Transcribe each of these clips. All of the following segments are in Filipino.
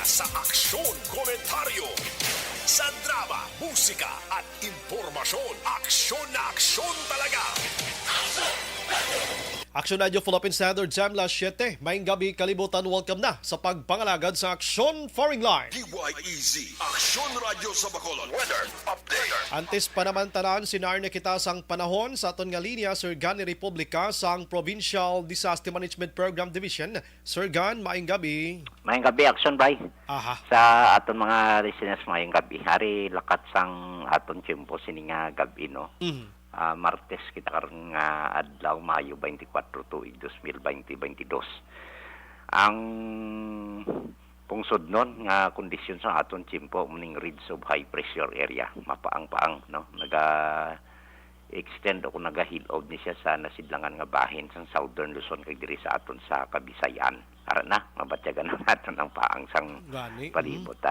sa aksyon, komentaryo, sa drama, musika at impormasyon. Aksyon na aksyon talaga! Aksyon Radio Philippine Standard Time, las 7. Maing gabi, kalibutan, welcome na sa pagpangalagad sa Aksyon Foreign Line. DYEZ, Aksyon Radio sa Bacolod. Weather Update. Antes pa naman tanan, sinarne kita sang panahon sa aton nga linya, Sir Gan Republika sang Provincial Disaster Management Program Division. Sir Gan, maing gabi. Mayang gabi, action bay. Aha. Sa aton mga listeners, mayang gabi. Hari lakat sang aton tiyempo sini nga gabi, no? Martes kita karon nga adlaw Mayo 24 tuig 2022. Ang pungsod nun nga kondisyon sa aton tiyempo muning ridge of high pressure area, mapaang-paang, no? Extend o nagahilod ni siya sa nasidlangan nga bahin sa Southern Luzon kay diri sa aton sa Kabisayan. Ara na mabatyagan na naton ang paang sang palibot.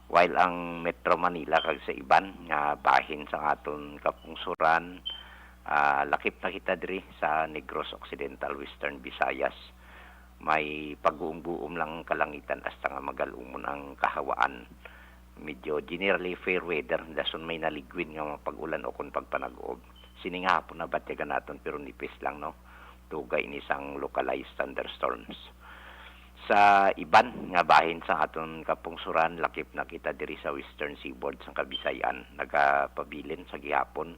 While ang Metro Manila kag sa iban nga bahin sa aton kapungsuran, lakip na kita diri sa Negros Occidental, Western Visayas. May pag-uum-buum lang kalangitan hasta nga magalumon ang kahawaan. Medyo generally fair weather, dason may naligwin nga mapag-ulan o kung pagpanag-uob. Sini nga hapon na batyagan naton pero nipis lang, no? Tugay ni sang localized thunderstorms. Sa iban nga bahin sa aton kapungsuran, lakip na kita diri sa Western Seaboard sa Kabisayan. Nagapabilin sa gihapon,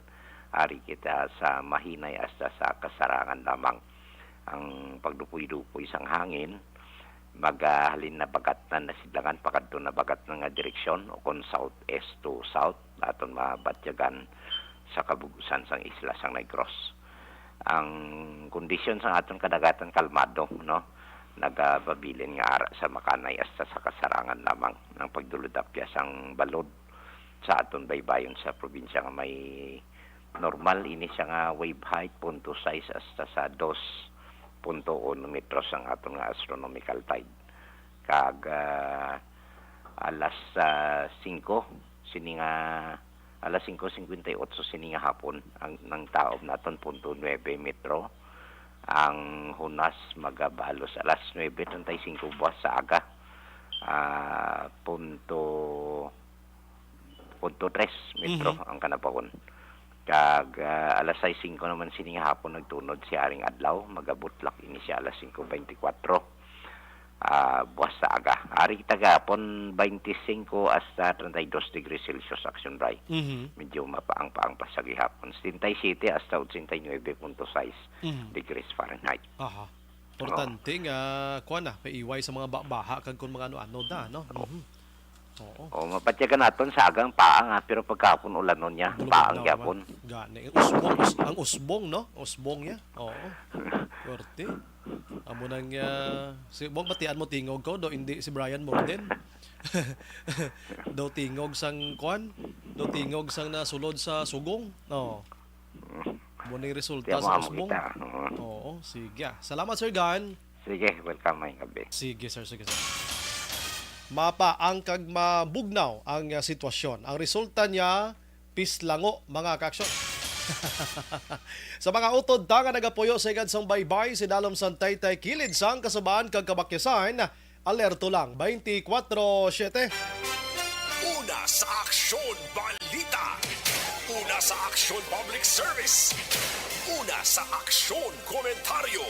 ari kita sa mahinay hasta sa kasarangan lamang. Ang pagdupoy-dupoy sang hangin, maghalin na bagat na nasidlangan, pakadto na bagat na nga direksyon o kung southeast to south, aton mabatyagan sa kabugusan sang isla sang Negros. Ang kondisyon sa aton kadagatan kalmado, no? Nagababilin nga ara sa Makanay hasta sa kasarangan lamang ng pagduludapya sang balod sa aton baybayon sa probinsya nga may normal ini siya nga wave height 0.6 hasta sa 2.1 metros ang aton nga astronomical tide. Kag alas 5 sini nga alas 5:58 sini nga hapon ang nang taob naton 0.9 metro. Ang hunas magabalos alas 9:35 buwas sa aga, punto 3 metro ang kanapawon. Kag alas 6:05 naman sini nga hapon nagtunod si Aring Adlaw, magabutlak ini siya alas 5:24 buwas sa aga. Ari kita gapon 25 hasta 32 degrees Celsius action dry. Medyo mapaang-paang pa sa gihapon. 77 hasta 89.6 degrees Fahrenheit. Aha. Importante nga kuan na paiway sa mga baha kag kun mga ano-ano da, no? Oo. O mapatyagan naton sa agang paang pero pagkapon ulanon niya, paang gyapon. Gani ang usbong, no? Usbong niya. Oo. Korte. Amo nang si Bong batian mo tingog ko do hindi si Brian Morden. Do tingog sang kuan, do tingog sang nasulod sa sugong. No. Mo ni resulta sa usbong. Oo, sige. Salamat Sir Gan. Sige, welcome may gabi. Sige sir. Mapa ang kag mabugnaw ang sitwasyon. Ang resulta niya pislango mga kaaksyon. Sa mga utod ta nga nagapuyo sa igad sang baybay si dalom sang Taytay kilid sang kasabaan kag kabakyasan, alerto lang 24/7. Una sa aksyon, balita. Una sa aksyon, public service. Una sa aksyon, komentaryo.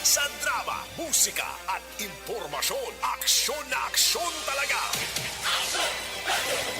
Sa drama, musika at impormasyon. Aksyon na aksyon talaga!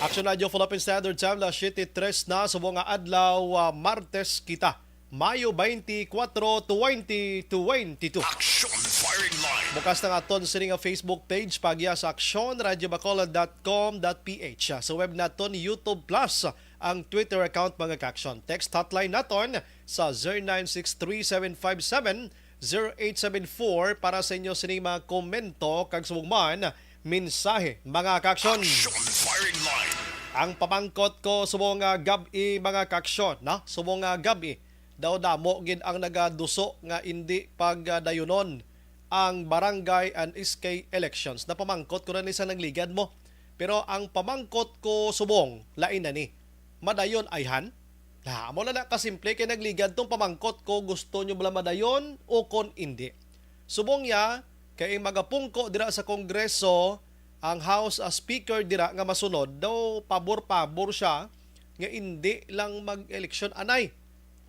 Action Radio Philippine Standard Time, las 7:03 na sa mga adlaw, Martes kita, Mayo 24, 2022. Aksyon Firing Line. Bukas na nga aton sa nga Facebook page pagya sa actionradiobacolod.com.ph. Sa web naton YouTube Plus, ang Twitter account mga kaksyon. Text hotline naton sa 0963-757-0874 para sa inyo sa mga komento kag sumugman mensahe mga kaksyon. Aksyon Firing Line. Ang pamangkot ko sa mga gabi mga kaksyon, na? Sa mga gabi, daw damo gid ang nagaduso nga hindi pagdayunon ang barangay and SK elections. Napamangkot ko na ni sa nagligad mo. Pero ang pamangkot ko subong, lain na ni. Madayon ayhan? Mo na kasimple kay nagligad tong pamangkot ko, gusto nyo bala madayon o kon hindi. Subong ya, kay magapungko dira sa Kongreso ang House Speaker dira nga masunod daw pabor-pabor siya nga hindi lang mag-eleksyon anay.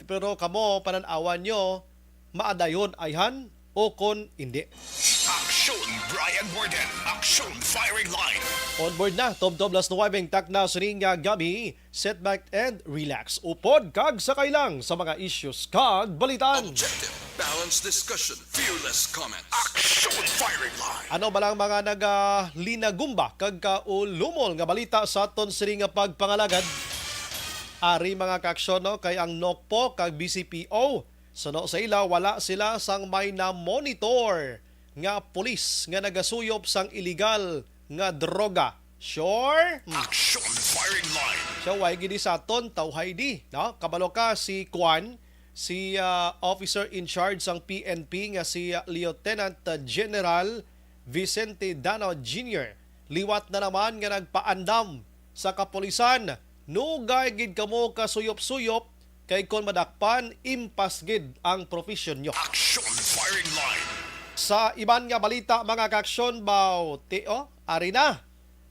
Pero kamo pananawan nyo maadayon ayhan o kon hindi. Aksyon Brian Borden. Aksyon Firing Line. On board na, Tom Las Nuwabeng takna sa ring gabi, set back and relax. Upod kag sakay lang sa mga issues kag balitan. Objective, balanced discussion, fearless comments. Aksyon Firing Line. Ano ba lang mga nagalinagumba kag kaulumol nga balita sa aton sa ring nga pagpangalagad? Ari mga kaaksyon no, kay ang NOCPO kag BCPO. Suno sa ila, wala sila sang may na-monitor nga pulis nga nagasuyop sang illegal nga droga. Sure? Aksyon Firing Line. So, why gini sa aton, tawhay di. No? Kabalo ka si Kwan, si officer in charge sang PNP nga si Lieutenant General Vicente Danao Jr. Liwat na naman nga nagpaandam sa kapulisan. Nugay gid kamo kasuyop-suyop kay kon madakpan impas gid ang profesyon nyo. Aksyon Firing Line. Sa iban nga balita mga kaaksyon baw teo ari na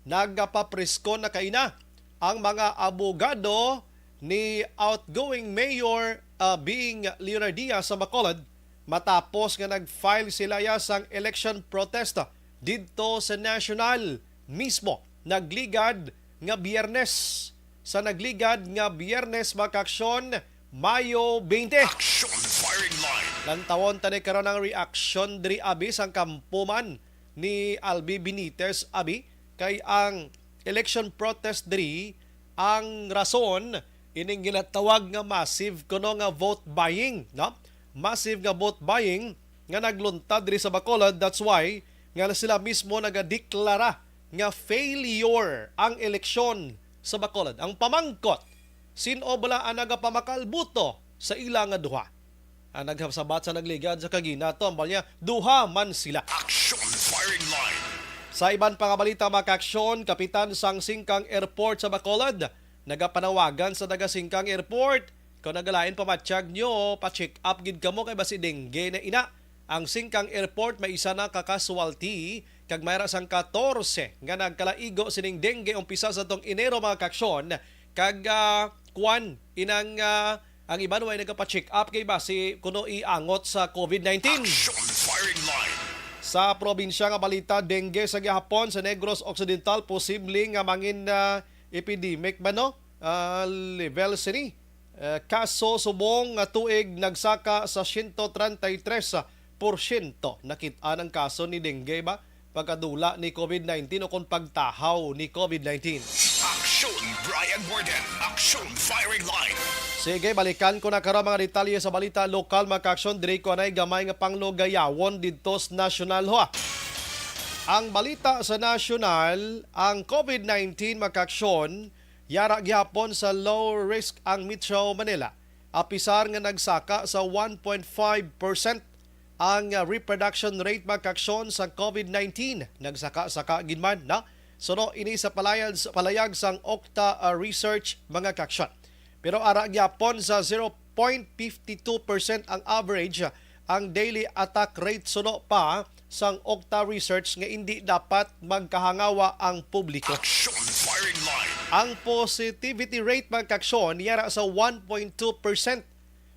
nagapapresko na kaina ang mga abogado ni outgoing Mayor Bing Leonardia sa Bacolod matapos nga nag-file sila sang election protest didto sa national mismo nagligad nga Biyernes. Sa nagligad nga Biyernes mga kaaksyon, Mayo 20. Aksyon Firing Line. Lantawon tani karon ang reaction diri abi sang kampuman ni Albi Benitez abi kay ang election protest diri ang rason ining ginatawag nga massive kuno nga vote buying, no? Massive nga vote buying nga nagluntad diri sa Bacolod. That's why nga sila mismo nagadeklara nga failure ang eleksyon sa Bacolod. Ang pamangkot, sino bala ang nagapamakalbuto sa ilang nga duha? Ang nagsabat sa nagligad sa kaginato, ang balya, duha man sila. Aksyon Firing Line. Sa iban pa nga balita mga kaaksyon, Kapitan sang Singkang Airport sa Bacolod, nagapanawagan sa taga Singkang Airport, kung nagalain pamatsyag nyo, pa-check up gid kamo kay basi dengue na ina. Ang Singkang Airport may isa na kakaswalty kag mayra sang 14 nga nagkalaigo sining dengue umpisa sa tong Enero mga kaaksyon kag kuan inang ang iban way nagapa-check up kay basi kuno iangot sa COVID-19. Aksyon Firing Line. Sa probinsya nga balita, dengue sa gihapon sa Negros Occidental posible nga mangin epidemic ba no? Level 3. Kaso subong nga tuig nagsaka sa 133% nakita ng kaso ni dengue ba? Pagkadula ni COVID-19 o kung pagtahaw ni COVID-19. Aksyon Brian Borden. Aksyon Firing Line. Sige, balikan ko na karon mga detalye sa balita lokal mga kaaksyon. Diri ko anay gamay nga panglugayawon didto sa national hoa. Ang balita sa national, ang COVID-19 mga kaaksyon, yara gyapon sa low risk ang Metro Manila. Apisar nga nagsaka sa 1.5% ang reproduction rate mga kaaksyon sa COVID-19. Nagsaka-saka ginman na. Suno ini sa palayag sang Okta Research mga kaaksyon. Pero ara gyapon sa 0.52% ang average ang daily attack rate suno pa sang Okta Research nga hindi dapat magkahangawa ang publiko. Aksyon Firing Line. Ang positivity rate mga kaaksyon yara sa 1.2%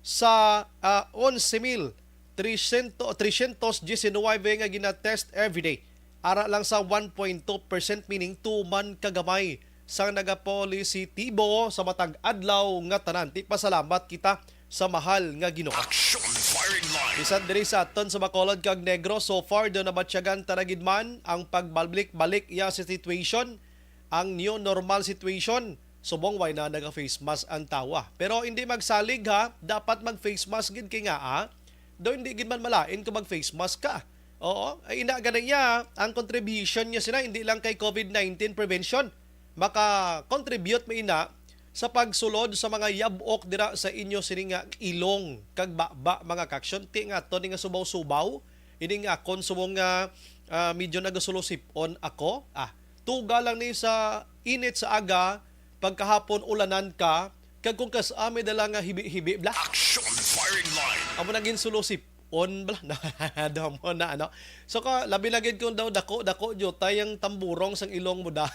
sa 11,319 nga ginatest everyday. Ara lang sa 1.2% meaning 2 man kagamay sang nagapositibo sa matag adlaw nga tanan. Ti pasalamat kita sa mahal nga Ginoo. Aksyon Firing Line. Bisan diri sa aton sa Bacolod kag Negros, so far do nabatsyagan tanagid man ang pagbalik-balik ya sa situation, ang new normal situation. Subong way na naga-face mask ang tawa. Pero hindi magsalig ha, dapat mag-face mask gid kay nga do hindi gid man malain kung mag-face mask ka. Oo, ay ina ganun niya, ang contribution niya sila hindi lang kay COVID-19 prevention. Maka-contribute may ina sa pagsulod sa mga yabok dira sa inyo sini nga ilong kag baba mga kaaksyon. Ti nga to ni nga subaw-subaw, ini nga konsumo nga medyo nagasolusipon ako. Tuga lang ni sa init sa aga, pagkahapon ulanan ka, kag kung kasami dala nga hibi-hibi bla. Aksyon Firing Line. Amo naging sulusip on bala daw mo na ano. So ka labi lagid kung daw dako jud tayang tamburong sang ilong mo da.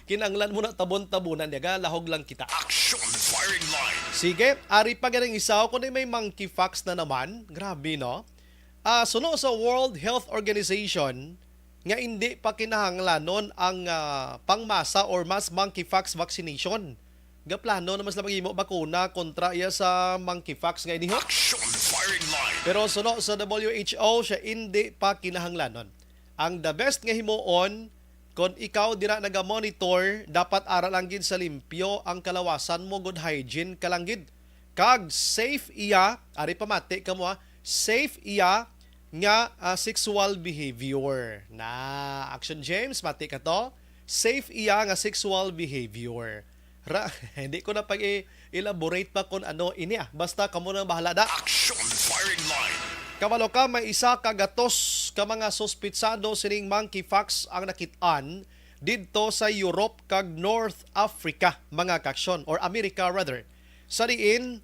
Kinanglan mo na tabon-tabunan diga lahog lang kita. Action firing line. Sige, ari pa ganing isaw kundi may monkey facts na naman. Grabe no. Suno sa World Health Organization nga hindi pa kinahanglanon ang pangmasa or mass monkeypox vaccination. Gaplano na mas lamang imo bakuna kontra iya sa monkeypox nga ini. Action firing line. Pero suno sa WHO siya hindi pa kinahanglanon. Ang the best nga himuon kung ikaw dira naga-monitor dapat ara lang gid sa limpyo ang kalawasan mo, good hygiene ka lang gid. Kag safe iya, ari pamati kamo safe iya nga sexual behavior. Na Action James, mati ka to. Safe iya nga sexual behavior. Hindi ko na pag-elaborate pa kung ano ini Basta kamo na bahala da. Action firing line. Kabalo ka, may isa kagatos ka mga suspitsado sining monkeypox ang nakitaan didto sa Europe kag North Africa, mga kaksyon, or America rather. Sa diin,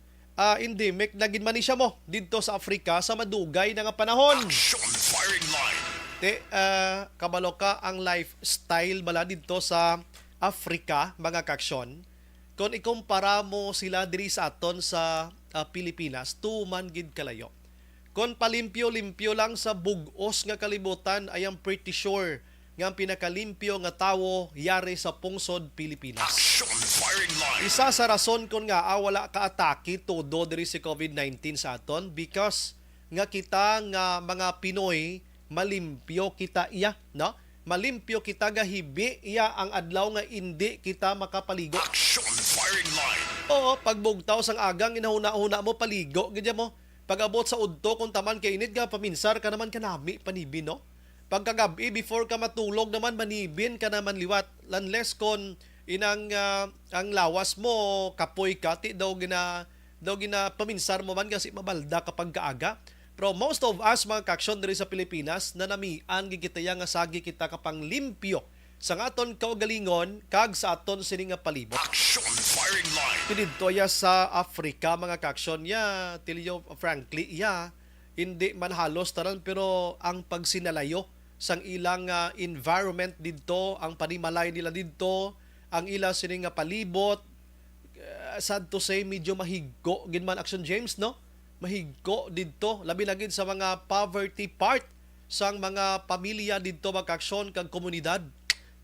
endemic na gid man ni siya mo didto sa Africa sa madugay na nga panahon. Action firing line. Kabalo ka ang lifestyle bala didto sa Africa, mga kaksyon. Kung ikumpara mo sila diri sa aton sa Pilipinas, tuman gid kalayo. Kung palimpyo-limpyo lang sa bugos nga kalibutan, I am pretty sure nga ang pinakalimpyo nga tawo yari sa pungsod Pilipinas. Action firing line. Isa sa rason kung nga wala ka-atake todo diri si COVID-19 sa aton because nga kita nga mga Pinoy malimpyo kita iya, no? Malimpyo kita gahibi iya ang adlaw nga hindi kita makapaligo. Action firing line. Oo, pagbugtaw sang agang inahuna-huna mo paligo gidya mo. Pag-abot sa udto kung taman kay init ka paminsar ka naman kanami panibi, no? Pagkagabi before ka matulog naman manibin ka naman liwat unless kon inang ang lawas mo kapoy ka ti daw gina paminsar mo man kasi mabalda kapag kaaga. Pero most of us mga kaksyon diri sa Pilipinas nanamian gigitaya nga sagi kita kapang limpyo sa aton kaugalingon kag sa aton sini nga palibot. Action firing line. Pinidto ya sa Africa mga kaksyon ya tilyo frankly ya hindi man halos taran pero ang pagsinalayo sang ilang environment didto, ang panimalay nila didto, ang ila sini nga palibot, sad to say medyo mahigko gid man Action James, no? Mahigko didto labi na gid sa mga poverty part sang mga pamilya didto mga kaksyon kag komunidad.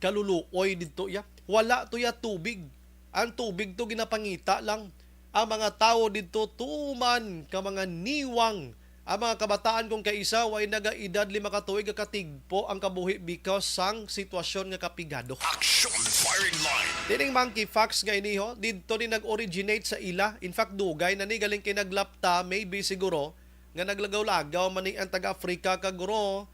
Kaluluoy didto ya. Wala to ya tubig. Ang tubig to ginapangita lang. Ang mga tao didto tuman ka mga niwang. Ang mga kabataan kung kaisa way naga-edad 5 ka tuig katigpo ang kabuhi because sang sitwasyon nga kapigado. Action firing line. Dining monkeypox nga ini didto ni nag-originate sa ila. In fact dugay na ni galing kay naglapta maybe siguro nga naglagaw-lagaw man ni ang taga-Africa kaguro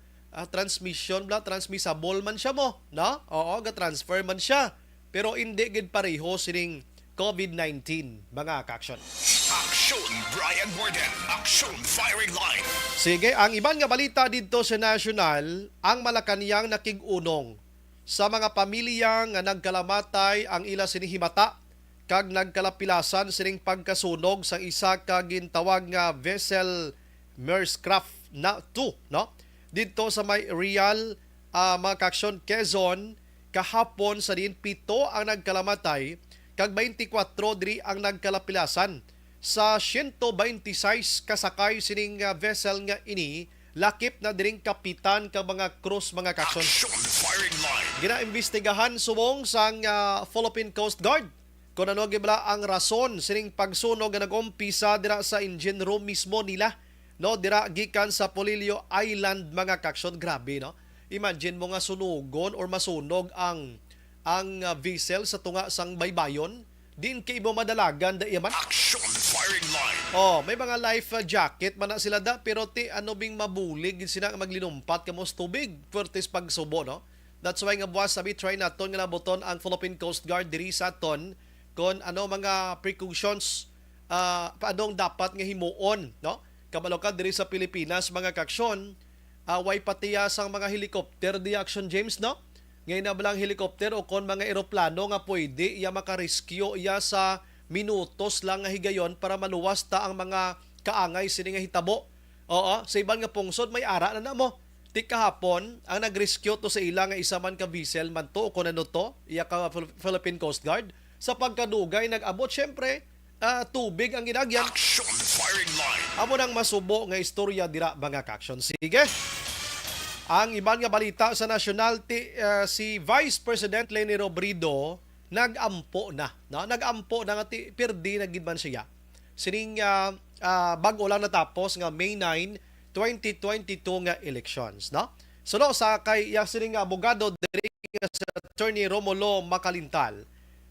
transmissible man siya mo, no? Oo, ga-transfer man siya. Pero hindi gid pareho sining COVID-19, mga kaksyon. Action Brian Borden. Action firing line. Sige, ang iban nga balita dito sa National, ang Malacanang nakig-unong sa mga pamilya nga nagkalamatay ang ila sinihimata kag nagkalapilasan sining pagkasunog sa isa ka gintawag nga vessel Merscraft na 2, no? Dito sa may Real, mga kaksyon, Quezon, kahapon sa din 7 ang nagkalamatay kag 24 diri ang nagkalapilasan sa 126 kasakay sining vessel nga ini lakip na diring kapitan kag mga krus, mga kaksyon. Action firing line. Ginaimbestigahan subong sang Philippine Coast Guard kung ano gibla ang rason sining pagsunog nga nag-umpisa dira sa engine room mismo nila, no, dira gikan sa Polillo Island, mga kaksyon. Grabe, no? Imagine mo nga sunugon or masunog ang vessel sa tunga sang baybayon, din kay mo madalagan da iyaman. Action firing line. Oh, may mga life jacket man na sila da, pero ti ano bing mabulig sila maglinumpat kamo sa tubig pertis pagsubo, no? That's why nga buwas sabi try naton nga laboton ang Philippine Coast Guard diri sa aton kon ano mga precautions paanong dapat nga himuon, no? Kabalo ka diri sa Pilipinas, mga kaksyon, way patiya sang mga helicopter di Action James, no? Ngayon na balang helicopter o kon mga eroplano nga pwede iya makarescue iya sa minutos lang nga higayon para maluwas ta ang mga kaangay sini nga hitabo Oo, sa iban nga pungsod may ara na mo. Ti kahapon ang nag-rescue to sa ila nga isa man ka vessel man to kung ano to, iya ka Philippine Coast Guard. Sa pagkadugay nag-abot syempre tubig ang ginagyan. Action firing line. Amo nang masubo nga istorya dira mga ka-action. Sige. Ang iban nga balita sa nasyonal si Vice President Leni Robredo nag-ampo na. No? Nag-ampo na nga perdi na gid man siya. Sining bago lang natapos nga May 9, 2022 nga elections, no? So sa kay sining abogado diri sa Attorney Romulo Macalintal.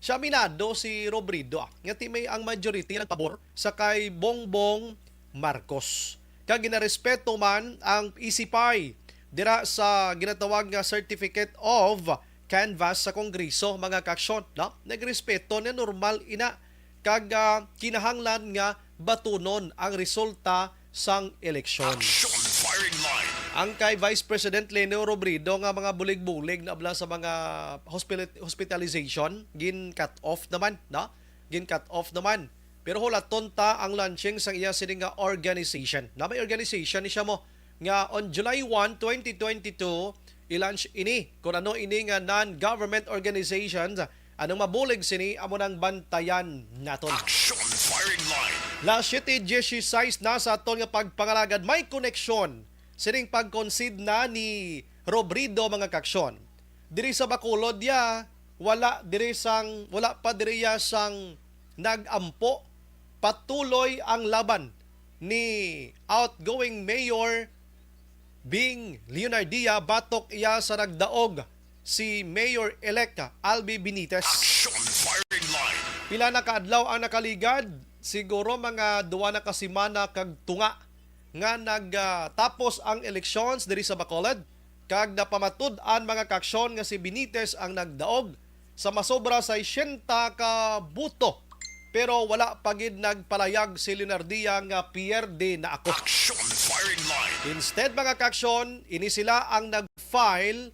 Siya minado si Robredo nga may ang majority ng pabor sa kay Bongbong Marcos. Kag ginarespeto man ang isipay dira sa ginatawag nga Certificate of Canvass sa Kongreso mga kaksyon, no? Nagrespeto na normal ina kag kinahanglan nga batunon ang resulta sang eleksyon. Action firing line. Ang kay Vice President Leni Robredo nga mga bulig-bulig na abla sa mga hospitalization gin cut off naman, no? Gin cut off naman. Pero hulaton ta ang launching sang iya sining nga organization. Na may organization ni siya mo nga on July 1, 2022 i-launch ini kung ano ini nga non-government organizations anong mabulig sini amo nang bantayan naton. Action firing line. La 7-16 na sa aton nga pagpangalagad may koneksyon sining pag-concede na ni Robredo mga kaksyon. Diri sa Bacolod wala pa diri sang nag-ampo. Patuloy ang laban ni outgoing Mayor Bing Leonardia batok iya sa nagdaog si Mayor-elect Albi Benitez. Action firing line. Pila na kaadlaw ang nakaligad, siguro mga 2 na kasimana kag tunga nga nagtapos ang elections diri sa Bacolod kag napamatud-an mga kaksyon nga si Benitez ang nagdaog sa masobra sa 80 ka buto. Pero wala pagid nagpalayag si Leonardia nga pierde na ako. Action firing line. Instead mga kaksyon, ini sila ang nag-file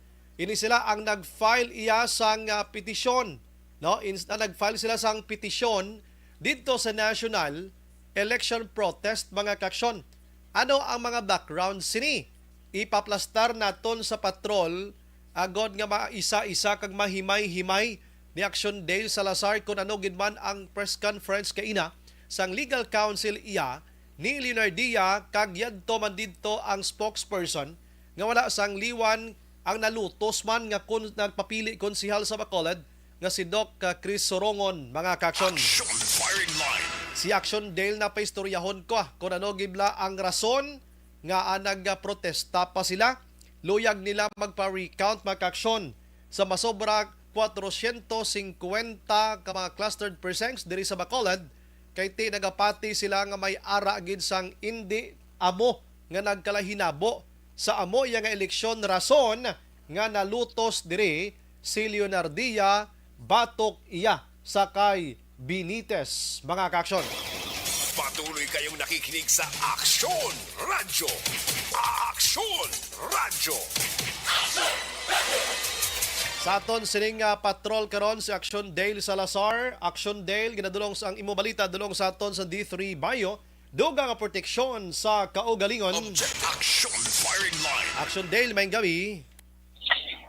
iya sang petisyon, no? Nag-file sila sang petisyon dito sa National Election Protest mga kaksyon. Ano ang mga background sini? Ipaplastar naton sa patrol agod nga maisa-isa kag mahimay-himay ni Action Dale Salazar kung ano gidman ang press conference kaina sang legal counsel iya ni Leonardia kag yadto man didto ang spokesperson nga wala sang liwan ang nalutos man nga nagpapili konsihal sa Bacolod nga si Doc Chris Sorongon mga kaksyon. Action firing line. Si Action Dale na paistoryahon ko kung ano gibla ang rason nga nagprotesta pa sila. Luyag nila magpa-recount mga kaksyon sa masobra 450 ka mga clustered precincts diri sa Bacolod kay nagapati sila nga may ara gid sang indi amo nga nagkalahinabo sa amo iya nga eleksyon rason nga nalutos diri si Leonardia batok iya sa kay Benitez mga kaksyon. Patuloy kayong nakikinig sa Action Radio. Action Radio. Sa aton sining patrol karon si Action Dale Salazar. Action Dale ginadulong sa ang imo balita dulong sa aton sa D3 Bayo. Duga nga proteksyon sa kaugalingon. Object Action firing line. Action Dale, may gabi.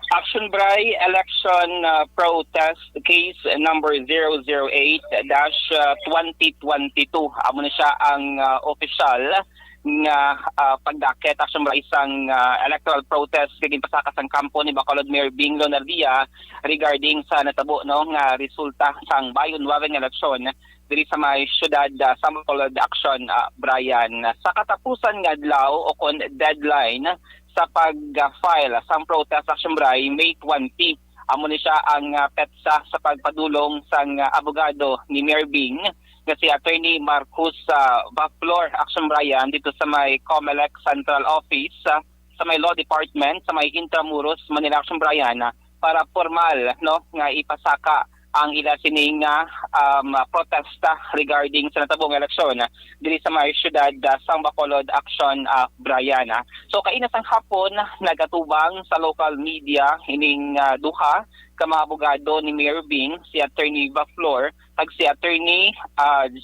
Action Bray Election Protest Case number 008-2022. Amo na siya ang official nga pagdakit Action Bray isang electoral protest kagin pasakas ang kampo ni Bacolod Mayor Bing Leonardia regarding sa natabo no nga resulta sang bayon waweng eleksyon diri sa may syudad sa Bacolod Action Brian. Sa katapusan nga adlaw o kon deadline sa pag-file sang protest Action Bray May 20. Amo ni siya ang petsa sa pagpadulong sang abogado ni Mayor Bing nga si Attorney Marcos Baflor Action Brian dito sa may COMELEC Central Office sa may Law Department sa may Intramuros Manila Action Brian para formal no nga ipasaka ang ila sining protesta regarding sa natabong eleksyon diri sa may syudad sang Bacolod Action Brian. So kainasang hapon nagatubang sa local media ining duha ka mga abogado ni Mayor Bing si Attorney Baflor kag si Attorney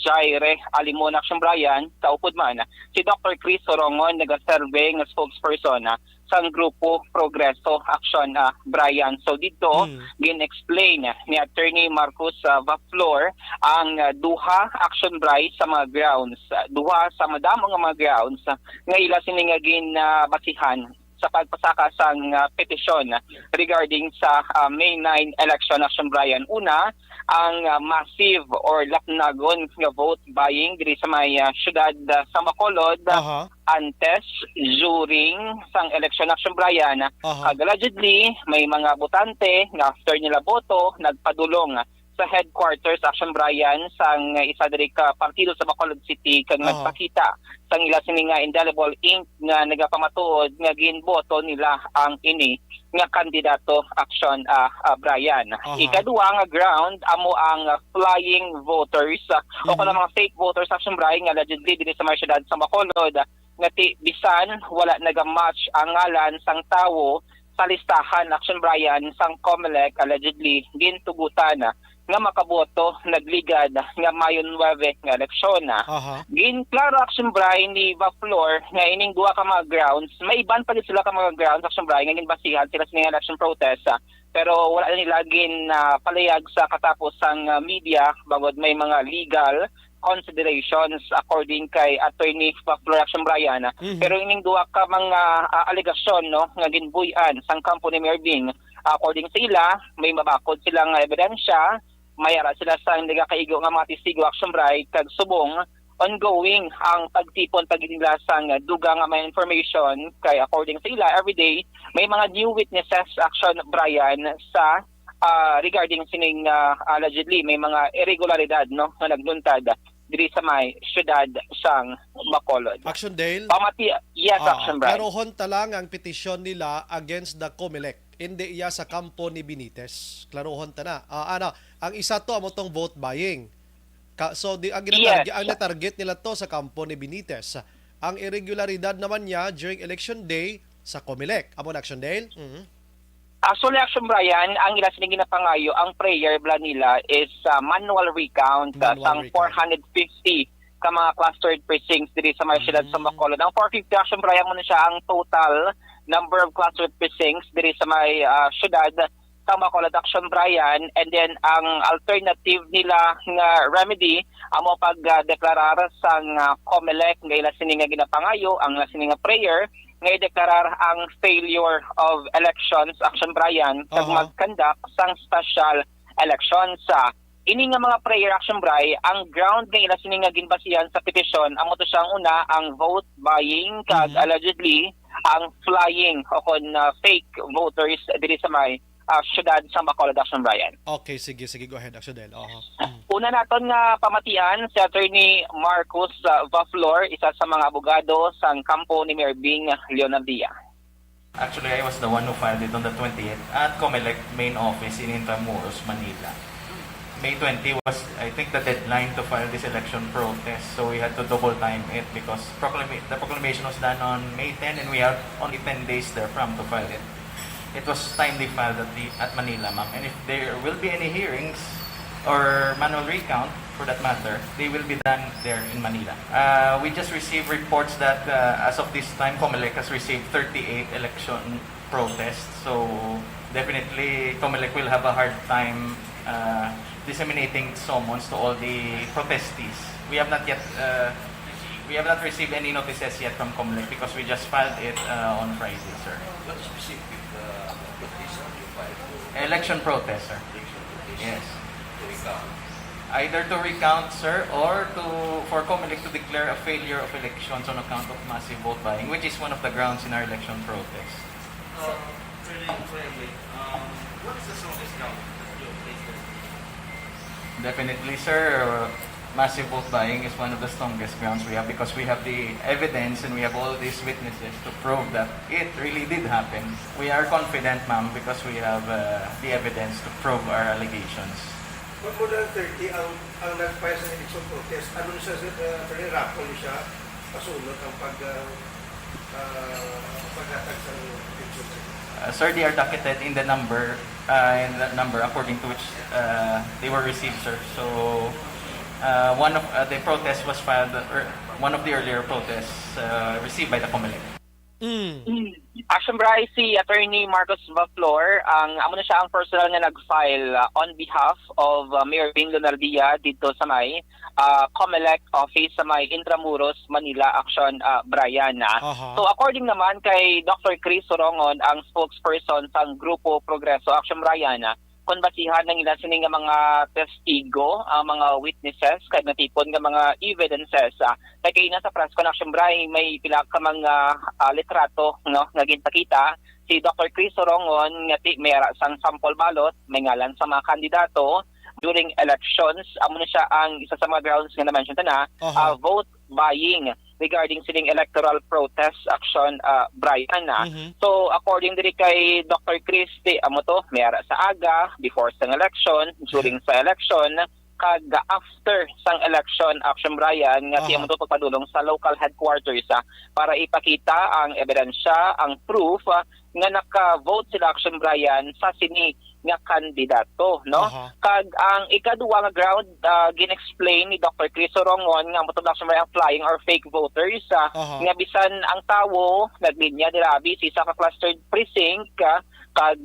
Jaire Alimon Action Brian sa upod man si Dr. Chris Sorongon nagaserve nga spokesperson sa grupo Progreso Action Brian. So dito gin-explain ni Attorney Marcos Vaflor ang duha action Bri sa mga grounds, duha sa madamo nga mga grounds nga ila sini nga basihan sa pagpasaka sang petisyon regarding sa May 9 election action Brian. Una, ang massive or laknagon nga vote buying diri sa may syudad sa Bacolod antes during sang election action Brian. Allegedly may mga botante nga after nila boto nagpadulong sa headquarters Action Brian sang isa diri ka partido sa Bacolod City kag nagpakita sang ila sini nga indelible ink nga nagapamatuod nga ginboto nila ang ini nga kandidato Action Brian. Ikaduha nga ground amo ang flying voters o kana mga fake voters Action Brian nga allegedly diri sa mga syudad sa Bacolod nga bisan wala nagamatch ang ngalan sang tawo sa listahan Action Brian sang COMELEC allegedly gintugutan nga makaboto nagligad nga Mayo 9 nga eleksyon. Ginklaro Action Brian ni Vaflor nga ining duha ka mga grounds, may iban pa din sila ka mga grounds Action Brian nga ginbasihan sila sa election protest pero wala nila palayag sa katapos sang media bagod may mga legal considerations according kay Attorney Vaflor Action Brian. Pero ining duha ka mga alegasyon nga ginbuy-an sang kampo ni Mayor Bing according sa ila may mabakod silang ebidensya mayara sila sa nagakaigo nga mga testigo Action Bright kag subong ongoing ang pagtipon pagdinila sang dugang nga may information kay according sa ila everyday may mga new witnesses Action Brian sa regarding sining allegedly may mga irregularidad nga nagluntad diri sa may syudad sang Bacolod. Action Dale? Yes, Action Brian. Pero honta lang ang petisyon nila against the COMELEC. Hindi iya sa kampo ni Benitez. Klarohon ta na. Ang isa to amo tong vote buying. So ang target nila to sa kampo ni Benitez. Ang irregularidad naman niya during election day sa COMELEC. Amo na Action Dale? Actually, Action Brian, ang ila sining ginapangayo, ang prayer bla nila is manual recount sang 450 ka mga clustered precincts diri sa mga syudad sa Bacolod. Ang 450 Action Brian mo na siya ang total number of clustered precincts diri sa may syudad sa Bacolod Action Brian, and then ang alternative nila nga remedy amo pagdeklarar sang COMELEC nga ila sini nga ginapangayo ang sini nga prayer nga ideklarar ang failure of elections Action Brian kag mag-conduct sang special elections sa ini nga mga prayer Action Bri ang ground nga ila sini nga ginbasihan sa petisyon amo to siyang una ang vote buying kag allegedly ang flying o kon fake voters diri sa may syudad sa Bacolod Action Brian. Okay, sige, go ahead Action Del. Una naton nga pamatian si Attorney Marcos Vaflor, isa sa mga abogado sang kampo ni Mayor Bing Leonardia. Actually, I was the one who filed it on the 20th at COMELEC main office in Intramuros, Manila. May 20 was, I think, the deadline to file this election protest. So we had to double time it because the proclamation was done on May 10 and we have only 10 days therefrom to file it. It was timely filed at Manila, ma'am. And if there will be any hearings or manual recount, for that matter, they will be done there in Manila. We just received reports that as of this time, COMELEC has received 38 election protests. So definitely, COMELEC will have a hard time disseminating summons to all the protestees. We have not received any notices yet from COMELEC because we just filed it on Friday, sir. What specific petition you filed? Election protest, sir. Yes. To recount? Either to recount, sir, or for COMELEC to declare a failure of elections on account of massive vote buying, which is one of the grounds in our election protest. What is the strongest ground that you place there? Definitely, sir. Massive vote buying is one of the strongest grounds we have because we have the evidence and we have all these witnesses to prove that it really did happen. We are confident, ma'am, because we have the evidence to prove our allegations. More than 30 ang nag-file sa election protest. Ano siya, raffle siya, pasunod ang paghatag sa election? election? Sir, they are docketed in the number according to which they were received, sir. So one of the protest was filed, or one of the earlier protests received by the COMELEC. Action Bryce, si Attorney Marcos Baflor, amo na siya ang personal na nag-file on behalf of Mayor Bing Lunardia dito sa may COMELEC office sa may Intramuros, Manila, Action Brian. So according naman kay Dr. Chris Sorongon, ang spokesperson sa Grupo Progreso Action Brian, kung basihan ng ilan sining mga testigo, mga witnesses, kaya natipon ng mga evidences. Kaya kayo na sa press connection, Bray, may pila ka mga litrato, no, nga ginpakita. Si Dr. Chris Sorongon, nga may sang sample ballot, may ngalan sa mga kandidato during elections. Amo na siya ang isa sa mga grounds nga na-mention na, vote buying regarding sining electoral protest action Brian. So according diri kay Dr. Christie, amo to mayara sa aga before sang election, during sa election, kag after sang election action Brian nga amo to pagpadulong sa local headquarters para ipakita ang ebidensya, ang proof nga naka-vote sila action Brian sa sini nga kandidato, no? Kag ang ikaduwa nga ground gin-explain ni Dr. Chris Sorongon nga motong action Brian flying or fake voters nga bisan ang tawo naglinya dirabi sa isa ka clustered precinct kag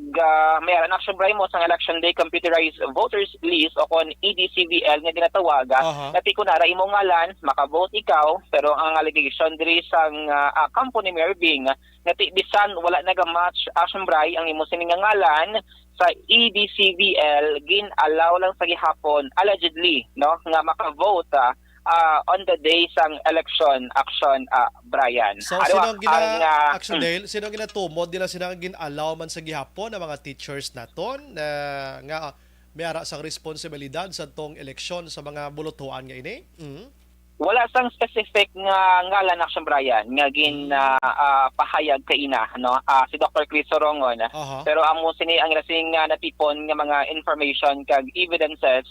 mayroon action Brian mo sa election day computerized voters list o kon EDCVL nga ginatawaga nati kunara imo ngalan maka-vote ikaw pero ang allegation diri sang kampo ni Mayor Bing nati bisan wala naga-match action Brian ang imo sining ngalan sa EDCVL gin-allow lang sa gihapon allegedly no nga maka-vote on the day sang election action Brian. So sino action Dale, sino ginatumod nila sila gin-allow man sa gihapon ng mga teachers naton nga may ara sang responsibilidad sa tong eleksyon sa mga bulutuan nga ini? Wala sang specific nga ngalan action Brian nga gin pahayag kay ina no si Dr. Chris Sorongon pero amo sini ang rasing natipon nga mga information kag evidences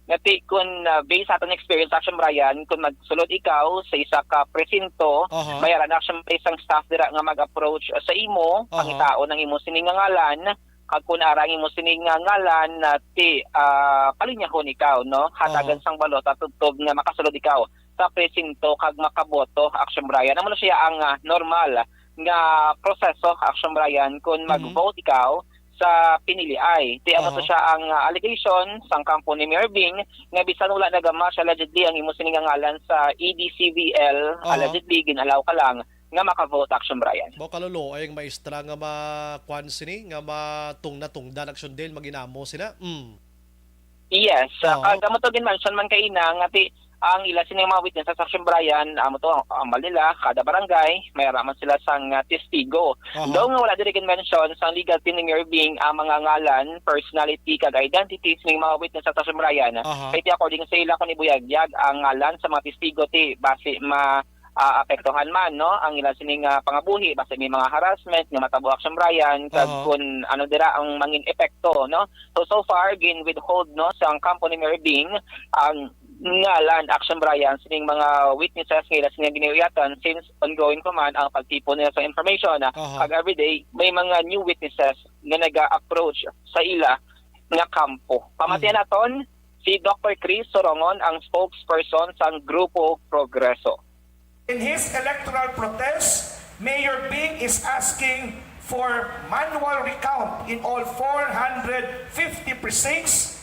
ngati kun based sa atong experience action Brian kun magsulod ikaw sa isa ka presinto mayaran action isang staff dira nga mag-approach sa imo pangitao ng imo sini nga ngalan kag kun arang imo sini nga ngalan ti palinyahon ikaw no hatagan sang balot at tubtob nga makasulod ikaw sa presinto kag makaboto action Brian amo na siya ang normal nga proseso action Brian kun mag-vote ikaw sa piniliay. Ti amo to siya ang allegation sang kampo ni Mayor Bing nga bisan wala nagamatch allegedly ang imo sining ngalan sa EDCVL allegedly ginalaw ka lang nga maka-vote action Brian. Bo kalolo ay maestra nga makwan sini nga matungdan action Dale maginamo sila. Yes, kag amo to gin-mention man kay ina nga ti ang ila sining mga witness sa Action Brian amo to ang Manila kada barangay may raman sila sang testigo. Daw nga wala diri mention sa legal team ni Mayor Bing ang mga ngalan, personality kag identities ning mga witness sa Action Brian. Kay according sa ila kun ibuyagyag ang ngalan sa mga testigo ti base apektuhan man no ang ila sining pangabuhi base may mga harassment nga matabo Action Brian kag kun ano dira ang mangin epekto no. So far gin withhold no sa ang kampo ni Mayor Bing ang ngalan Action Brian sining mga witnesses nga sining ginuyatan since ongoing pa man ang pagtipon nila sa information kag everyday may mga new witnesses nga naga-approach sa ila nga kampo. Pamatian naton si Dr. Chris Sorongon ang spokesperson sa Grupo Progreso. In his electoral protest, Mayor Bing is asking for manual recount in all 450 precincts,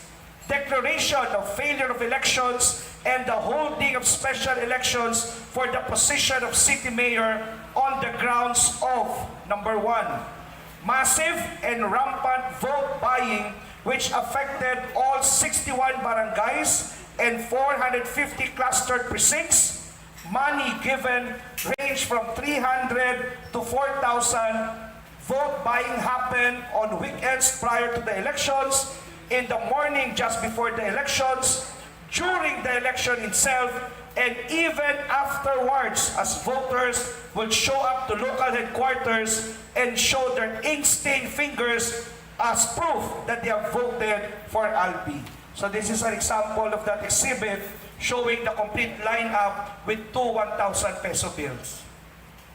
declaration of failure of elections, and the holding of special elections for the position of city mayor on the grounds of, number 1, massive and rampant vote buying which affected all 61 barangays and 450 clustered precincts. Money given range from 300 to 4,000. Vote buying happened on weekends prior to the elections, in the morning just before the elections, during the election itself, and even afterwards as voters will show up to local headquarters and show their ink-stained fingers as proof that they have voted for Albi. So this is an example of that exhibit showing the complete lineup with two 1,000 peso bills.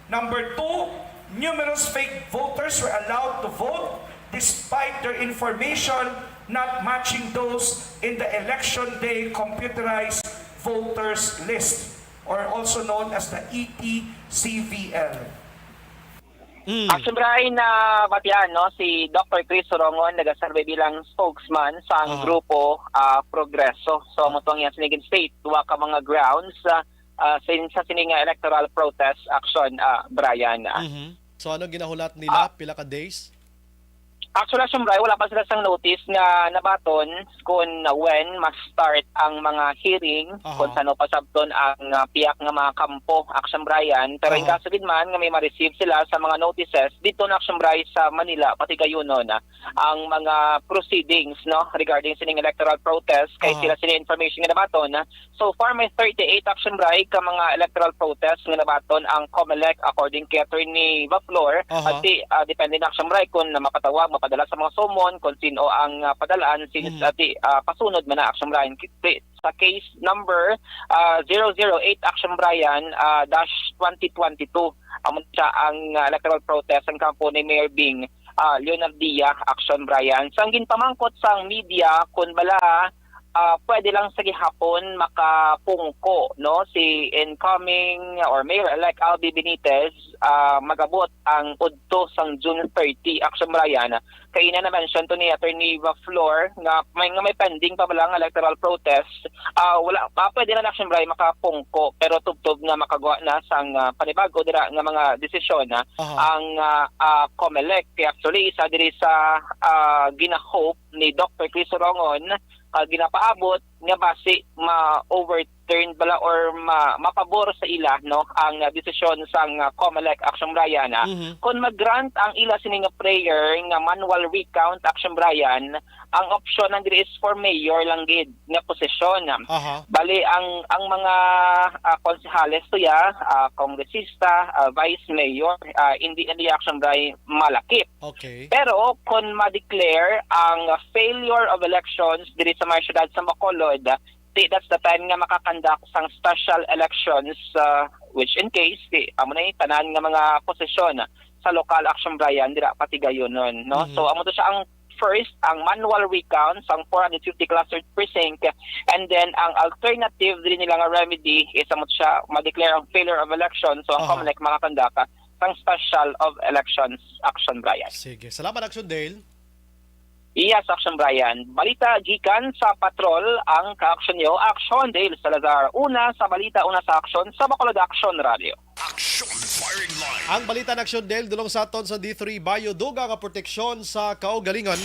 Number 2, numerous fake voters were allowed to vote despite their information not matching those in the election day computerized voters list, or also known as the ETCVL. Actually, Brian, batian, no, si Dr. Chris Sorongon nagasurvey bilang spokesman sa ang grupo Progreso. So, motong yan sinigin state, duwa ka mga grounds sa sining electoral protest action, Brian. So, ano ginahulat nila? Pila ka days? Actually, syempre, wala pa sila sang notice nga nabaton kung when mas-start ang mga hearing, kung saan pa sabton ang piyak nga mga kampo, Action Brian. Pero in kaso din man nga may ma-receive sila sa mga notices, dito na Action Brian sa Manila, pati kayo no, ang mga proceedings no regarding sining electoral protest, kay sila sining information nga nabaton. So far, may 38 Action Brian ka mga electoral protest nga nabaton ang COMELEC according kay Attorney Baflor. At depende na Action Brian kung mapadala sa mga summon, kung sino ang padalaan, since pasunod man na Action Brian. Sa case number 008 Action Brian dash 2022, siya ang electoral protest ang kampo ni Mayor Bing Leonardia Action Brian. Sang ginpamangkot sang media kung bala pwede lang sa gihapon makapungko no si incoming or Mayor-elect Albi Benitez magabot ang udto sang June 30 Action Brian. Kaya na mention to ni Attorney Baflor nga may pending pa lang electoral protest, wala pwede na Action Brian makapungko, pero tubtob nga makagawa na sang panibago dira nga mga desisyon ang COMELEC. Actually isa diri sa ginahope ni Dr. Chris Sorongon ginapaabot nga base ma-overturn bala or mapabor sa ila no ang desisyon sang COMELEC Action Brian. Kung mag-grant ang ila sining prayer nga manual recount Action Brian, ang option ang diri is for mayor lang gid nga posisyon. Bali ang mga konsehales tuya, kongresista, vice mayor, hindi Action Brian malakip. Pero kung ma-declare ang failure of elections diri sa mga syudad sa Bacolod, that's the time nga makakandak sang special elections, which in case amo na tanan nga mga posisyon sa local Action Brian dira pati gayon nun, no. So amo to siya ang first ang manual recount sang 450 clustered precinct, and then ang alternative din nila nga remedy is amo siya ma-declare ang failure of elections, so ang COMELEC makakandak sang special of elections Action Brian. Sige, salamat Action Dale. Yes, Action Brian. Balita gikan sa patrol ang ka-action nyo, Action Dale Salazar. Una sa balita, una sa action sa Bacolod Action Radio. Action Firing Line. Ang balita ng Action Dale dulong sa aton sa D3 Bayo duga nga proteksyon sa kaugalingon.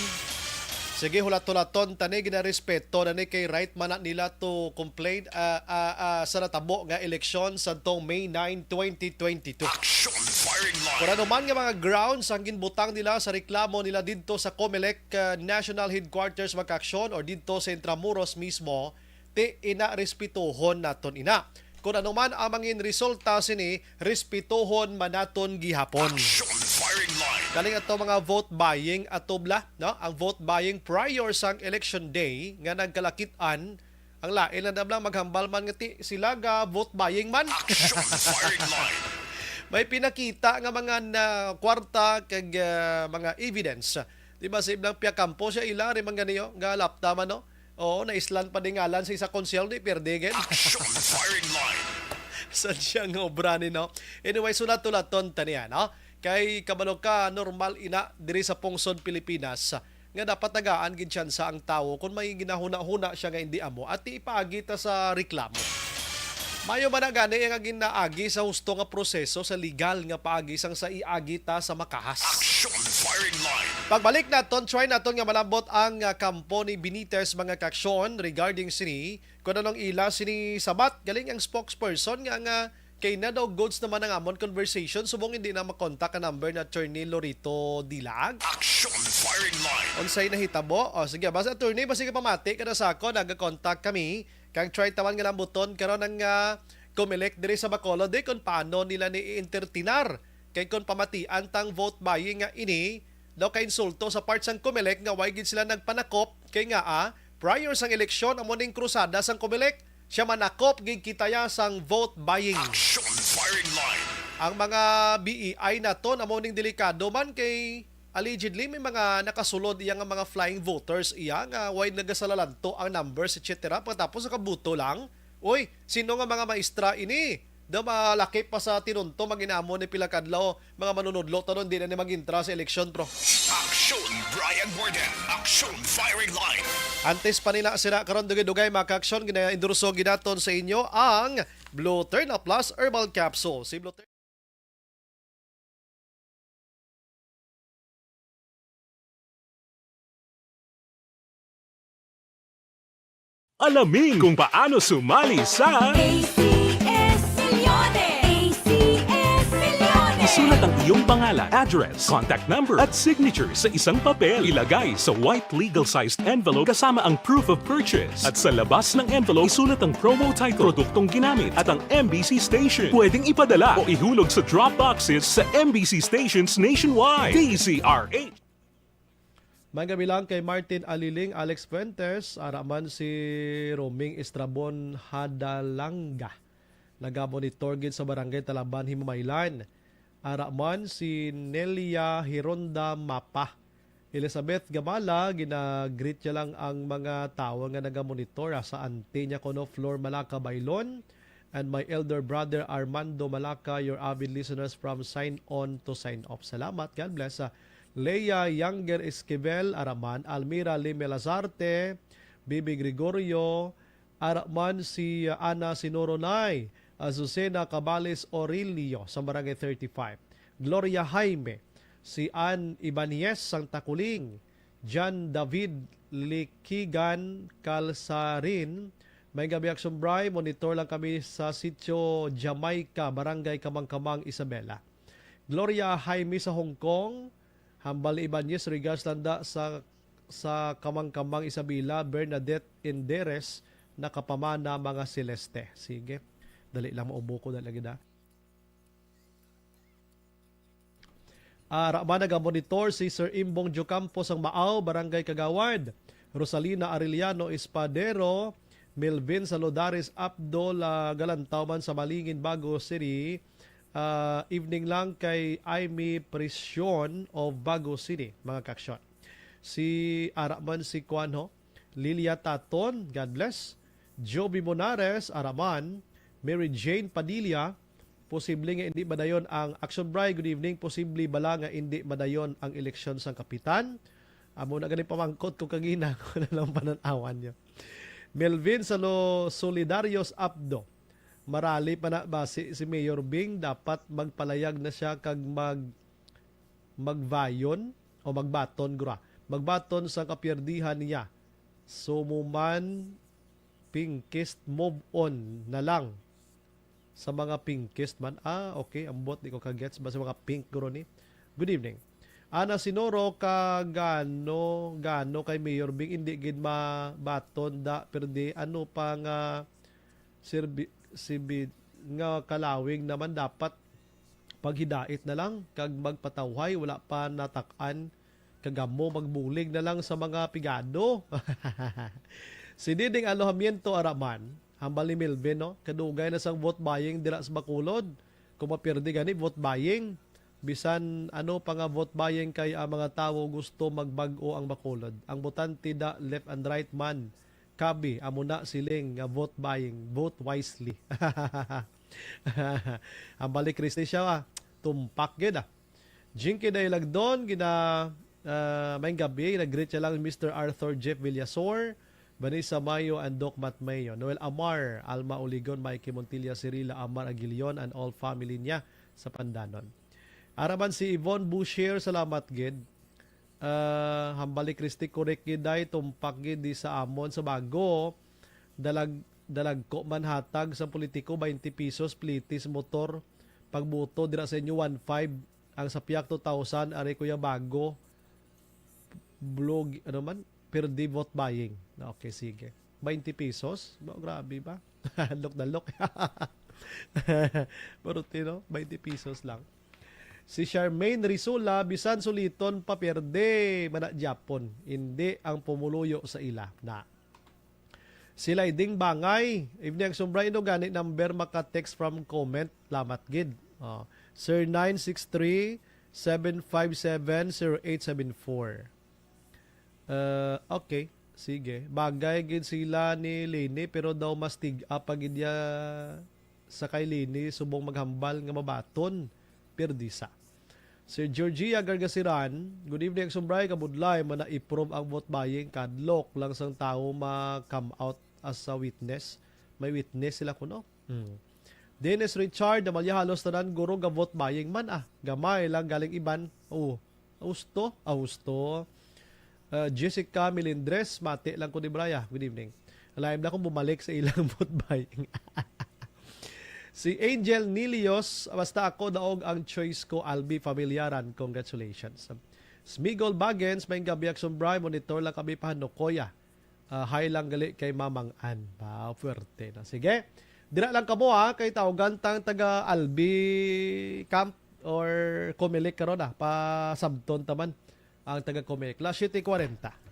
Sige, hulat-hulaton tani ginarespeto na ni kay right man nila to complain sa natabo nga eleksyon sa tong May 9, 2022. Action Firing Line. Kung ano man nga mga grounds ang ginbutang nila sa reklamo nila dito sa COMELEC National Headquarters Makaksyon or dito sa Intramuros mismo, ti ina-respetuhon naton ina. Kung ano man ang mangin resulta sini, respetuhon manaton gihapon. Action Firing Line. Kaling ato mga vote buying atobla, no? Ang vote buying prior sang election day nga nagkalakitan, ang lain na dablang maghambal man nga sila ga vote buying man. Action Firing Line. May pinakita nga mga kwarta kag mga evidence. Di ba sa ibang piyakampo siya ila rin mga niyo nga laptama no? Oo, naislan pa din ngalan sa isa konsyel ni Perdigen. Action Firing Line. Saan siya nga obra ni no? Anyway, sulat-tulaton taniya no? Kay kabalo ka normal ina diri sa pungsod Pilipinas nga dapat tagaan gid siya sa ang tawo kung may ginahuna-huna siya nga hindi amo at ipaagita sa reklamo. Mayo man gani nga ginaagi sa husto nga proseso sa legal nga paagi sang sa iagita sa makahas. Action Firing Line. Pagbalik naton, try naton nga malambot ang kampo ni Benitez mga kaksyon regarding sini kung anong ila sini sabat galing ang spokesperson nga kay na daw goods naman ang amon conversation subong hindi na makontak ang number na Attorney Lorito Dilag. Action Firing Line. Unsay nahitabo? O sige, basta attorney, basta pamati kada sa ako nag-contact kami kang try tawan nga lang buton karon ng COMELEC diri sa Bacolod di kung paano nila ni entertinar kay kung pamatian tang vote buying nga ini daw kay insulto sa part sang COMELEC nga why gid sila nagpanakop kay nga prior sang eleksyon amo ning krusada sang COMELEC siya manakop gid kitaya sang vote buying. Action Firing Line. ang mga BEI na to na ning delikado man kay allegedly may mga nakasulod iya nga mga flying voters iya nga wide nagasalalad to ang numbers etc. Pagkatapos nakabuto lang, oy, sino nga mga maestra ini? Da malaki pa sa tinunto maginamo ni pila kadlaw mga manunudlo tanon di na ni magintra sa eleksyon pro. Aksyon Brian Borden. Aksyon Firing Line. Antes pa nila sila karon dugay-dugay mga ka-aksyon gina-endorso ginaton sa inyo ang Blue Turn Plus Herbal Capsule. Si Blue Turn Alamin kung paano sumali sa ACS Milyones! ACS Milyones! Isulat ang iyong pangalan, address, contact number at signature sa isang papel. Ilagay sa white legal-sized envelope kasama ang proof of purchase. At sa labas ng envelope, isulat ang promo title, produktong ginamit at ang MBC station. Pwedeng ipadala o ihulog sa drop boxes sa MBC stations nationwide. DZRH. may gabi lang kay Martin Aliling, Alex Fuentes, araman si Roming Estrabon Hadalanga. Nagamonitor gid sa barangay Talaban, Himamaylan. Araman si Nelia Hironda Mapa. Elizabeth Gamala, ginagreet niya lang ang mga tao nga nagamonitor sa ante niya kono Flor Malaka Bailon. And my elder brother Armando Malaka, your avid listeners from sign on to sign off. Salamat, God bless. Leia Younger Esquivel, Araman, Almira Lime Lazarte, Bibi Gregorio, Araman si Ana Sinoronay, Azucena Cabales Orilio sa Barangay 35, Gloria Jaime, si Ann Ibanez Santa Kuling, John David Likigan Calsarin. May gabi Action Bray, monitor lang kami sa sitio Jamaica, Barangay Kamangkamang, Isabela. Gloria Jaime sa Hong Kong, Hambal Ibanez, regards landa sa Kamangkamang Isabela, Bernadette Inderes, nakapamana mga Celeste. Sige, dali lang maubo ko dali na. Raman nagamonitor si Sir Imbong Jocampos ang Maaw, Barangay Kagawad. Rosalina Arellano Espadero, Melvin Salodares Abdol Galantawan sa Malingin, Bago City. Evening lang kay Aimee Presyon of Bago City, mga kaksyon. Si Araman si Kuanho, Lilia Taton, God bless. Joby Monares, Araman. Mary Jane Padilla, posible nga hindi madayon ang Action Bray. Good evening, posible bala nga hindi madayon ang eleksyon sa kapitan. Amo na gani pamangkot ko kagina ko na lang pananawan niya. Melvin Solidarios Abdo, marali pa na ba si Mayor Bing, dapat magpalayag na siya kag magvayon o magbaton gura. Magbaton sa kapierdihan niya. Sumuman pinkist move on na lang sa mga pinkist man. Okay, ambot di ko kagets ba sa mga pink guro ni. Good evening. Ana Sinoro gano kay Mayor Bing hindi gid mabaton da perdi ano pa nga sibid nga kalawing naman dapat paghidait na lang kag magpatawhay, wala pa natak-an kagamo magbulig na lang sa mga pigado. Si Diding Alojamiento Araman, hambal ni Melvin, no? Kadugay na sang vote buying dira sa Bacolod. Kung mapirdi gani vote buying, bisan ano pa nga vote buying kay ang mga tao gusto magbag-o ang Bacolod. Ang botante da left and right man kabi amo na siling nga vote buying, vote wisely. Ang balik Kristi siya tumpak gid Jinky Dailag doon gina may gabi nag-greet siya lang Mr. Arthur Jeff Villasor, Vanessa Mayo and Doc Matmayo, Noel Amar, Alma Oligon, Mikey Montilla, Cirila Amar Aguilion and all family niya sa Pandanon. Araman si Yvonne Boucher, salamat gid. Hambali Kristi korek giday tumpak gid di sa amon sa Bago. Dalag ko manhatag sa politiko 20 pesos plitis motor pagbuto dira sa inyo 1.5 ang sapiak 2,000 ari kuya Bago blog ano man per day vote buying. Okay, sige. 20 pesos? Grabe ba? Look na look. Marutino, 20 pesos lang. Si Charmaine Risula, bisan suliton paperde mana Japon. Hindi ang pumuluyo sa ila. Na. Sila iding bangay. Evening Sumbray no ganit number maka-text from comment. Lamat gid. Sir 963-757-0874. Okay, sige. Bagay gid sila ni Lini pero daw mas tig-up pag idya sa kay Lini subong maghambal nga mabaton perdisa. Sir Georgia Gargasiran, good evening Sumbray, kabudlay man na-approve ang vote buying kadlok lang sang tao ma-come out as a witness. May witness sila kuno. Dennis Richard, namalya halos tanan guro ga vote buying man gamay lang galing iban. Austo. Jessica Melindres, mati lang ko ni Braya. Good evening. Alayam na akong bumalik sa ilang vote buying. Si Angel Nilios, basta ako daog ang choice ko, Albi Familiaran. Congratulations. Smigol Bagens, may gabiyak sumbray, monitor lang kami pahanukoya. Hi lang gali kay Mamang Ann. Fuerte na. Sige. Dira lang kamo kay tawagan tang taga Albi Camp or Comelec karon pa Sabton taman ang taga Comelec. Last 7:40.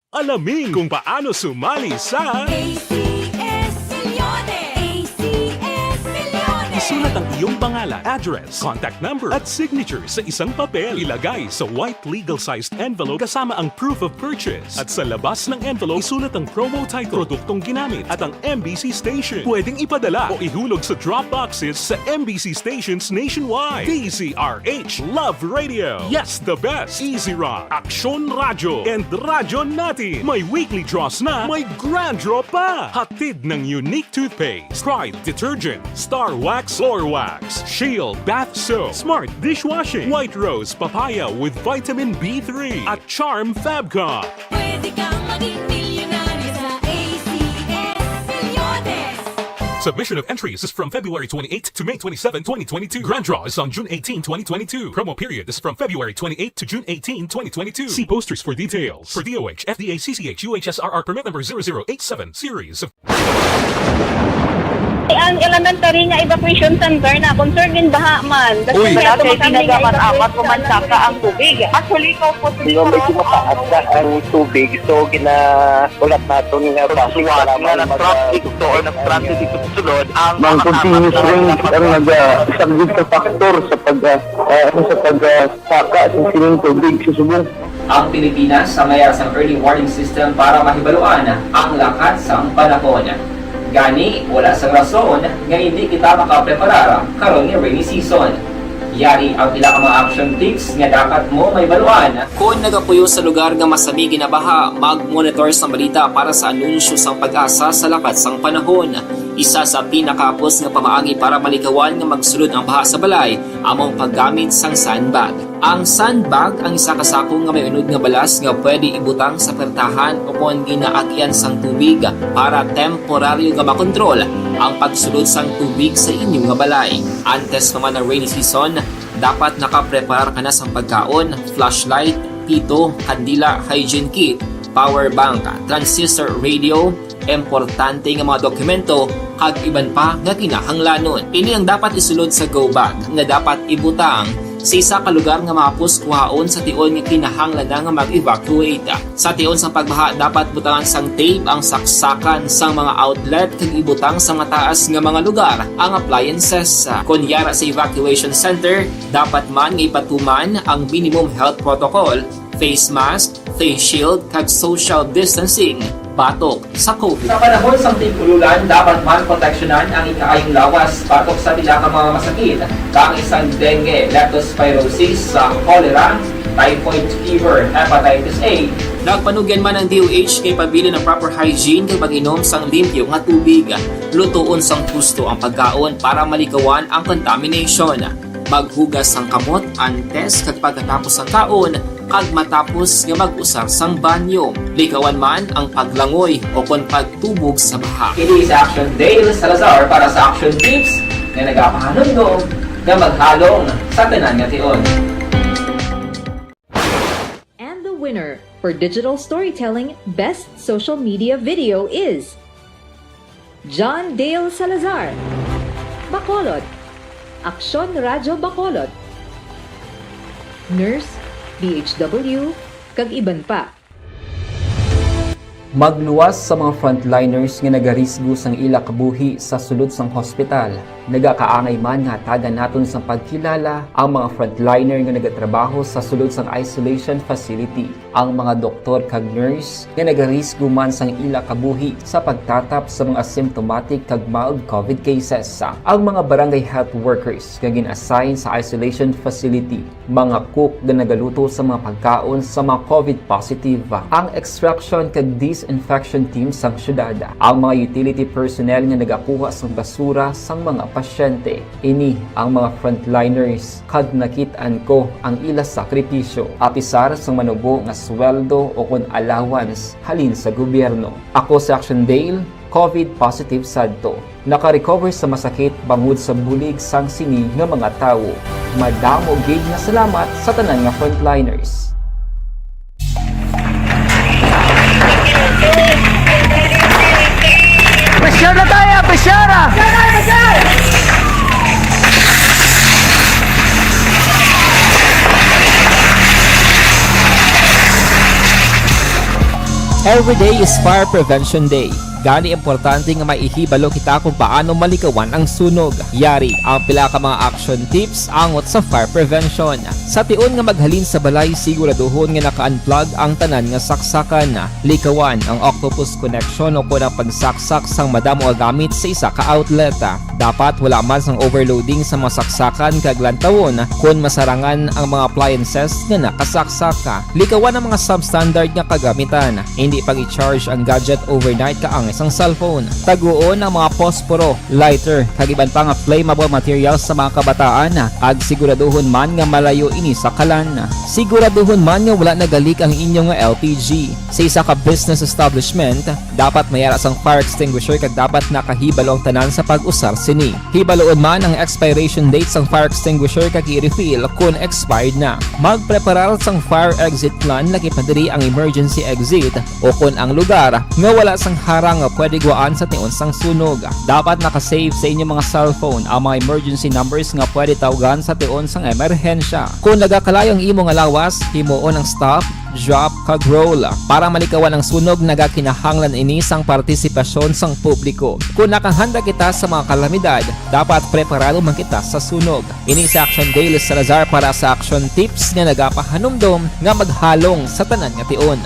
Alamin kung paano sumali sa ACS-Milyones! ACS-Milyones! Isulat ang iyong pangalan, address, contact number at signature sa isang papel. Ilagay sa white legal-sized envelope kasama ang proof of purchase. At sa labas ng envelope, isulat ang promo title, produktong ginamit at ang MBC station. Pwedeng ipadala o ihulog sa drop boxes sa MBC stations nationwide. DZRH Love Radio. Yes, the best. Easy Rock, Aksyon Radyo, and Radyo Natin. May weekly draws na, may grand draw pa. Hatid ng unique toothpaste, Pride Detergent, Star Wax Floor Wax, Shield Bath Soap, Smart Dishwashing, White Rose Papaya with Vitamin B3 at Charm Fabcon. Pwede kang maging milyonaryo sa ACS-Milyones! Submission of entries is from February 28 to May 27, 2022. Grand draw is on June 18, 2022. Promo period is from February 28 to June 18, 2022. See posters for details. For DOH, FDA, CCH, UHSRR permit number 0087 series of... Ang elementary nga evacuation center na concern din baha man. Uy, dati ginagamat-amat kumansaka ang tubig. Actually, ikaw po Hindi mo medyo mataas na ang tubig. So, ulat natin nga pasuwat nga ng traffic to or ng traffic dito sulod ang Mang continuous rin ang nag-subject sa factor sa pagsaka sa sining tubig sa subong. Ang Pilipinas sa mayroon ng early warning system para mahibaluan ang lakas ng panahon. Gani, wala sa rason nga hindi kita makapreparar karon ni rainy season. Yari ang pila ka mga action tips nga dapat mo may baluan. Kung nagapuyo sa lugar nga masami ginabaha, mag-monitor sa balita para sa anunsyo sang pag-asa sa lakat sang panahon. Isa sa pinakapos nga pamaagi para malikawan nga magsulod ang baha sa balay, among paggamit sang sandbag. Ang sandbag ang isa ka sako nga may unod nga balas nga pwede ibutang sa pertahan o kung ginaagyan sang tubig para temporaryo nga makontrol ang pagsulod sang tubig sa inyong nga balay. Antes naman ng rainy season, dapat nakaprepare ka na sang pagkaon, flashlight, pito, kandila, hygiene kit, power bank, transistor radio, importante nga mga dokumento kag iban pa nga kinahanglanon. Ini ang dapat isulod sa go bag nga dapat ibutang sa isa ka lugar nga mapus kuhaon sa tion nga kinahanglan nga mag-evacuate. Sa tion sa pagbaha dapat butangan sang tape ang saksakan sang mga outlet kag ibutang sa mataas nga mga lugar ang appliances. Kunyara sa evacuation center, dapat man nga ipatuman ang minimum health protocol, face mask, face shield kag social distancing batok sa COVID. Sa panahon sa tig-ululan, dapat man proteksyonan ang ikaayong lawas batok sa pila ka mga masakit, kang isang dengue, leptospirosis, cholera, typhoid fever, hepatitis A. Nagpanugyan man ang DOH kay pabili ng proper hygiene kay pag-inom sang limpyo nga tubig. Lutuon sang gusto ang pagkaon para malikawan ang contamination. Maghugas sang kamot antes kag pagkatapos sang kaon kag matapos nga mag-usar sang banyo. Likawan man ang paglangoy o kon pagtubog sa baha. Kini sa Action Dale Salazar para sa Action Tips nga nagapahanundong nga maghalong sa tanan nga tion. And the winner for Digital Storytelling Best Social Media Video is John Dale Salazar, Bacolod, Aksyon Radyo Bacolod, Nurse, BHW, kag iban pa. Magluwas sa mga frontliners nga nagarisgo sang ila kabuhi sa sulod sang hospital. Nagakaangay man nga tagan naton sang pagkilala ang mga frontliner nga nagatrabaho sa sulod sang isolation facility. Ang mga doktor kag nurse nga nagarisgo man sang ila kabuhi sa pagtatap sa mga asymptomatic kag mild COVID cases. Ang mga barangay health workers nga gin-assign sa isolation facility, mga cook nga nagaluto sa mga pagkaon sa mga COVID positive. Ang extraction kag disinfection team sang syudad, ang mga utility personnel nga nagakuha sang basura sang mga pasyente. Ini ang mga frontliners kag nakit-an ko ang ila sakripisyo apisar sang manubo nga sweldo o kun allowance halin sa gobyerno. Ako si Action Dale, COVID positive sadto. Naka-recover sa masakit bangod sa bulig sang sini nga mga tawo. Madamo gid nga salamat sa tanan nga frontliners. Pressure na tayo! Pressure! Every day is Fire Prevention Day. Gani importante nga maihibalo kita kung paano malikawan ang sunog. Yari ang pila ka mga action tips angot sa fire prevention. Sa tion nga maghalin sa balay, siguraduhon nga naka-unplug ang tanan nga saksakan. Likawan ang octopus connection o ang pagsaksak sang madamo nga gamit sa isa ka outlet. Dapat wala man sang overloading sa mga saksakan kag lantawon kung masarangan ang mga appliances nga nakasaksaka. Likawan ang mga substandard nga kagamitan. Hindi pag i-charge ang gadget overnight kaang isang cellphone. Taguon ang mga posporo, lighter, kag iban pa nga flammable materials sa mga kabataan. Ag siguraduhon man nga malayo ini sa kalan. Siguraduhon man nga wala nagalik ang inyong LPG. Sa isa ka business establishment, dapat mayara sang fire extinguisher kag dapat nakahibalo ang tanan sa pag-usar sini. Hibaloon man ang expiration date sang fire extinguisher kag i-refill kung expired na. Magpreparar sang fire exit plan laki padiri ang emergency exit o kung ang lugar nga wala sang harang nga pwede guaan sa tion sang sunog. Dapat nakasave sa inyong mga cellphone ang mga emergency numbers nga pwede tawagan sa tion sang emerhensya. Kung nagakalayo ang imong alawas, himuon ang stop, drop, kag roll. Para malikawan ang sunog, nagakinahanglan ini sang partisipasyon sang publiko. Kung nakahanda kita sa mga kalamidad, dapat preparado man kita sa sunog. Ini sa Action Dale Salazar para sa action tips nga nagapahanumdom nga maghalong sa tanan nga tion.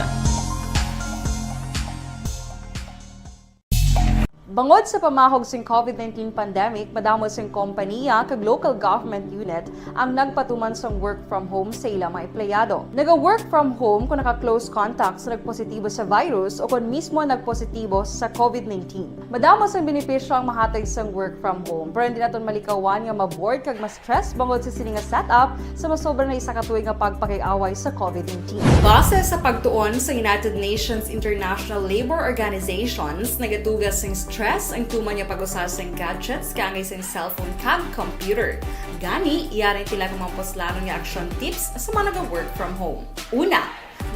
Bangod sa pamahog sing COVID-19 pandemic, madamo sing kompanya kag local government unit ang nagpatuman sang work from home sa ilang mga empleyado. Naga-work from home kung naka-close contact sa nagpositibo sa virus o kung mismo nagpositibo sa COVID-19. Madamo sang benepisyo ang mahatag sang work from home, pero hindi naton malikawan nga maboard kag ma-stress bangod sa sini nga setup sa masobra na isa ka tuig nga pagpakiaway sa COVID-19. Base sa pagtuon sa United Nations International Labour Organizations, nagatugas sing stress ang tuman niya pag-usar sa gadgets kangay sa cellphone kag computer. Gani, iyaring tila ng mga poslano nga action tips sa mga nag-work from home. Una,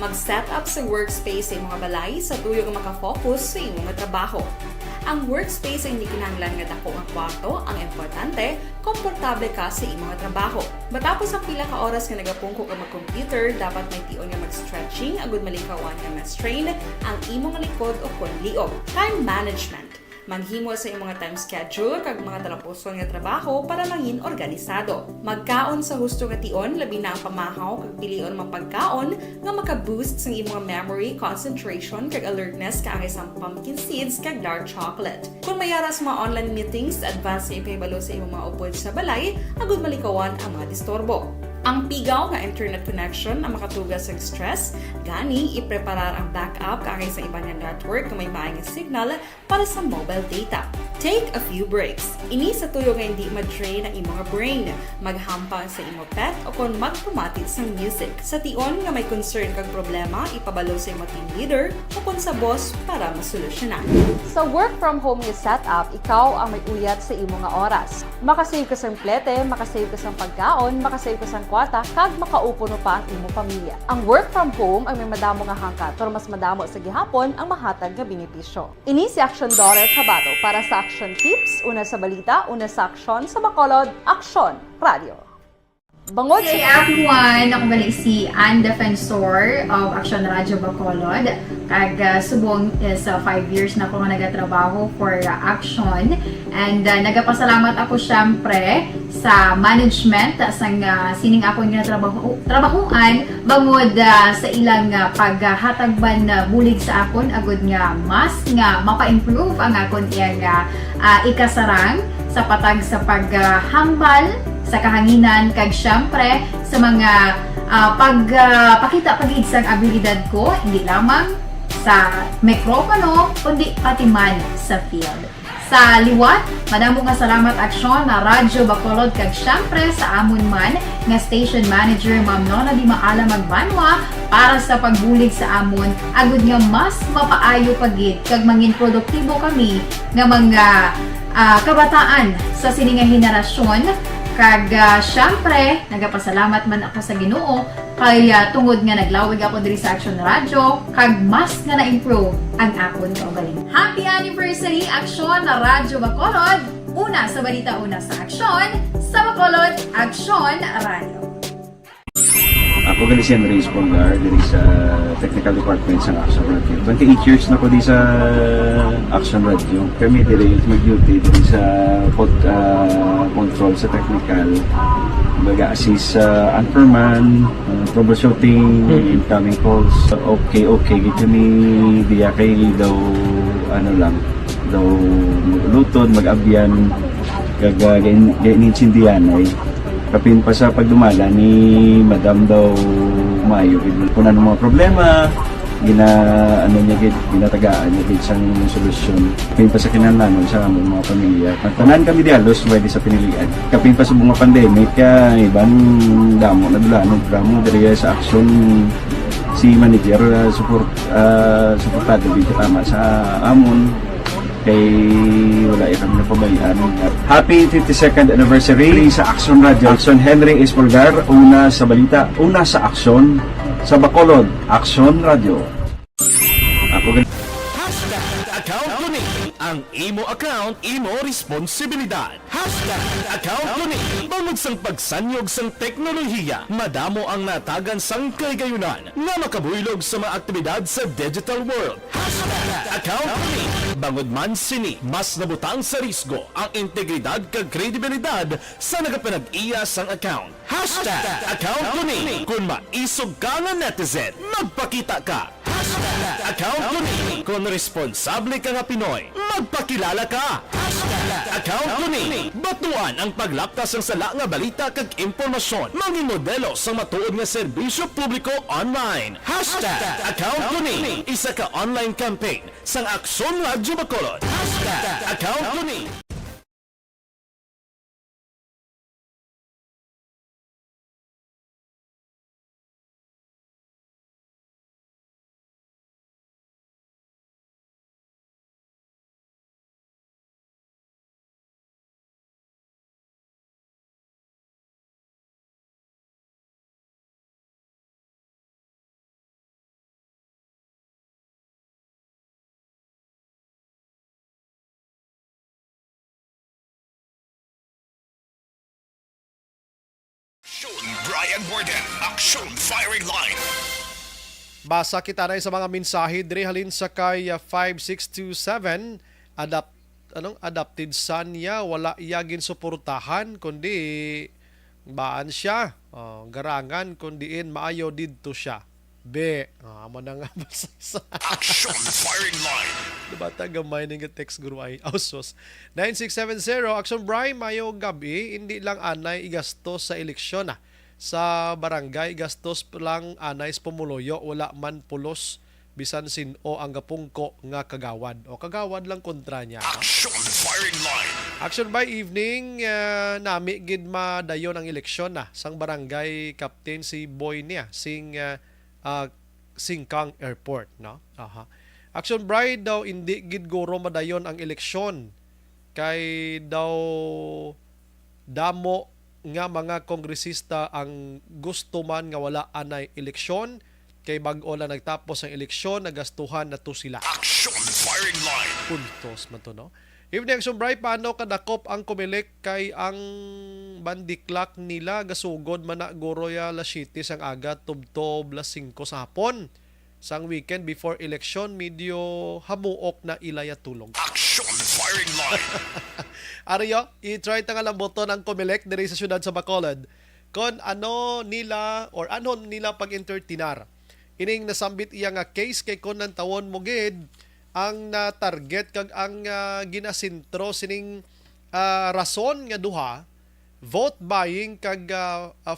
mag-set up sa workspace sa mga balay sa tuyo nga makafocus sa imong trabaho. Ang workspace ay hindi kinahanglan nga dako ang kwarto, ang importante, komportable ka sa imong trabaho. Matapos ang pila ka oras nga nagapungko ka mag-computer, dapat may tion nga mag-stretching agud malikawan nga ma-strain ang imong likod o kon liog. Time management. Maghimo sa imong time schedule kag mga talapuson nga trabaho para mangin organisado. Magkaon sa husto nga tion, labi na ang pamahaw kag pilion mga pagkaon nga maka-boost sa imong memory, concentration kag alertness kaangay sa pumpkin seeds kag dark chocolate. Kung mayaras mga online meetings, advance nga ipahibalo sa imong mga upod sa balay, agud malikawan ang mga disturbo. Ang pigaw nga internet connection ang makatugas sa stress, gani ipreparar ang backup kaangay sa iba nga network nga may maayong signal para sa mobile data. Take a few breaks. Ini sa tuyo nga hindi ma-drain ang imong brain. Maghampang sa imong pet o kung magpumati sa music. Sa tion nga may concern kag problema, ipabalo sa imong team leader o kung sa boss para masolusyonan. Sa work from home nga setup, ikaw ang may uyat sa imong nga oras. Makasave ka sa plete, makasave ka sa pagkaon, makasave ka sa kwarta, kag makaupo no pa ang imong pamilya. Ang work from home ay may madamo nga hangkat, pero mas madamo sa gihapon ang mahatag nga benepisyo. Ini si Action Daughter Cabato para sa Action Tips, una sa balita, una sa aksyon, sa Bacolod, Aksyon Radio. Bangod Hey everyone! Ako gali si Ann Defensor of Action Radio Bacolod. Kag subong is 5 years na ako nga nagatrabaho for Action. And nagapasalamat ako syempre sa management sang sining ako nga trabahuan bangod sa ilang paghatagban na bulig sa akon agud nga mas nga mapa-improve ang akon iyang ikasarang sa patag sa paghambal sa kahanginan kag syempre sa mga pagpakita pagid sang abilidad ko hindi lamang sa mikropono kundi pati man sa field. Sa liwat, madamo nga salamat Aksyon na Radyo Bacolod kag syempre sa amon man nga station manager Ma'am Nona Di Maala Magbanwa para sa pagbulig sa amon agud nga mas mapaayo pagid kag mangin produktibo kami nga mga kabataan sa sining nga henerasyon. Kag syempre, nagapasalamat man ako sa Ginoo kay tungod nga naglawig ako diri sa Action Radio kag mas nga na-improve ang akon kaugalingon. Happy anniversary Action na Radyo Bacolod! Una sa balita, una sa Action, sa Bacolod, Action Radio. Ako gali si Andres Polgar dari sa Technical Department sa Action Radio. 28 years na ko di sa Action Radio. Kami diri mag-duty diri sa control sa technical. Mag-assist sa anchorman, troubleshooting, incoming calls. Okay, gitu ni diya kay daw daw maglutod, mag-abyan, ganinsindihan ay kapin pa sa pagdumala ni Madam daw Mayo kung ano mga problema ginatagaan niya gid sang solusyon kapin pa sa kinahanglan sa among mga pamilya tanan kami dialos pwede sa pinilian kapin pa sa mga pandemic ibang damo na dulanon programo diri sa Action si manager suportado dito tama sa amon kay wala kami napabayaan. Happy 52nd anniversary sa Action Radio. Action Henry Espolgar, una sa balita, una sa Action, sa Bacolod, Action Radio. Ako Account ko ni ang imo account, imo responsibilidad. Account ko ni bangod sang pagsanyog sang teknolohiya, madamo ang natagan sang kaygayunan nga makabuylog sa mga aktibidad sa digital world. Account ko ni bangod man sini mas nabutang sa risgo ang integridad kag kredibilidad sa nagapanag-iya sang account. Account ko ni kung maisog ka nga netizen, magpakita ka. Account ko ni kung responsable ka nga Pinoy, magpakilala ka. Account ko ni batuan ang paglaptas ng sala nga balita kag impormasyon, mangin modelo sa matuod nga serbisyo publiko online. Account ko ni isa ka online campaign sang Aksyon Radio Bacolod. Account ko ni Brian Borden, Action Firing Line. Basa kita na sa mga mensahe diri halin sa kay 5627 adopted son niya wala iyagin suportahan kundi baan siya garangan kundiin maayo didto siya amo na nga basa Action Firing Line. diba tagamay nga text guru ay ausos 9670 Action Brian mayo gabi hindi lang anay igastos sa eleksyon sa barangay gastos lang anay pumuloyo wala man pulos bisan sin-o ang gapungko nga kagawad o kagawad lang kontra niya. Action Firing Line. Action by evening nami gid madayon ang eleksyon sang barangay captain si boy niya Singkang Airport no. Action Bride daw hindi gid guro madayon ang eleksyon kay daw damo nga mga kongresista ang gusto man nga wala anay eleksyon kay bag-o lang nagtapos ang eleksyon nagastuhan na to sila. Action Firing Line. Puntos man to no. Evening Action Bray, paano kadakop ang Comelec kay ang bandiklak nila gasugod man na guro ya las 7 sang aga tubtob las 5 sa hapon. Sang weekend before election, medyo hamuok na ilaya tulog. Action firing line. Ariyo, i-try ta nga lang boton ang Comelec diri sa syudad sa Bacolod. Kon ano nila pag-entertainar. Ining nasambit iya nga case kay kon ng tawon mo gid ang target kag ang ginasintro sining rason nga duha, vote buying kag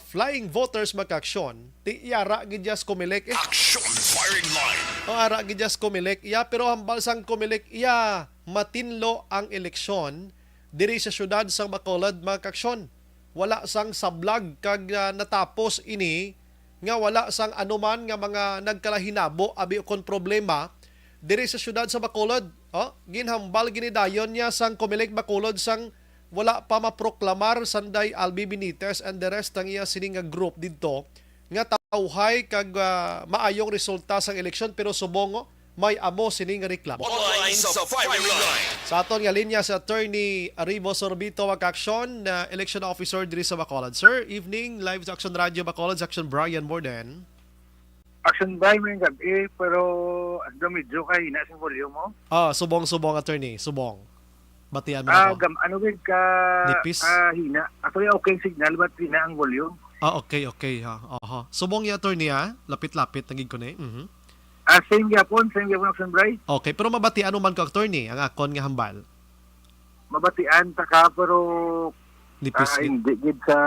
flying voters makaksyon. Ti yara gid jas Comelec Action firing line. O ara gid jas Comelec iya, pero hambal sang Comelec iya matinlo ang eleksyon diri sa syudad sa Bacolod makaksyon. Wala sang sablag kag natapos ini nga wala sang anuman nga mga nagkalahinabo abi kon problema diri sa syudad sa Bacolod. Ginhambal ginidayon niya sang Comelec Bacolod sang wala pa maproklamar sanday Albi Benitez and the rest ng iya sining nga group didto nga tawhay kag maayong resulta sang eleksyon, pero subong may amo sining nga reklamo. Online sa firing line. Sa aton nga linya sa Attorney Arribo Sorbito Wakaksyon, election officer diri sa Bacolod. Sir, evening, live sa Action Radio Bacolod, Action Brian Morden. Action Brian may gabi, pero medyo kay na sa volume mo. Subong attorney, subong. Batian mo ako. Ano gid ka Nipis? hina. Actually okay signal but hina ang volume. Okay ha. Subong ya attorney ha. Lapit-lapit nagig ko ni. Same yapon Action Brian. Okay, pero mabatian man ko attorney ang akon nga hambal. Mabatian ta ka pero Nipis hindi gid sa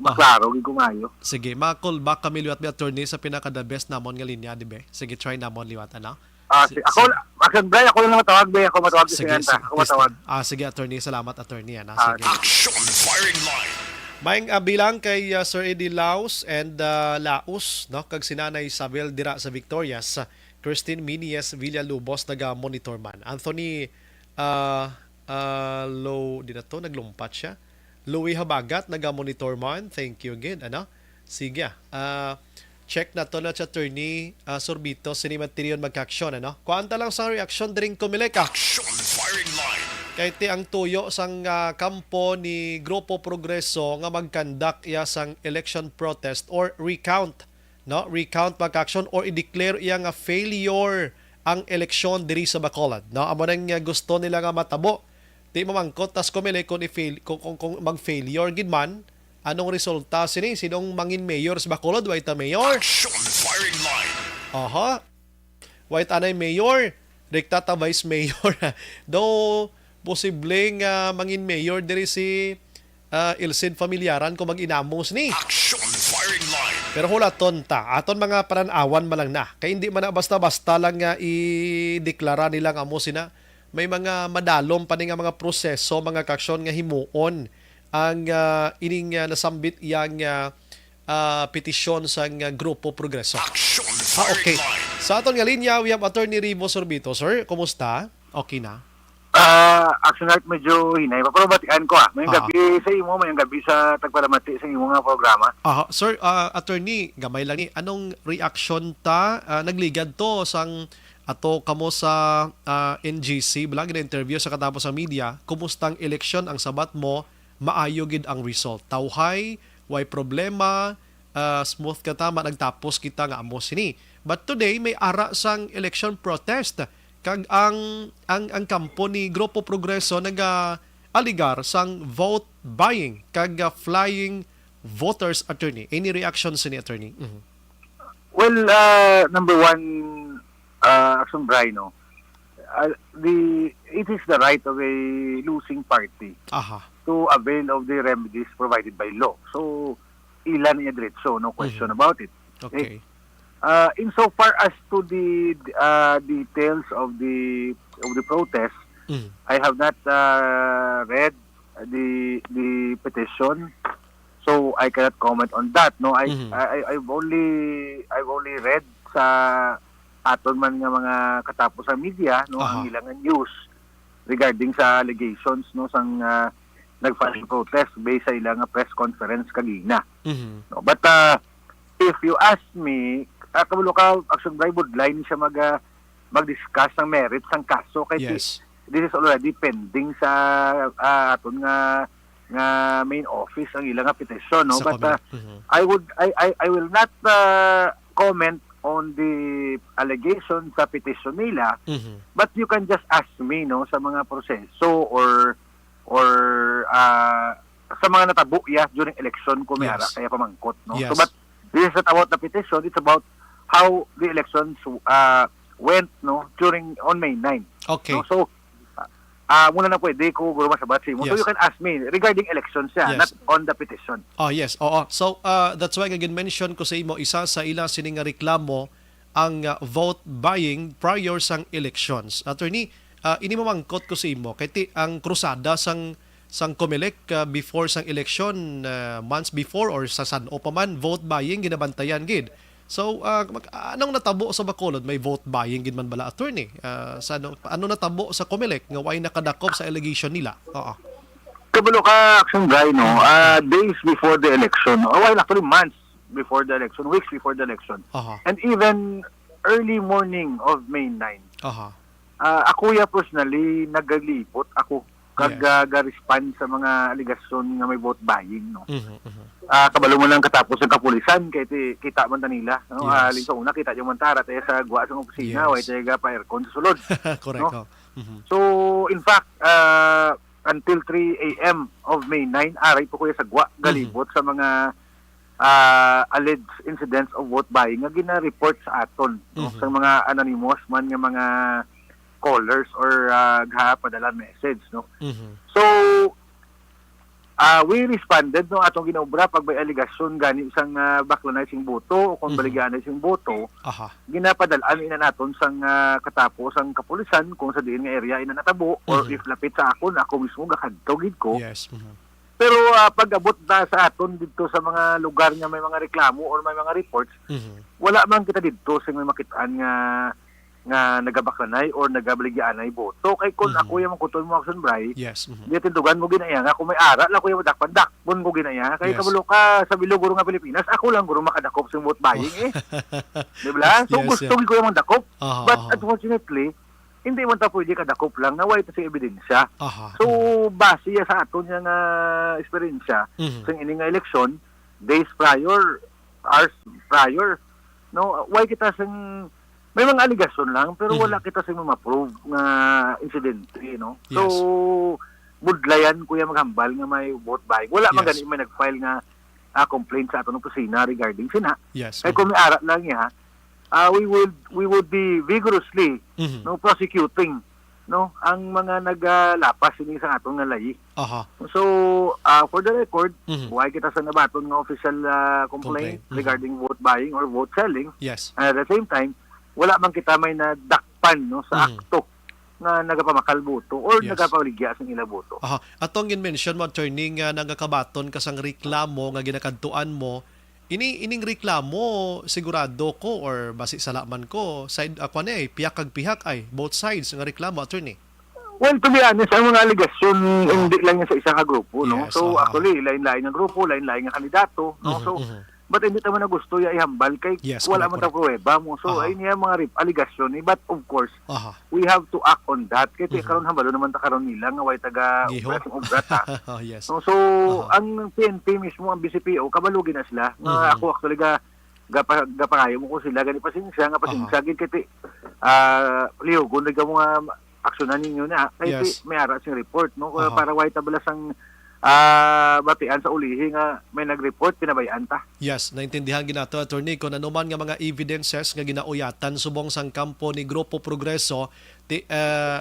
maklaro gid kumayo. Sige, ma-call back kami liwat mi attorney sa pinaka the best namon nga linya, di ba? Sige, try namon liwat ana. Ako Action Brian, ako lang matawag ba? Ako matawag sige, ako matawag. Sige attorney, salamat attorney ana. Sige. Action firing line. Maing bilang kay Sir Eddie Laus and Laus, no, kag sinanay Isabel dira sa Victorias, Christine Minies Villalubos naga-monitor man. Anthony naglumpat siya. Louie Habagat naga-monitor man. Thank you again. Sige. Check na to na sa attorney Sorbito sinimateriyon magka-aksyon Kuanta lang sa reaction dring Comelec. Action firing line. Kay ti ang tuyo sang kampo ni Grupo Progreso nga magkandak iya sang election protest or recount, no? Recount pag-action or i-declare iya nga failure ang eleksyon diri sa Bacolod, no? Amo nang gusto nila nga matabo. Di mamangkot tas Comelec kung mag-failure gid man, anong resulta sinong mangin mayor sa Bacolod? Wait a mayor. Action firing line. Wait anay mayor. Rekta ta vice mayor. Do posibleng mangin mayor diri si Ilcid Familiaran kung mag-inamos ni. Action firing line. Pero hula tonta, aton mga pananawan malang na. Kaya hindi man na basta-basta lang nga i-deklara nilang amo sina. May mga madalom pa nga mga proseso, mga kaksyon nga himuon ang ining nasambit yang petisyon sa Grupo Progreso. Action firing line. Sa aton nga linya, we have Attorney Rivo Sorbito. Sir, kumusta? Okay na? Action Art medyo hinay. Pero batian ko Mayong gabi sa imo, mayong gabi sa tagpalamati sa imo nga programa. Sir, attorney, gamay lang ni. Anong reaction ta? Nagligad to sang ato kamo sa NGC, bilang gina-interview sa katapos sa media. Kumustang eleksyon ang sabat mo? Maayo gid ang result. Tawhay, way problema, smooth ka tama, nagtapos kita nga amo sini. But today, may ara sang election protest. Kag ang kampo ni Grupo Progreso aligar sang vote buying kag flying voters, attorney. Any reactions ni attorney? Well, number one, Action Brian, it is the right of a losing party to avail of the remedies provided by law. So, ilan niya diretso, no question about it. Okay. Insofar as to the details of the protest, I have not read the petition, so I cannot comment on that. No, I've only read sa aton man nga mga katapos sa media, no, ang ilang news regarding sa allegations, no, sang nag-file protest based sa ilang press conference kagina. No, but if you ask me, kabalo ka, Action Brian, would line siya mag-discuss ang merits ng kaso. Kaya this is already pending sa aton nga main office ang ilang nga petition, no? Sa But comment. I will not comment on the allegation sa petition nila, but you can just ask me, no, sa mga proseso or sa mga natabo during election kung may ara kaya pamangkot, no? Yes. So but this is not about the petition, it's about how the elections went, no, on May 9. Okay. No? So muna na pwede ko guro masabat sa imo. So Yes. you can ask me regarding elections not on the petition. Oh, yes. Oo. So, that's why again mention ko sa imo, isa sa ila sining nga reklamo ang vote buying prior sang elections. Attorney, ini mamangkot ko sa imo kay ang krusada sang COMELEC before sang election, months before or sa San-O pa man, vote buying ginabantayan gid. So, anong natabo sa Bacolod? May vote buying gid man bala, attorney? Ano natabo sa COMELEC nga way nakadakop sa allegation nila? Oo. Kabalo ka, Action Guy, no? Days before the election, actually months before the election, weeks before the election, and even early morning of May 9. Ako personally, nagalibot ako kag-respond sa mga aligasyon nga may vote buying, no? Kabalo mo lang katapos ng kapulisan, kaya kita man ta nila, no? Alin sa una, kita yung mantara, tayo sa guwa sa opisina, way tayo pa aircon sa sulod. Correct. No? So, in fact, until 3 a.m. of May 9, aray po kuya sa guwa, galibot sa mga alleged incidents of vote buying nga gina-report sa aton, no? Sa mga anonymous man nga mga callers or padala message, no? So, we responded, no, atong ginaobra pag may allegation gani isang backlanizing boto o kung baligyanizing boto, ginapadalaan ina naton sang katapos ang kapulisan kung sa diin nga area ina natabo or if lapit sa akon, ako mismo gakadto gid ko. Yes. Pero pag abot na sa aton dito sa mga lugar nga may mga reklamo or may mga reports, wala man kita dito sa may makitaan nga nagabaklanay or nagabaligyanay boto. Kay kung ako yung mangkuton mo Action Bray, di tindugan mo ginaya nga kung may ara la ko yung dakpan-dakpon ko ginaya. Kay kabalo ka sa bilog guro nga Pilipinas, ako lang guro makadakop sa vote buying Di ba? So gusto ko yung mandakop. But unfortunately, hindi man ta pwede kadakop lang na way ta sa ebidensya. So base sa aton yung experience sa ini nga election, days prior, hours prior, no, way kita sang may mga allegation lang pero wala kita sa ma-prove nga incidente, no? So budlayan kuya maghambal nga may vote buying. Wala man gani may nag-file nga complaint sa aton opisina regarding sina. Kay kung may ara lang niya, we would be vigorously no prosecuting, no, ang mga naglapas ini sa aton nga layi. So for the record, why kita sa nabaton nga official complaint regarding vote buying or vote selling. And at the same time, wala man kita may nadakpan, no, sa akto nga nagapamakal boto or nagapaligya sa ila boto. Atong gin-mention mo, attorney, nga nagakabaton ka sang reklamo nga ginakadtuan mo, ining reklamo sigurado ko or basi salaman ko side ako na piyak kag pihak ay both sides nga reklamo, attorney. Well, to be honest, ang mga allegation hindi lang yan sa isang grupo, no? So actually, lain-lain nga grupo, lain-lain nga kandidato, no? So but hindi naman na gusto ya ihambal kay wala man ta pruweba mo. So ay niya mga allegation but of course we have to act on that kay karon hambalo naman ta karon nila nga way taga ubrat no, so ang PNP mismo, ang BCPO kabalugin na sila nga ako actually gapangayo mo ko sila gani pasensya gid kay liugon nga mga aksyonan ninyo na kay may ara sing report, no, para way tabala sang batian sa ulihi nga may nag-report pinabayaan ta. Yes, naintindihan ginato, attorney, kung anuman nga mga evidences nga ginauyatan subong sang kampo ni Grupo Progreso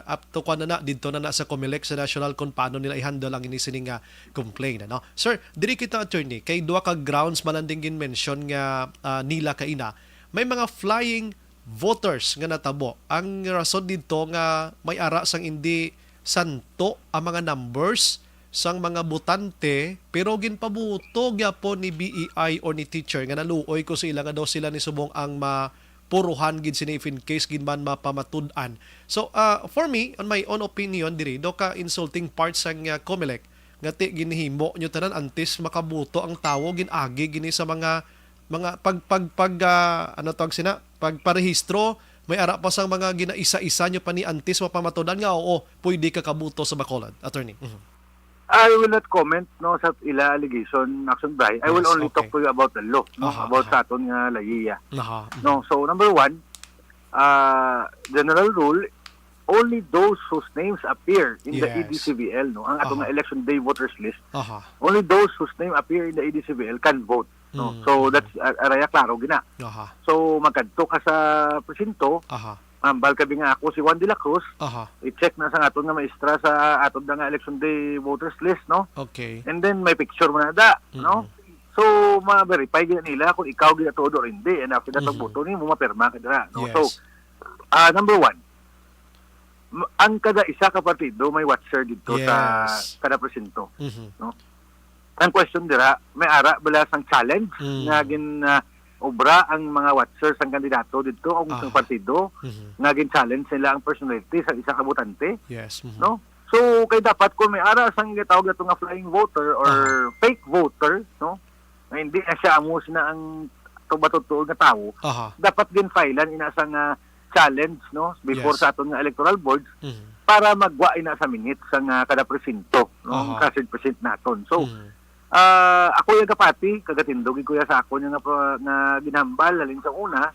up to na dito na sa COMELEC sa national kung paano nila i-handle ang inisining nga complaint, no? Sir, diri kita, attorney, kay duha ka grounds malanding gin-mention nga nila kaina, may mga flying voters nga natabo. Ang rason dito nga may ara sang hindi santo ang mga numbers sang mga botante pero ginpabuto gyapon ni BEI or ni teacher nga naluoy ko sa ila nga daw sila ni subong ang mapuruhan gid sini in case gid man mapamatud-an. So for me, on my own opinion diri do ka insulting parts sang COMELEC nga ti ginhimo nyo tanan antes makabuto ang tawo ginagi gini sa mga ano tawag sina pagparehistro may ara pa sang mga ginaisa-isa nyo pa ni antis mapamatudan nga oo, pwede ka kabuto sa Bacolod, attorney. I will not comment no sa ila allegation action by. I will only talk to you about the law, no, about sa aton nga layiya. No, so number one, general rule, only those whose names appear in the EDCBL, no, ang atong nga election day voters list, only those whose name appear in the EDCBL can vote. No, so that's araya klaro gina. So magkadto ka sa presinto, ambal kabi nga ako si Juan de la Cruz, i-check na sa aton nga maestra sa aton nga election day voters list, no. Okay. And then may picture mo na da, no. So ma-verify gina nila kung ikaw gina todo or hindi, and after that ang boto nimo mapirma ka dira, no. So number one, ang kada isa ka partido may watcher dito sa kada presinto, no. Ang question dira, may ara bala sang challenge nga obra ang mga watchers ang kandidato dito o kung partido nga challenge nila ang personality sa isa ka botante, no. So kay dapat kung may ara sang gitawag nato nga flying voter or fake voter, no, na hindi na siya amos na ang tubatutol nga tawo, dapat din filean ina sang challenge, no, before sa aton nga electoral boards para magwa ina sa minutes sang kada presinto, no, kasi present naton. So ako yung kapati, kagatindog kuya sa ako nga ginambal halin sa una,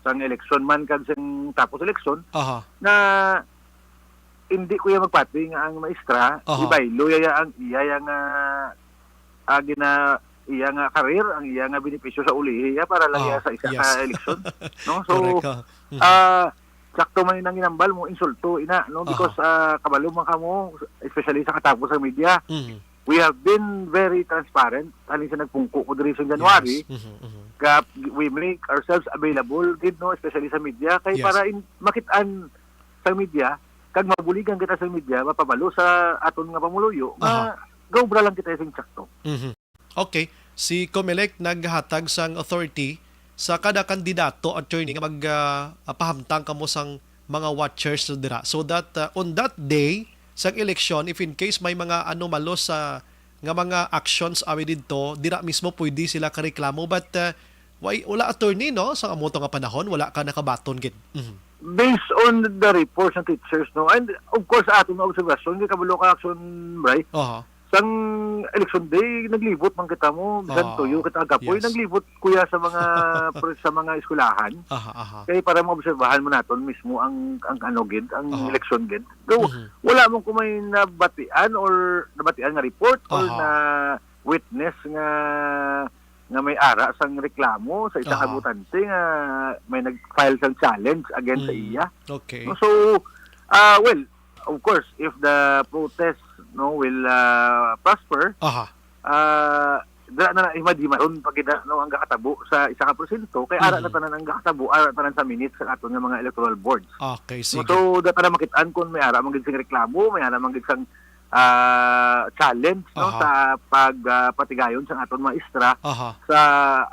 sang election man kag sang tapos election, na hindi kuya magpati nga ang maestra, ibaylo iya ang iya nga karir, ang iya nga benepisyo sa ulihiya para lang iya sa isa ka election, no. So sakto man inang ginambal mo insulto ina, no, because kabalo man kamo especially sa katapos sa media. We have been very transparent halin sa nagpungko ko diri sa January. We make ourselves available gid, no, especially sa media kay para makitaan sa media kag mabuligan kita sa media mapabalo sa aton nga pamuluyo gawbra lang kita sa sakto. Okay, si Comelec naghatag sang authority sa kada kandidato, attorney, nga magpahamtang kamo sang mga watchers dira so that on that day sa election, if in case may mga anomalo sa nga mga actions awi dito, dira mismo pwede sila kareklamo, but wala attorney, no, sa amoto nga panahon wala ka nakabaton gid. Based on the reports ng teachers, no, and of course aton nga observation kay kabalo ka action, right? Sang election day naglibot man kita mo bisan tuyo kita agapoy, naglibot kuya sa mga sa mga eskwelahan kay para maobserbahan mo naton mismo ang ano gid ang election gid. So wala mo ko may nabatian nga report or na witness nga may ara sang reklamo sa isa ka botante nga may nag-file sang challenge against sa iya. Okay. So well, of course, if the protest, no, will prosper, dira na imadi-maron pag no, ang gakatabo sa isa ka porsyento kay ara na tanan ang gakatabo, ara tanan sa minutes sa aton nga mga electoral boards. Okay, sige. So data na makitaan kun may ara man gid sing reklamo, may ara man gid sang challenge, no, sa pagpatigayon sa aton mga istra sa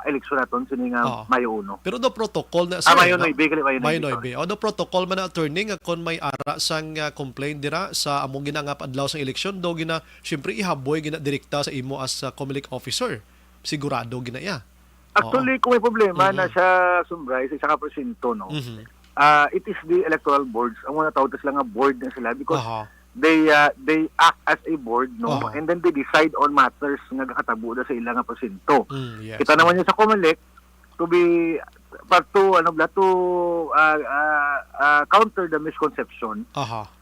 eleksyon naton sini nga Mayo 1. Pero do protocol na sir, Mayo 9 Mayo 9. O do protocol man na attorney nga kon may ara sang complaint dira sa among ginangap adlaw sa eleksyon, do gina syempre ihaboy gina direkta sa imo as Comelec officer. Sigurado gina ya. Actually kung may problema na siya sumbray sa isa ka porsyento, no. It is the electoral boards ang mga tawag sila nga board na sila because they act as a board, no, and then they decide on matters nga kakatabo sa ilang nga porsyento. Kita naman niya sa Comelec to be counter the misconception.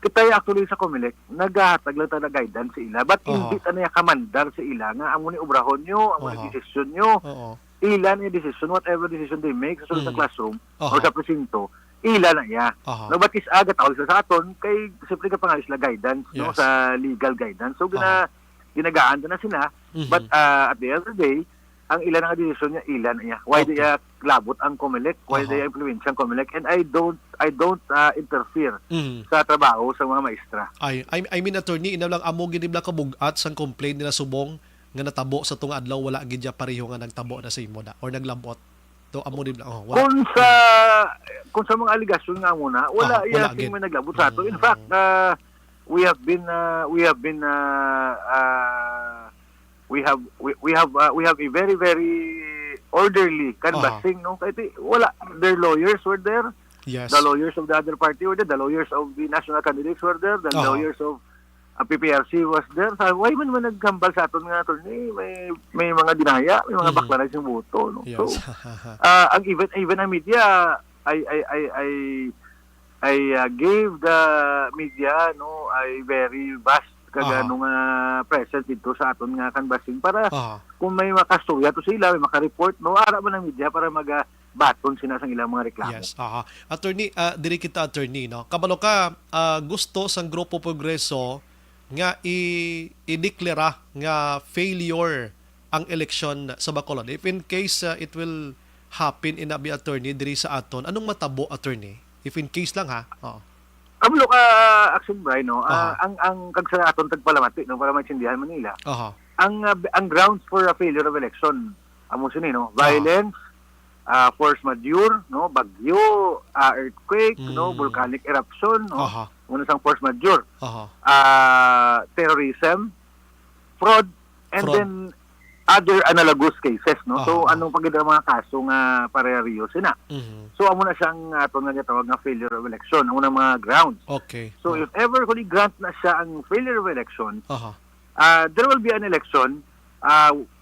Kita actually sa Comelec naghatag lang ta guidance sa ila, but hindi ta niya kamandar sa ila nga amo ni obrahon nyo, amo ni decision nyo. Ilan ni decision, whatever decision they make sa classroom or sa presinto, ila na iya. No, but is aga tawag sa aton kay simple ka pangayos la guidance, no, sa legal guidance. So ginagaan na sila, but at the end of the day ang ilan nga decision niya ila na iya. Why they labot ang Comelec, why they influence ang Comelec, and I don't interfere sa trabaho sa mga maestra. I mean attorney, ina lang amo gid nila kabugat sang complaint nila subong nga natabo sa tunga adlaw wala gid ya pareho nga nagtabo na sa imo da or naglambot. To amo din wala. Kung sa mga aligasyon nga muna, wala iya sing may naglabot sa ato. In fact, we have a very orderly canvassing, no, kay wala, their lawyers were there, Yes. The lawyers of the other party were there. The lawyers of the national candidates were there. The lawyers of PPRC was there. Sabi, why man naghambal sa aton nga attorney? May mga dinaya, may mga bakla na yung boto. No? Yes. So, ang even ang media, I gave the media a very vast kagano nga presence dito sa aton nga canvassing para kung may makastorya to sila, may makareport, ara man ang media para baton sina sang ilang mga reklamo. Yes. Attorney, diri kita attorney, no? Kabalo ka gusto sang Grupo Progreso nga i-deklara nga failure ang election sa Bacolod. If in case it will happen in abi attorney diri sa aton, anong matabo attorney? If in case lang ha. Kabalo ka action Brian, no? Ang kag sa aton tagpalamati no para maintindihan Manila. Ang grounds for a failure of election amo sini no, violence, force majeure, no, bagyo, earthquake, no, volcanic eruption, no. Una sang force majeure. Terrorism, fraud, and then other analogous cases, no. So anong pagida mga kaso nga parehariyo sina. So amo na siyang aton nga tawag nga failure of election, amo na mga grounds. Okay. So if ever kung grant na siya ang failure of election, there will be an election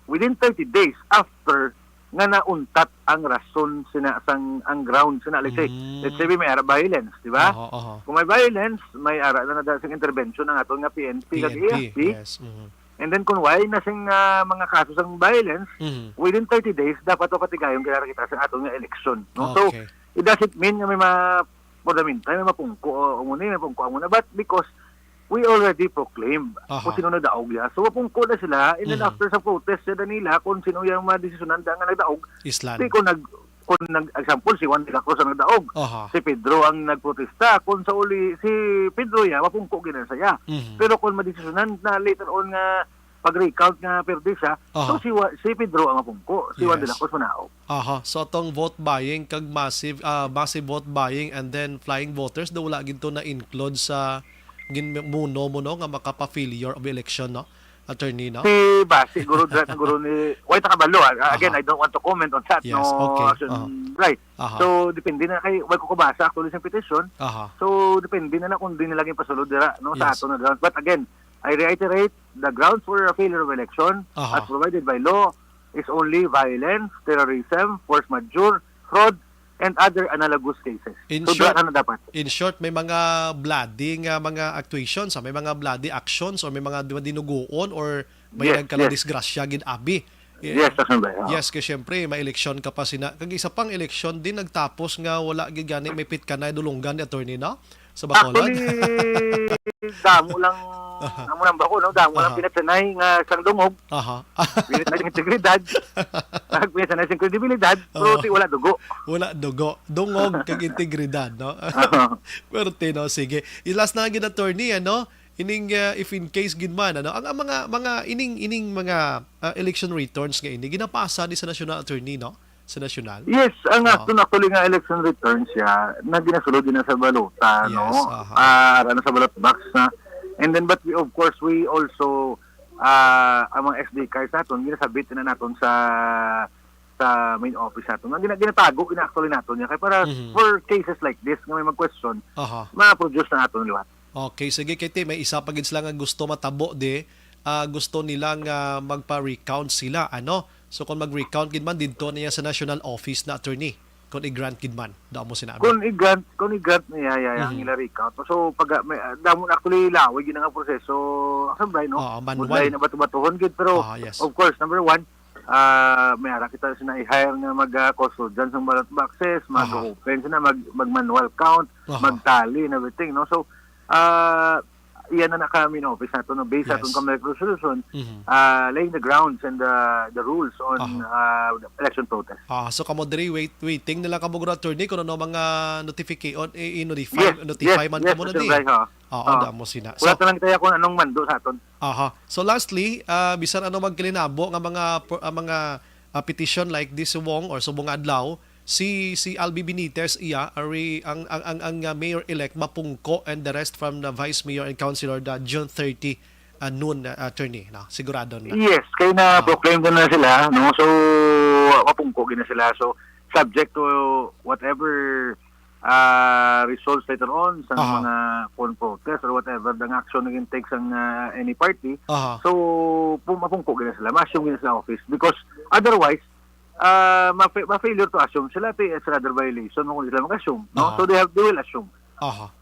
within 30 days after nga nauntat ang rason sina sang ang ground sina, let's say may ara violence, di ba? Kung may violence, may ara na sing intervention ng aton nga PNP kag AFP. Yes. And then kung why na sing mga kaso sang violence, within 30 days dapat to katigayong kita sa aton nga election, no? So it doesn't mean nga may may mapungko o may mapungko amo na, but because we already proclaimed kung sino na daog ya. So mapungko na sila, and then after sa protest sila nila kung sino yung mga desisyonan nga nagdaog. Di kung example si Juan de la Cruz ang nagdaog, si Pedro ang nagprotesta, kung sa uli si Pedro ya mapungko gina saya. Pero kung madesisyonan na later on nga pag-recount nga perde siya, so si Pedro ang mapungko, si Juan de la Cruz manaog. So atong vote buying kag massive vote buying and then flying voters do wala ginto na include sa ginmuno mo nga makapa-failure of election, no? Attorney, no? Si Basi, guru ni White Kabalo. Again, I don't want to comment on that. Yes, no, okay. Right. So, depende na kay wag ko kabasa actually sa petition. So, depende na kung di nila pasulod dira no sa ato na grounds. But again, I reiterate, the grounds for a failure of election as provided by law is only violence, terrorism, force majeure, fraud, and other analogous cases. In short, may mga bloody nga mga actuations, may mga bloody actions, or may mga dinuguon, or may nagkalang disgrasya gid abi. Yes, yes, kasi syempre may eleksyon ka pa sina. Kag isa pang eleksyon din nagtapos nga wala gid gani may pit kanay dulunggan ni attorney na sa Bacolod. Actually, damo lang amo nang bako no, damo lang pinatsanay nga sang dungog. Pinatsanay ng integridad. Pinatsanay ng kredibilidad, pero wala dugo. Wala dugo. Dungog kag integridad, no? Pero no, sige. Last na gid attorney, ano? Ining if in case gid man ano, ang mga ining mga election returns nga ini ginapasa ni sa national attorney, no? Sa national. Yes, ang actually nga election returns siya na ginasulod din na sa balota, no? Ano sa ballot box na. And then but of course we also ang mga SD cards naton ginasabit na naton sa main office naton. Ang ginatago actually naton niya kay para for cases like this nga may mag-question, ma-produce na naton liwat. Okay, sige kay may isa pa gid sila nga gusto matabo gusto nilang magpa-recount sila, ano? So kung mag-recount gid man didto niya sa national office na attorney, kung i-grant gid man, daw mo sinabi. Kung i-grant niya ang ila recount. So pag damo actually lawi gid nga proseso, asambay no. Manual na bato-batohon gid pero of course number one, may ara kita sina i-hire nga mag-custodian sa ballot boxes, mag-open sina mag-manual count, mag-tally and everything, no. So iyan na kami in office nato no, based aton Comelec resolution, laying the grounds and the rules on the election protest. So kamo diri waiting nila kamo gud attorney kung ano mga notification notify man kamo na di. Damo sina. Wala lang tayo kung anong mando sa aton. So lastly, bisan ano magkilinabo nga mga petition like this subong or subong adlaw, si Albi Benitez ang mayor-elect mapungko and the rest from the vice mayor and councilor June 30 noon, attorney, no? Sigurado na. Yes, kaya na proclaim na sila, no? So mapungko gina sila, so subject to whatever results later on sa mga phone protest or whatever the action naging take sa any party. So mapungko gina sila, ma-assume gina sila office because otherwise ma-failure to assume sila it's another violation kung sila mag-assume, no? So they will assume.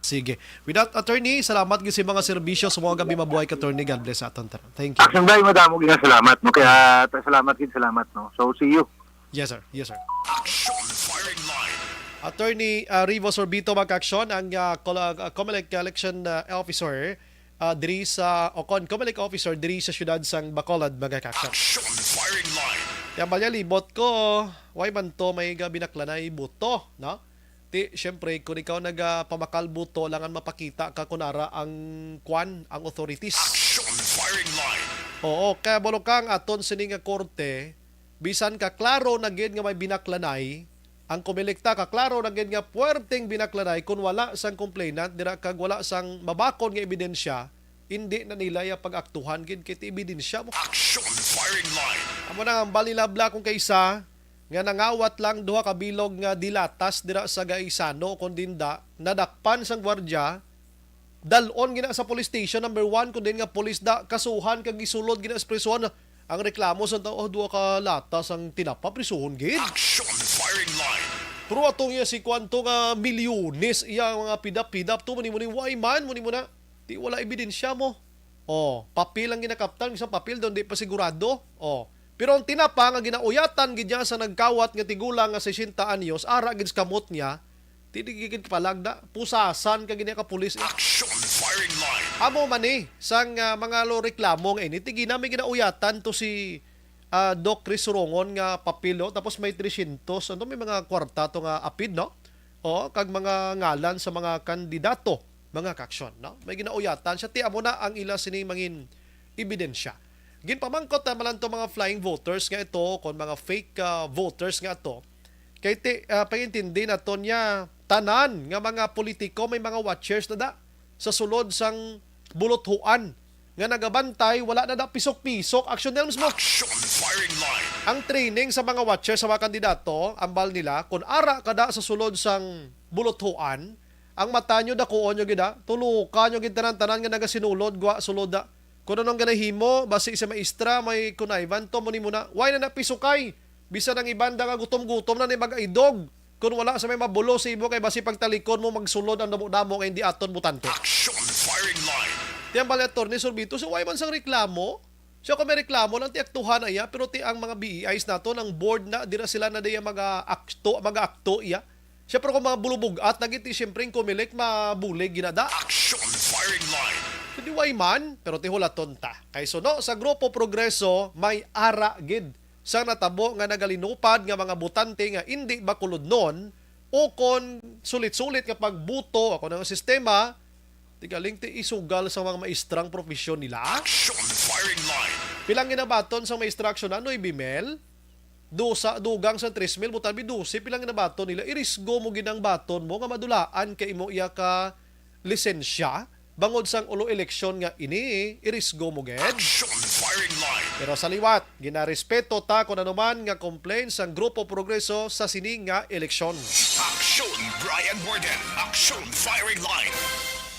Sige. Without attorney, salamat gyud sa mga serbisyo sa mga gabi mabuhay ka attorney. God bless aton tanan. Thank you. Action dai madamo gina salamat, no? Kaya salamat, no? So see you. Yes sir. Action firing line. Attorney Rivo Sorbito Magkaksyon, ang Comelec Election Officer diri sa Comelec Officer diri sa siyudad sang Bacolod, Magkaksyon. Action firing line. Yan balya libot ko, why man to may binaklanay buto, no? Siyempre, kung ikaw nagpamakal buto, langan mapakita ka kunara ang authorities. Action firing line. Oo, kaya bolokang aton sining nga korte, bisan ka klaro na gid nga may binaklanay, ang kumilekta ka klaro na gid nga puwerteng binaklanay kung wala sang complainant dira kag wala sang mabakon nga ebidensya, hindi na nila ya pag-aktuhan gid kay ebidensya mo. Action firing line. Amo na ang balilabla kung kaysa nga nangawat lang duha ka bilog nga dilatas dira sa Gaisano kun dinda nadakpan sang gwardiya, dalon gina sa police station number 1 kun din nga pulis da kasuhan kag gisulod gina sa prison. Ang reklamo sa tao, duha ka latas ang tinapa, prisuhon gid. Action firing line. Pero atong iya si kwanto nga milyones iya mga pidap-pidap to muni why man muni mo na di wala ebidensya mo. Papel ang ginakaptan, isang papel doon di pa sigurado. Pero ang tinapa nga ginauyatan gid niya sa nagkawat nga tigulang nga 60 anyos, ara gid kamot niya. Tidigigid palagda, pusasan ka gini ka pulis. Action firing line. Amo man sang mga reklamo nga ini tigi namin ginauyatan to si Doc Chris Surongon nga papilo tapos may 300 may mga kwarta to nga apid, no? Kag mga ngalan sa mga kandidato, mga kaksyon, no? May ginauyatan siya ti amo na ang ila sini mangin ebidensya. Ginpamangkot na malan to mga flying voters nga ito kon mga fake voters nga ito. Kay pangintindi na to niya tanan nga mga politiko may mga watchers na da sa sulod sang bulothuan nga nagabantay wala na da pisok-pisok action nila mo. Action firing line. Ang training sa mga watchers sa mga kandidato ambal nila kun ara kada sa sulod sang bulothuan ang mata nyo dakuon nyo gida tulukan nyo gid tanan-tanan nga nagasinulod gwa sulod da kun anong ganahimo basi sa maestra may kunayvan to muni muna why na napisukay bisan ang ibanda nga gutom-gutom na ni mag-aidog. Kung wala sa may mabulo sa ibo kay basi pagtalikod mo magsulod ang damo-damo kay hindi aton butante. Action firing line. Tiyang bali attorney Sorbito, so why man sang reklamo? Siya kung may reklamo lang tiaktuhan aya pero ti ang mga BEIs nato ng board na dira sila na diya mag-akto iya. Siya pero kung mga bulubog at nagiti siyempre kumilik mabulig ginada. Action firing line. Hindi why man pero ti hulaton ta. Kay no sa Grupo Progreso may ara gid sa natabo nga nagalinupad nga mga butante nga hindi bakulod nun o kon sulit-sulit kapag buto ako ng sistema tigaling ti isugal sa mga maestrang profesyon nila. Action firing line. Pilang ginabaton sa maestra aksyon na 9 mil dugang sa 3 mil butan bi 12 pilang ginabaton nila irisgo mo ginang baton mo nga madulaan kay imo iya ka lisensya bangod sang ulo eleksyon nga ini irisgo mo ged. Action firing line. Pero sa liwat, ginarespeto ta kung anuman nga complaints ang Grupo Progreso sa sining nga eleksyon. Action Brian Warden. Action firing line.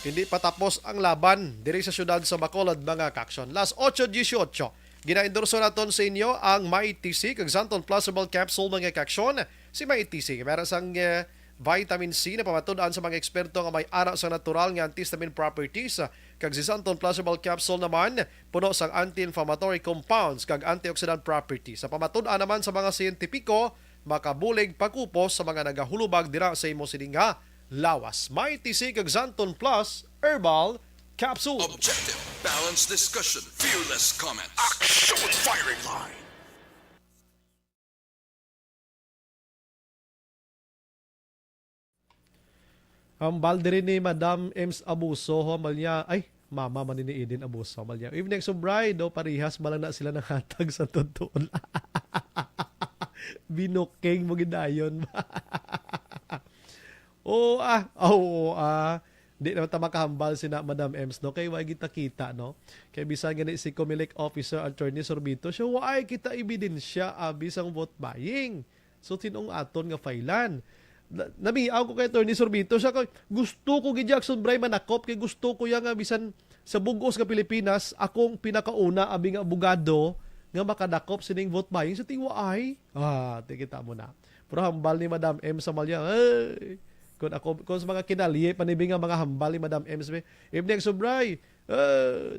Hindi patapos ang laban diri sa syudad sa Bacolod, mga kaksyon. Last 8:18, gina-endorso naton sa inyo ang MyTC kag Xanthon Plusable Capsule, mga kaksyon. Si MyTC, meron sang vitamin C na pamatud-an sa mga eksperto nga may ara sa natural nga antihistamine properties. Kag si Xanthon Plusable Capsule naman puno sang anti-inflammatory compounds kag antioxidant properties. Sa pamatud-an naman sa mga siyentipiko, makabulig pagkupos sa mga nagahulubag dira sa imo sininga lawas. MyTC kag Xanthon Plus Herbal Capsule. Objective, balanced discussion, fearless comment. Action firing line. Ang balde rin ni Madam Ems Abuso, malya, ay, mama man ni Eden Abuso, malya. Evening so bride, parihas malang na sila ng hatag sa tutuon. Binuking mo gidayon. Di naman ta makahambal si na Madam Ems, no? Kaya wag kita, no? Kaya bisan gani si Comelec Officer Attorney Sorbito, siya wag kita ebidensya bisang vote buying. So, tinong aton nga failan. namiaw ko kay Attorney Sorbito siya kay gusto ko gi Jackson Bray manakop kay gusto ko ya nga bisan sa bugos nga Pilipinas akong pinakauna abing abogado nga makadakop sining vote buying sa tingwa ay tikita mo na pero hambal ni Madam M sa malya ay kung sa mga kinalye panibing nga mga hambal ni Madam M sa Ibnek Sobray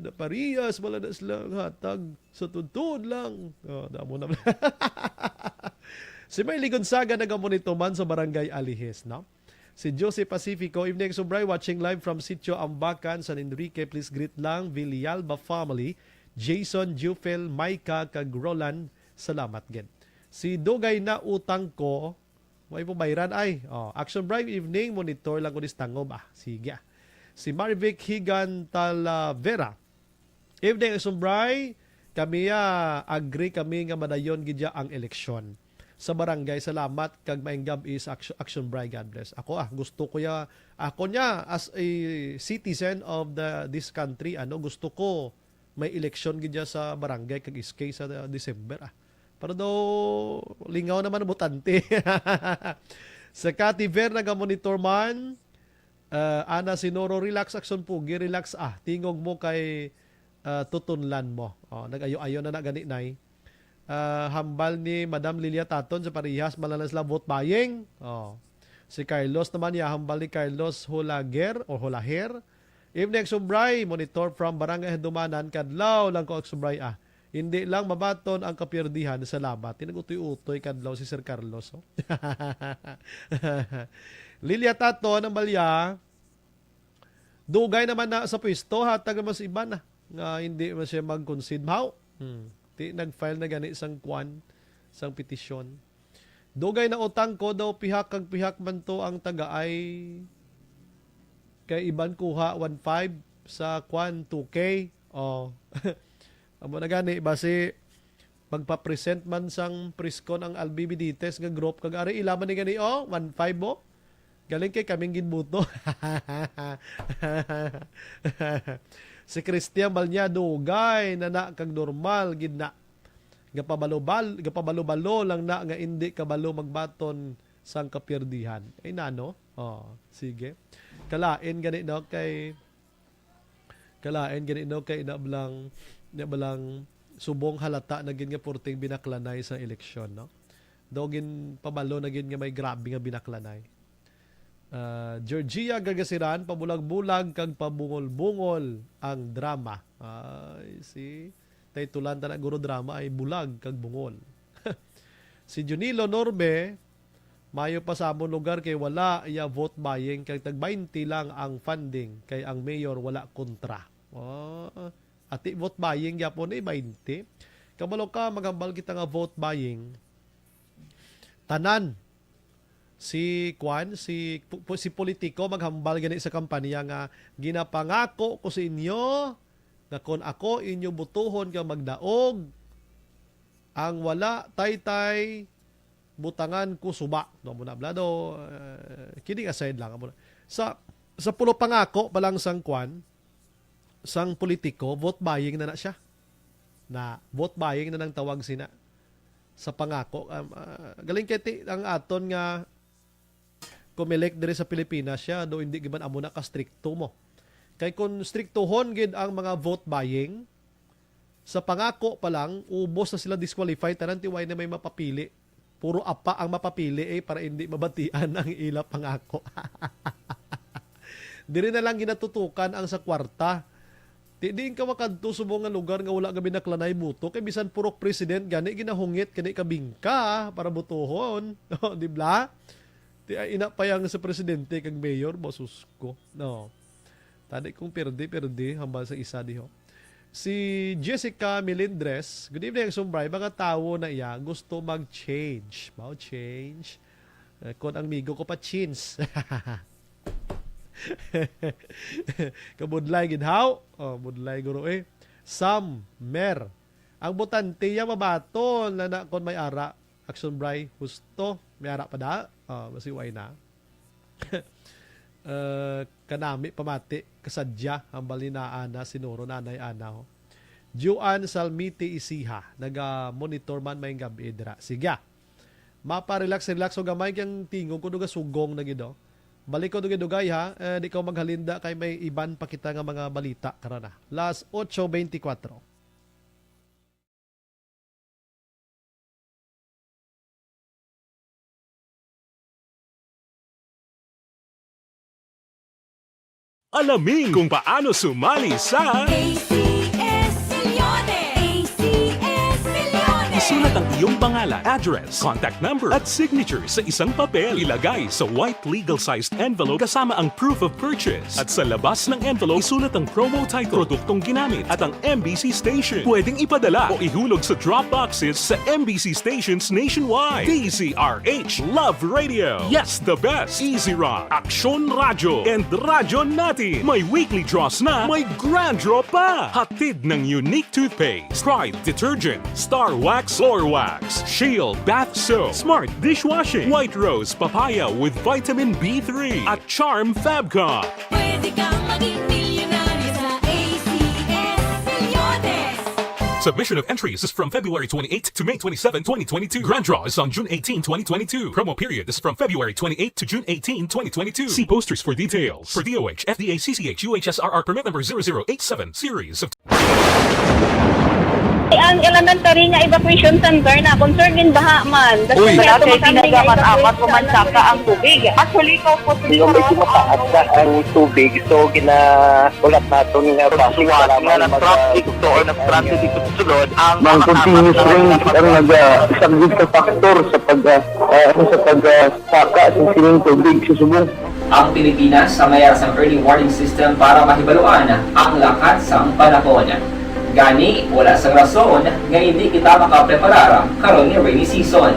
napariyas wala na sila hatag sa tuntun lang damo na si Mayley Gonzaga nagamonito man sa Barangay Alihes, no? Si Jose Pacifico, evening Sobray, watching live from Sitio Ambacan, San Enrique. Please greet lang Villalba family, Jason, Jufel, Maika, kag Roland. Salamat gen. Si Dugay na utang ko, may pubayran ay. Action Bright evening, monitor lang ko ni Stangob. Sige. Si Marvic Higan Talavera. Evening Action Bright, kami agree kami nga madayon gidya ang eleksyon sa barangay. Salamat kag maayong gabi is Action Bright. God bless. Ako gusto ko ako niya as a citizen of this country, gusto ko may election gidya sa barangay kag iskay sa December. Para daw lingaw naman ang botante. Sa Kativer naga-monitor man, Ana Sinoro, relax Action Pugi, relax tingog mo kay tutunlan mo. Nag-ayo-ayo na gani nay. Hambal ni Madam Lilia Taton sa parihas malalas la vote buying. Si Carlos naman hambal ni Carlos Holager o Holaher. Evening Subray, monitor from Barangay Dumanan, kadlaw lang ko Subray Hindi lang mabaton ang kapierdihan sa labat. Tinagutoy-utoy kadlaw si Sir Carlos. Lilia Taton ng Balya, dugay naman na sa pwesto hatag mas iba na nga hindi man siya mag-concede. Nag-file na gani isang isang petisyon. Dugay na utang ko daw pihak kag pihak man to ang tagaay kay iban kuha 1.5 sa 2K. Amo na gani base magpa-present man sang Priskon ang Albibidites nga group kag ari ilaman ni gani 1.5 mo. Galing kay kaming ginbuto. Si Christian Balyado gay na kag normal gid na. Gapabalo-balo lang na nga hindi kabalo magbaton sang kapierdihan. Ay nano? Sige. Kalain gani no kay nabalang subong halata na gid nga purting binaklanay sa eleksyon, no? Dogin pabalo na gid nga may grabe nga binaklanay. Georgia Gagasiran, pabulag-bulag kag pabungol-bungol ang drama. Si titulan ta na guro drama ay bulag kag bungol. Si Junilo Norbe, mayo pa sa among lugar kay wala vote buying kay tag 20 lang ang funding kay ang mayor wala kontra. Ati vote buying gyapon 20. Kabalo ka maghambal kita nga vote buying. Tanan si politiko maghambal gani sa kampanya nga ginapangako ko sa inyo na kung ako inyo butuhon ka magdaog ang wala taytay butangan ko suba no muna blado kidding aside lang sa pulo pangako pa lang sang sang politiko vote buying na siya na vote buying na nang tawag sina sa pangako galing kay ang aton nga kumelek diri sa Pilipinas siya do hindi giban amo na ka stricto mo kay kung strictohon gid ang mga vote buying sa pangako pa lang ubos na sila disqualified tanan tiway na may mapapili puro apa ang mapapili para hindi mabatian ang ila pangako. Diri na lang ginatutukan ang sa kwarta. Di ka makadto subong nga lugar nga wala gabi naklanay buto kay bisan purok president gani ginahungit kani kabingka para butuhon. No, di ba? Ina pa yang sa presidente kag mayor bosus ko. No. Tadi kong perdi hambal sa isa diho. Si Jessica Melindres, good evening Sumbray, mga tao na iya gusto mag-change. Change. Kung ang migo ko pa chins. Kabudlay gidhaw. Budlay guro Sam Mer. Ang botante ya mabaton na kon may ara. Action Bray, husto. May ara pa da. Masiway na. Kanami pamati kasadya ang balina ana sinuro nanay ana Juan Salmiti Isiha naga monitor man may gabi dira siga Mapa-relax o gamay kang tingog kuno ga sugong na gido. Balik ko dugay ha, di ko maghalinda kay may iban pa kita nga mga balita karana. Las 8:24. Alamin kung paano sumali sa ACS Milyones! ACS Milyones! Isulat ang iyong pangalan, address, contact number at signature sa isang papel. Ilagay sa white legal-sized envelope kasama ang proof of purchase. At sa labas ng envelope, isulat ang promo title, produktong ginamit at ang MBC station. Pwedeng ipadala o ihulog sa drop boxes sa MBC stations nationwide. DZRH Love Radio. Yes, the best. Easy Rock, Aksyon Radyo, and Radyo Natin. May weekly draws na, may grand draw pa. Hatid ng unique toothpaste, Pride Detergent, Star Wax Floor Wax, Shield Bath Soap, Smart Dishwashing, White Rose Papaya with Vitamin B3 at Charm Fabcon. Pwede kang maging milyonaryo sa ACS Milyones! Submission of entries is from February 28 to May 27, 2022. Grand draw is on June 18, 2022. Promo period is from February 28 to June 18, 2022. See posters for details. For DOH, FDA, CCH, UHSRR permit number 0087 series of... Ang elementary nga evacuation center na concern din baha man. Uy, dati ginagaman-amat kumansaka ang tubig. Actually, ko po Yung medyo mataas na ang tubig, so ginaulat nato nga basuhan nga nag-traffic to or nag-traffic dito sa sulod. Ang continuous rain ang nag-subject sa factor sa pagsaka sa sining tubig sa subong. Ang Pilipinas sa mayroon ng early warning system para mahibaluan ang lakat sa panahon. Gani, wala sa rason nga hindi kita makapreparar karon ni rainy season.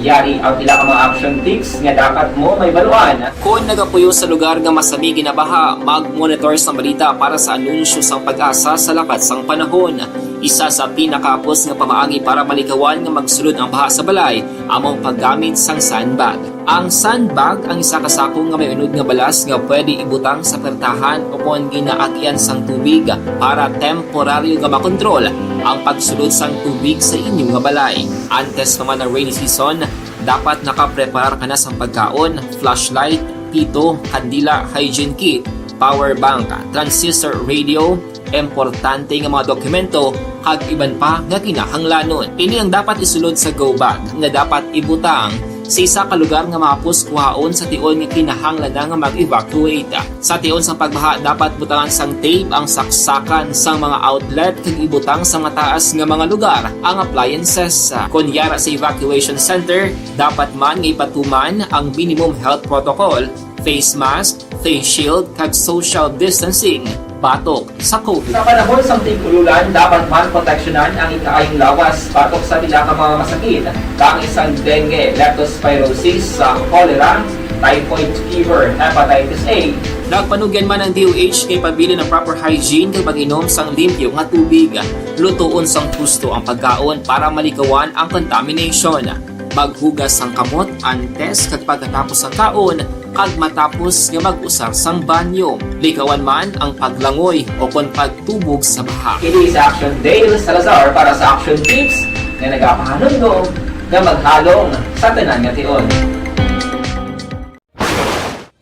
Yari ang pila ka mga action tips nga dapat mo may baluan. Kung nagapuyo sa lugar nga masami ginabaha, mag-monitor sa balita para sa anunsyo sang pag-asa sa lakat sang panahon. Isa sa pinakapos nga pamaagi para malikawan nga magsulod ang baha sa balay, among paggamit sang sandbag. Ang sandbag ang isa kasakong nga may unod nga balas nga pwede ibutang sa pertahan upon ginaagyan sang tubig para temporaryo nga makontrol ang pagsulod sang tubig sa inyong nga balay. Antes naman ng rainy season, dapat nakapreparar ka na sang pagkaon, flashlight, pito, kandila, hygiene kit, power bank, transistor radio, importante nga mga dokumento kag iban pa nga kinahanglanon. Ini ang dapat isulod sa go bag nga dapat ibutang sa isa ka lugar nga mapus kuhaon sa tion nga kinahanglan nga mag-evacuate. Sa tion sang pagbaha dapat butangan sang tape ang saksakan sang mga outlet kag ibutang sa mataas nga mga lugar ang appliances. Kunyara sa evacuation center, dapat man nga ipatuman ang minimum health protocol, face mask, face shield kag social distancing batok sa COVID. Sa panahon sa tig-ululan, dapat man proteksyonan ang ikaayong lawas batok sa nila ka mga masakit. Kang isang dengue, leptospirosis, cholera, typhoid fever, hepatitis A. Nagpanugyan man ang DOH kay pabili ng proper hygiene kay pag-inom sang limpyo nga tubig. Lutuon sang gusto ang pagkaon para malikawan ang contamination. Maghugas sang kamot antes kag pagkatapos ang kaon kag matapos nga mag-usar sang banyo. Likawan man ang paglangoy o kon pagtubog sa baha. Kini sa Action Dale Salazar para sa Action Tips nga nagapahanundong nga maghalong sa tanan nga tion.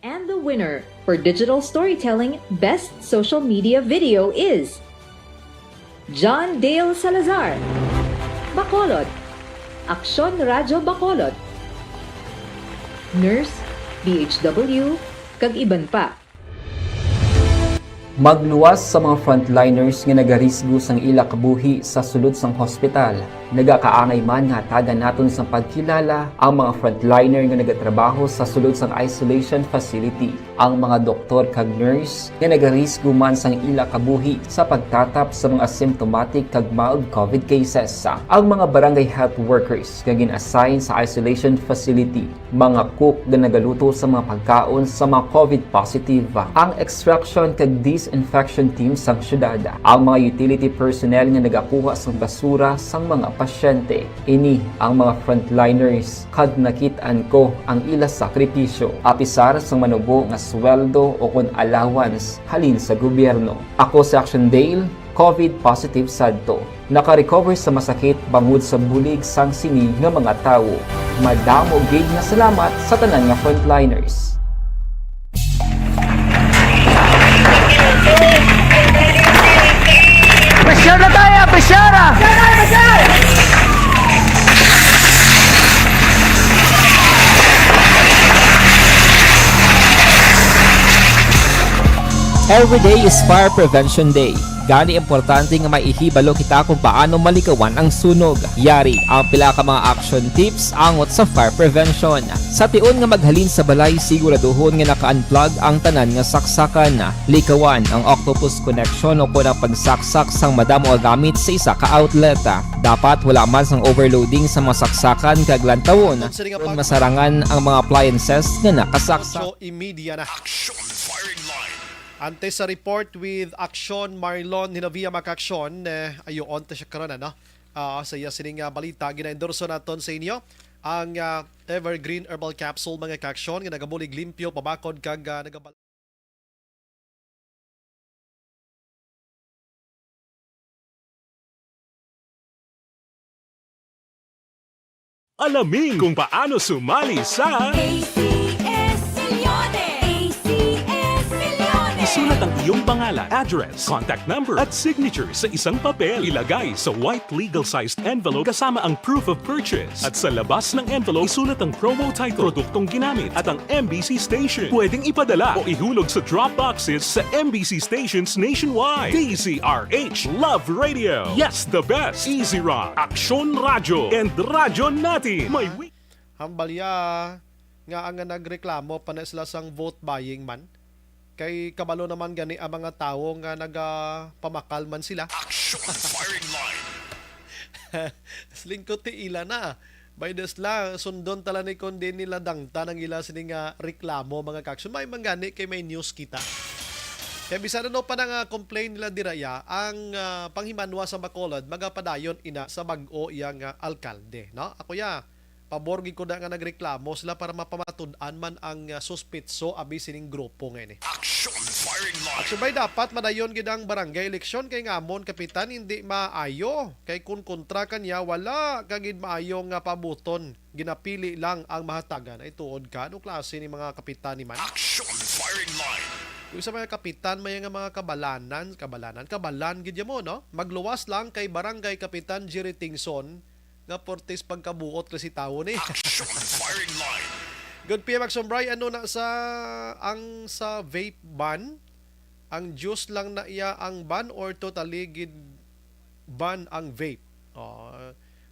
And the winner for Digital Storytelling Best Social Media Video is John Dale Salazar, Bacolod, Aksyon Radyo Bacolod, Nurse, DHW, kag iban pa. Magluwas sa mga frontliners nga nagarisgo sang ila kabuhi sa sulod sang hospital. Nagakaangay man nga tagan naton sang pagkilala ang mga frontliner nga nagatrabaho sa sulod sang isolation facility. Ang mga doktor kag nurse nga nagarisgo man sang ila kabuhi sa pagtatap sa mga asymptomatic kag mild COVID cases. Ang mga barangay health workers nga gin-assign sa isolation facility, mga cook nga nagaluto sa mga pagkaon sa mga COVID positive. Ang extraction kag disinfection team sang syudad, ang mga utility personnel nga nagakuha sang basura sang mga pasyente. Ini ang mga frontliners kad nakitaan ko ang ila sakripisyo apisar sang manubo nga sweldo o kun allowance halin sa gobyerno. Ako si Action Dale, COVID positive sadto. Naka-recover sa masakit bangod sa bulig sang sini nga mga tawo. Madamo gid nga salamat sa tanan nga frontliners. Pressure na tayo! Pressure! Every day is Fire Prevention Day. Gani importante nga maihibalo kita kung paano malikawan ang sunog. Yari ang pila ka mga action tips angot sa fire prevention. Sa tiun nga maghalin sa balay, siguraduhon nga naka-unplug ang tanan nga saksakan. Likawan ang octopus connection o po ng pagsaksak sang madamo nga gamit sa isa ka outlet. Dapat wala man sang overloading sa mga saksakan kag lantawon. Kung masarangan ang mga appliances nga nakasaksak. Media na. Ante sa report with Action Marlon Hinavia Makaksyon, ayon ta siya karon ano. Sa iya sining balita gina-endorso naton sa inyo ang Evergreen Herbal Capsule mga kaksyon nga nagabulig limpyo pabakod kag nagabal. Alamin kung paano sumali sa ACS Milyones! ACS Milyones! Isulat ang iyong pangalan, address, contact number at signature sa isang papel. Ilagay sa white legal-sized envelope kasama ang proof of purchase. At sa labas ng envelope, isulat ang promo title, produktong ginamit at ang MBC station. Pwedeng ipadala o ihulog sa drop boxes sa MBC stations nationwide. DZRH Love Radio. Yes, the best. Easy Rock, Action Radio, and Radyo Natin. May week. Hambalya nga ang nagreklamo pa na sila sang vote buying man. Kay kabalo naman gani ang mga tao nga nagapamakal man sila. Action firing line. Slingkot ti ila na. By this la, sundon tala ni kundi nila dangta ng ila sining reklamo mga kaksyon. May manggani kay may news kita. Kaya bisa na pa nga complain nila diraya ang panghimanwa sa Bacolod magapadayon ina sa bag-o iyang alkalde. No? Ako ya, paborgi ko na nga nagreklamo sila para mapamatud-an man ang suspitso abi sining grupo ngayon. Action firing line. Action bay dapat madayon gid ang barangay eleksyon kay ngamon kapitan hindi maayo. Kay kun kontra kanya wala kagid maayo nga pabuton. Ginapili lang ang mahatagan ay tuod ka no klase ni mga kapitan ni man. Action firing line. Yung sa mga kapitan, may nga mga kabalan gid mo, no? Magluwas lang kay Barangay Kapitan Jerry Tingson nga portis pagkabuot kasi tao ni. Action firing line. Good PM Action Bray, ano na sa vape ban? Ang juice lang na iya ang ban or totally gid ban ang vape?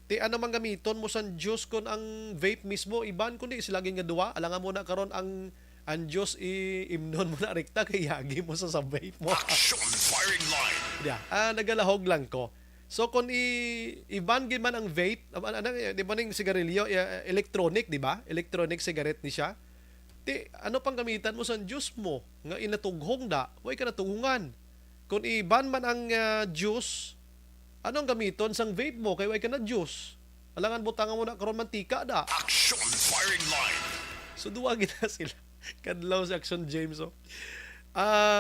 Ti ano man gamiton mo sa juice kon ang vape mismo iban kundi sila nga duwa. Alangan mo na karon ang Diyos imnon mo na rekta kay yagi mo sa vape mo. Action firing line. Nagalahog lang ko. So kung i-ban man ang vape, di ba ning sigarilyo, electronic, di ba? Electronic cigarette ni siya. Ano pang gamitan mo sa juice mo? Nga inatughong da, way ka natughungan. Kung i-ban man ang juice, anong gamiton sang vape mo? Kay way ka na juice. Alangan butangan mo na karon mantika da. Action firing line. So duwa gina sila. Kadlaw sa Action James.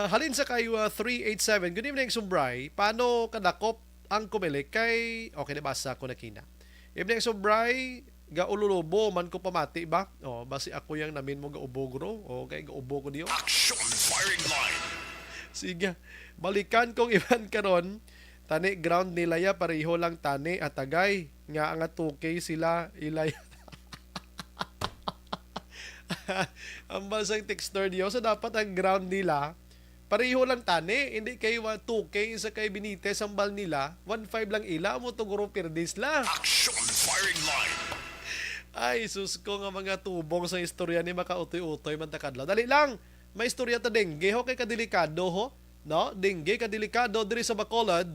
Halin sa kayo 387. Good evening, Sumbray. Paano kadakop ang kumilik kay... Okay, nabasa ko na kina. Evening, Sumbray. Gaululubo man ko pamati ba? Basi ako yung namin mo gaubogro. Okay, gaubo ko diyo. Action firing line. Sige. Balikan kong iban karon. Tani ground nila ya pareho lang tani at tagay. Nga ang 2K sila ilay. Ang basang texter niyo so dapat ang ground nila pareho lang tani, hindi kay 2K sa kay Benitez ang bal nila 1.5 lang ila mo tuguro perdes lang. Action firing line. Ay sus ko nga mga tubong sa istorya ni makautoy-utoy man takadlaw. Dali lang, may istorya ta dengue ho kay kadelikado ho, no? Dengue kadelikado diri sa Bacolod.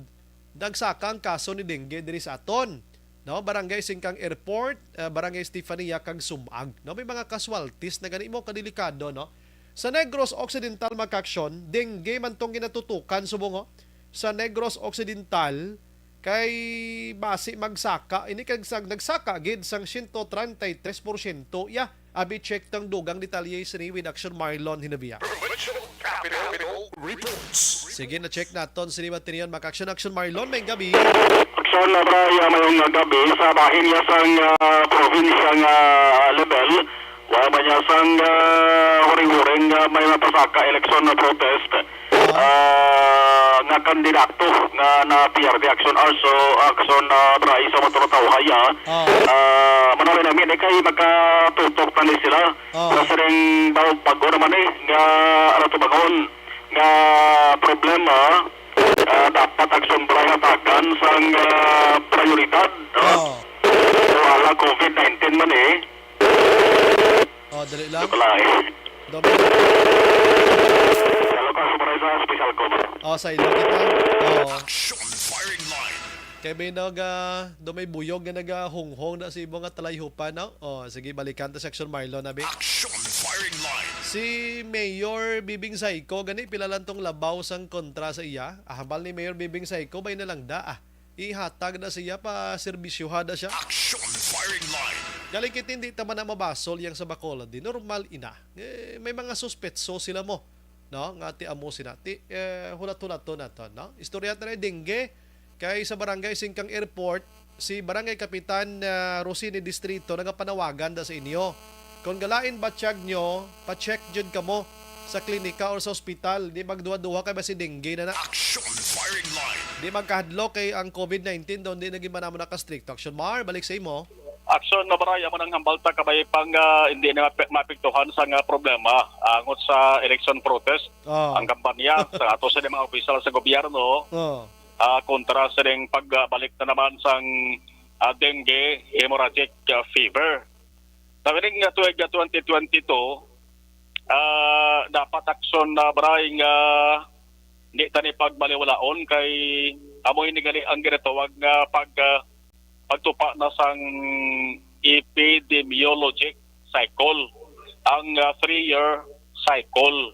Dagsakang kaso ni dengue diri sa aton. No, Barangay Singkang Airport, Barangay Stefania kag Sumag. No, may mga casualties na gani mo kadelikado, no. Sa Negros Occidental makaksyon, dengue man tong ginatutukan subong. Sa Negros Occidental kay base magsaka ini kag nagsaka gid sang 133%. Ya, abi check tang dugang detalye sini with Action Marlon Hinabiya. Sige na check naton sini material Action Marlon may gabi. Action na braya mayong gabi sa bahin niya sang probinsya nga level. Wa man niya sang huring-huring may napasaka eleksyon na protest. Nga kandidato nga na PRD action also action na bray sa matulataw haya manawin namin kay magkatutok tani sila sa ring daw pag-o naman nga aratubangon nga problema dapat action bray hatakan sang prioridad wala COVID-19 man dali lang sa ilo kita. Action firing line. Kaya may may buyog na naga-hunghong na si ibong talayhupan, no? Sige, balikan ta Action Marlon, nabi. Action firing line. Si Mayor Bibing Saiko, gani pilalan tong labaw sang kontra sa iya. Ahambal ni Mayor Bibing Saiko, bay na lang da, ihatag na siya pa serbisyuha na siya. Action firing line. Galing kit hindi taman na mabasol yang sa Bacolod, di normal ina. May mga suspetso sila mo. No, nga ti amo sinati hulat-hulat to nato, no? Istorya na dengue kay sa barangay Singkang Airport, si barangay kapitan Rosini Distrito nagapanawagan da sa inyo. Kung galain batsyag nyo, pa-check jud kamo sa klinika or sa ospital, di magduha-duha kay ba si dengue na. Action firing line. Di magkahadlo kay ang COVID-19 doon di naging manamo naka-strict. Action Mar, balik sa imo. Action na baraya mo ng hambalta kabay pang hindi na mapiktuhan sa problema angot sa election protest. Ang kampanya sa ato sa mga opisyal sa gobyerno kontra sa ring pagbalik na naman sang dengue hemorrhagic fever. Sa ring tuig 2022 dapat action na baraya nga hindi tani pagbaliwalaon kay amoy ni gali ang ginatawag nga pagtupa na sang epidemiologic cycle ang 3-year cycle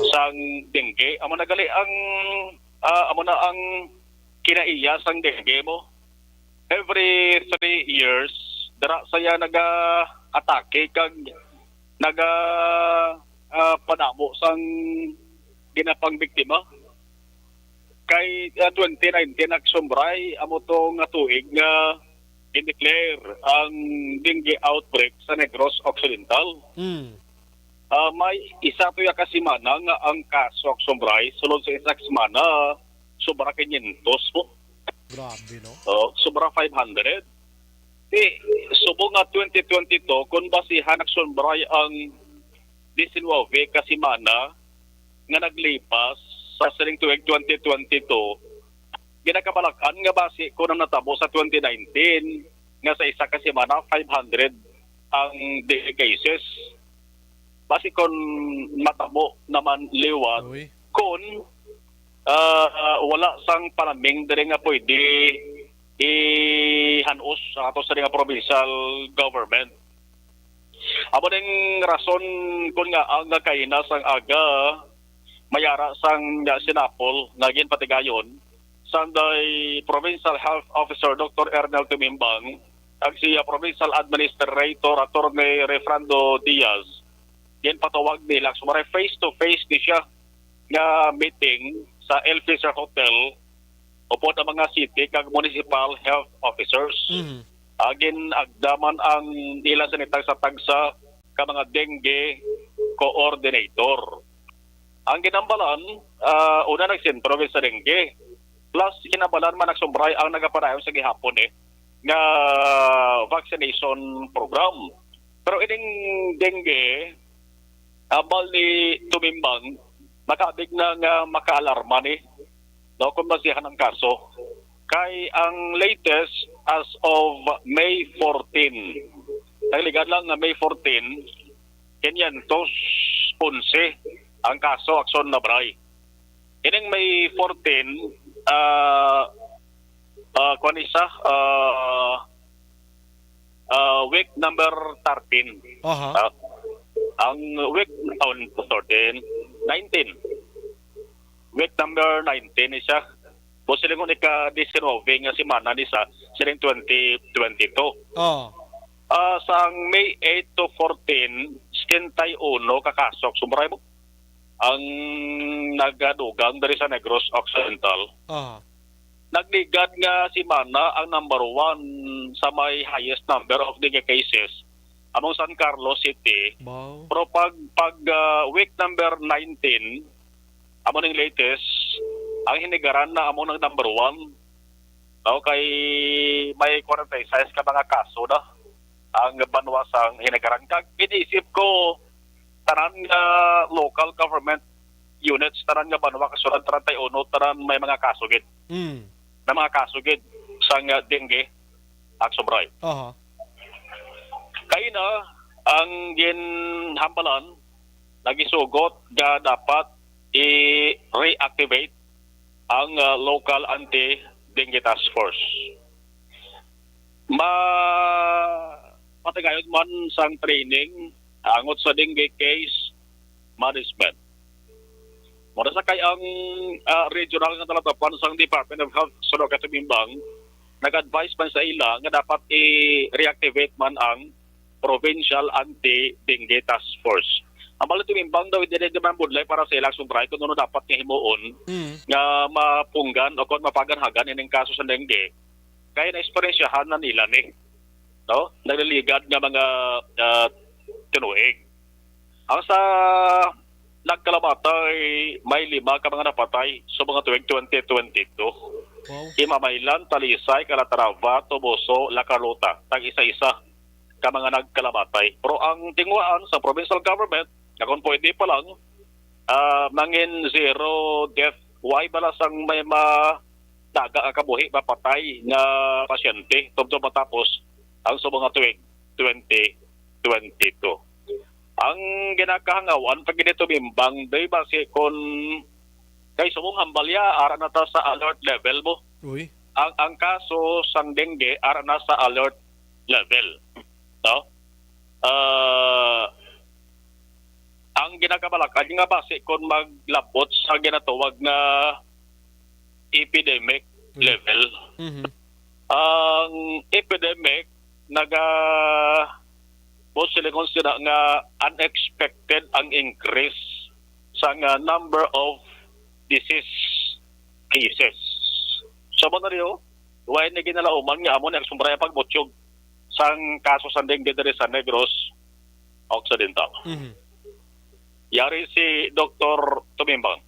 sang dengue amo na gali ang amo na ang kinaiya sang dengue mo every 3 years dara saya naga-atake kag panamo sang ginapang biktima kay 2019 nagsumbray amo to nga tuig nga i-declare ang dengue outbreak sa Negros Occidental. May isa to ya kasimana nga ang kaso Aksumbray sulod sa isang semana sobra 500 mo. Grabe, no? Sobra 500. Subong nga 2022 kung basihan Aksumbray ang 19 kasimana nga naglipas sa siling tuig 2022 ginakabalakan nga base ko nang natabo sa 2019 nga sa isa ka semana 500 ang daily cases. Base kon matabo naman liwat kun wala sang palaming diri nga pwede ihanos sa ato sa nga provincial government. Amo ding rason kun nga ang kaina sang aga mayara sang sinapol naging patigayon Sanday Provincial Health Officer Dr. Ernel Tumimbang ang siya Provincial Administrator Attorney Refrando Diaz yan patawag nila sumara face-to-face di siya nga meeting sa El Fisher Hotel upo ng mga city kag municipal health officers. Agin agdaman ang nila sanitag sa tagsa ka mga dengue coordinator. Ang ginambalan una nagsentro sa dengue plus kinabalan man nagsumbray ang nagapadayon sa gihapon nga vaccination program. Pero ining dengue abal ni Tumimbang makabig na nga makaalarma no kung basihan ang kaso kay ang latest as of May 14 nagligan lang nga May 14 kanyan tos 11 ang kaso akson na bray ining May 14 kanisa week number 13. Ang week 19. Week number 19 siya Posible kung ika-19 nga semana ni sa siling 2022. Oh. Sa May 8 to 14, 61 kakasok. Sumuray mo? Ang nagadugang dari sa Negros Occidental. Nagligad nga si Mana ang number 1 sa may highest number of dengue cases among San Carlos City. Wow. Pero pag week number 19, among ng latest, ang hinigaran na among ng number 1. Kay may 46 ka mga kaso na ang banwasang hinigaran. Kag iniisip ko, tanan nga local government units, tanan nga banwa kasunod 31, tanan may mga kasugid. May mga kasugid sa dengue at sobray. Kaya na, ang ginhambalan, nagisugot na dapat i-reactivate ang local anti-dengue task force. Matagayod man sang training angot sa dengue case management. Muna sa kay ang regional nga talatapan sang Department of Health sa Loca Tumimbang, nag-advise man sa ila nga dapat i-reactivate man ang Provincial Anti-Dengue Task Force. Ang bala Tumimbang daw hindi naman budlay para sa ilang subray kung ano dapat nga himuon nga mapunggan o kung mapaganhagan ining kaso sa dengue. Kaya na-esperensyahan na nila ni. No? Naglaligad nga mga tinuig. Ang sa nagkalamatay, may 5 ka mga napatay sa mga tuwing 2022. Himamaylan, Talisay, Calatrava, Toboso, Lacaruta. Tag-isa-isa ka mga nagkalamatay. Pero ang tingwaan sa provincial government, na kung pwede pa lang, mangin 0 death. Why balasang may daga kabuhi, mapatay nga pasyente tubto matapos ang sa mga tuwing 2022. Ang ginakahangawan pag ganito bimbang, day base kung kay sumong hambalya, ara na ta sa alert level mo. Uy. Ang kaso sang dengue, ara na sa alert level. No? Ang ginakabalakad nga base kung maglabot sa ginatawag na epidemic level. Ang epidemic posilikon sila nga unexpected ang increase sa number of disease cases. Sa mga rin, huwag na ginalauman nga amo na nagsumbraya pagbutyog sang kaso sa dengue diri sa Negros Occidental. Yari si Dr. Tumimbang.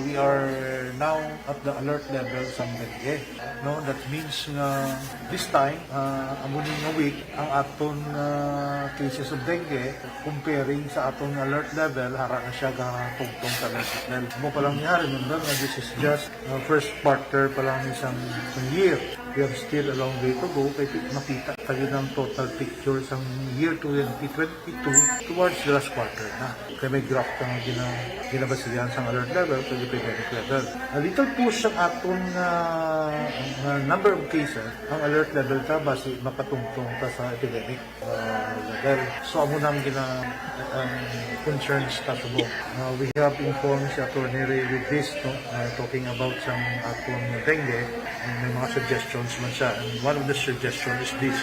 We are now at the alert level sa dengue. No, that means this time amunin nga week ang aton cases of dengue comparing sa aton alert level hara na siya tugtong sa alert level. Mo pa lang niya remember nga this is just first quarter pa lang isang year. We have still a long way to go kaya makita tayo ng total picture sa year 2022 towards the last quarter na. Kaya may graph kang ginabasihan sa alert level to the epidemic level. A little push ang aton number of cases, ang alert level ta basi mapatungtong ta sa epidemic level. So amo nang concerns ta subong. We have informed si Attorney Ray with this, talking about some aton dengue, and may mga suggestions man siya. And one of the suggestions is this.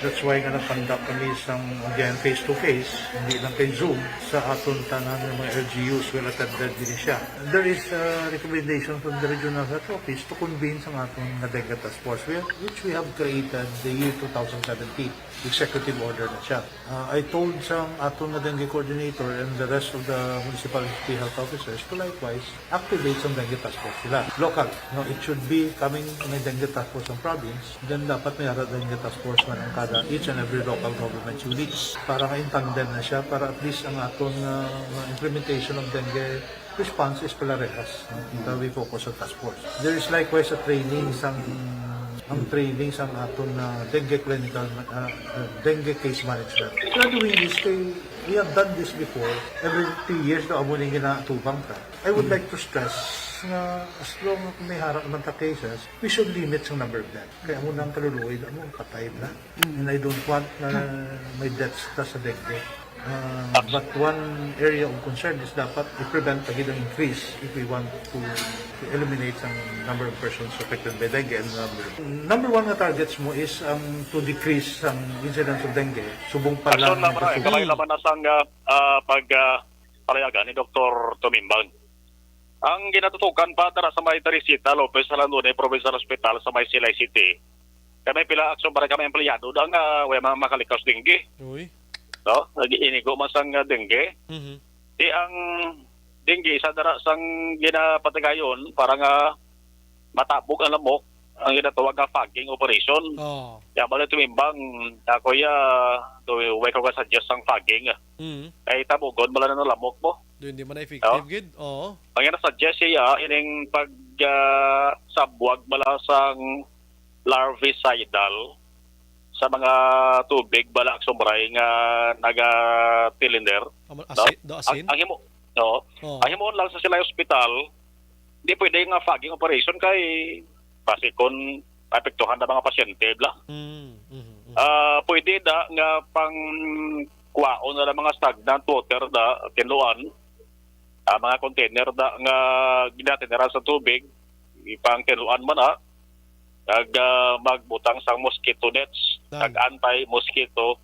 That's why nga nag-conduct kami isang, again, face-to-face, hindi lang kay Zoom, sa aton tanan ng mga LGUs, well attended din siya. There is a recommendation from the Regional Health Office to convene sa aton na dengue task force, which we have created the year 2017. Executive order na siya. I told sa aton na dengue coordinator and the rest of the municipality health officers to likewise activate some dengue task force sila. Local. No, it should be coming may dengue task force ng province, then dapat may dengue task force man ang kada each and every local government units para ma-intandem na siya para at least ang aton implementation of dengue response is palarehas. We focus on task force. There is likewise a training ang training sa aton dengue clinical dengue case management. Graduating this we have done this before. Every 2 years na amo ning ginatubang ka. I would like to stress na as long as may harap ng cases, we should limit sa number of deaths. Kaya amo nang kaluluoy, amo patay na. And I don't want na may deaths sa dengue. But one area of concern is dapat i-prevent pagid ang increase if we want to eliminate ang number of persons affected by dengue. And number one na targets mo is to decrease ang incidence of dengue. Subong pa lang. Kamay naman na sang pagpalayagan ni Dr. Tumimbang. Ang ginatutukan pa dara sa may Teresita Lopez Salandone Provincial Hospital sa may Silay City. Kami pila aksyon para kami empleyado da nga way makalikaw dengue. Uy. No, inigo man sang dengue. Di ang dengue sa dara sang ginapatagayon para nga matabog ang lamok ang ginatawag nga fogging operation. Ya bala tumimbang ako way ko ka suggest sang fogging. Ay tabugon bala na lamok mo. Hindi man effective gid. Oo. Ang ina-suggest siya ining pag sabwag bala sang larvicidal sa mga tubig balak sombray nga naga-cylinder. Asin? Ang himo. No. Ang himo lang sa sila hospital, di pwede nga fogging operation kay kasi kon apektuhan na mga pasyente bla. Pwede da nga pang kuwaon na mga stagnant water da tinluan. Mga container da nga ginatinera sa tubig ipang tinluan man na magbutang sang mosquito nets, anti-mosquito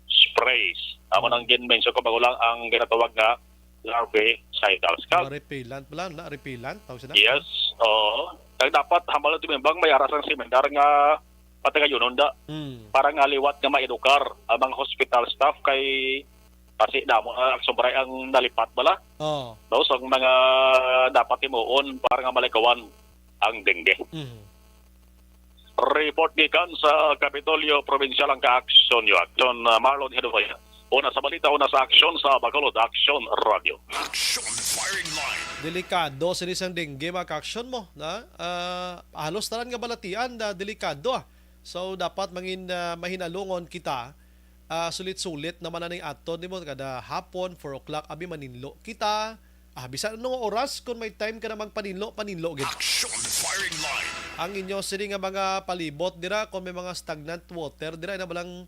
sprays. Amo nang gin-mention ko bago lang ang ginatawag nga larvicidal scalp. Repellent pala, na repellent tawag sila. Yes. Kag dapat hambal tumimbang may aras ang semendar nga patagayonon da. Para nga liwat nga maedukar ang mga hospital staff kay kasi damo sombray ang nalipat bala. No, so ang mga dapat timuon para nga malikawan ang dengue. Report gikan sa Kapitolyo Provincial ang ka-aksyon yo. Aksyon Marlon Hedovaya. Una sa balita, una sa aksyon sa Bacolod Action Radio. Action firing line. Delikado sa isang dengue mga ka-aksyon mo. Na? Halos taran nga balatian na delikado. So dapat mangin mahinalungon kita. Sulit-sulit naman na ning aton di mo kada hapon 4 o'clock abi maninlo kita. Bisan anong oras kung may time ka na magpaninlo gid. Action firing line. Ang inyo sini nga mga palibot dira kung may mga stagnant water dira na balang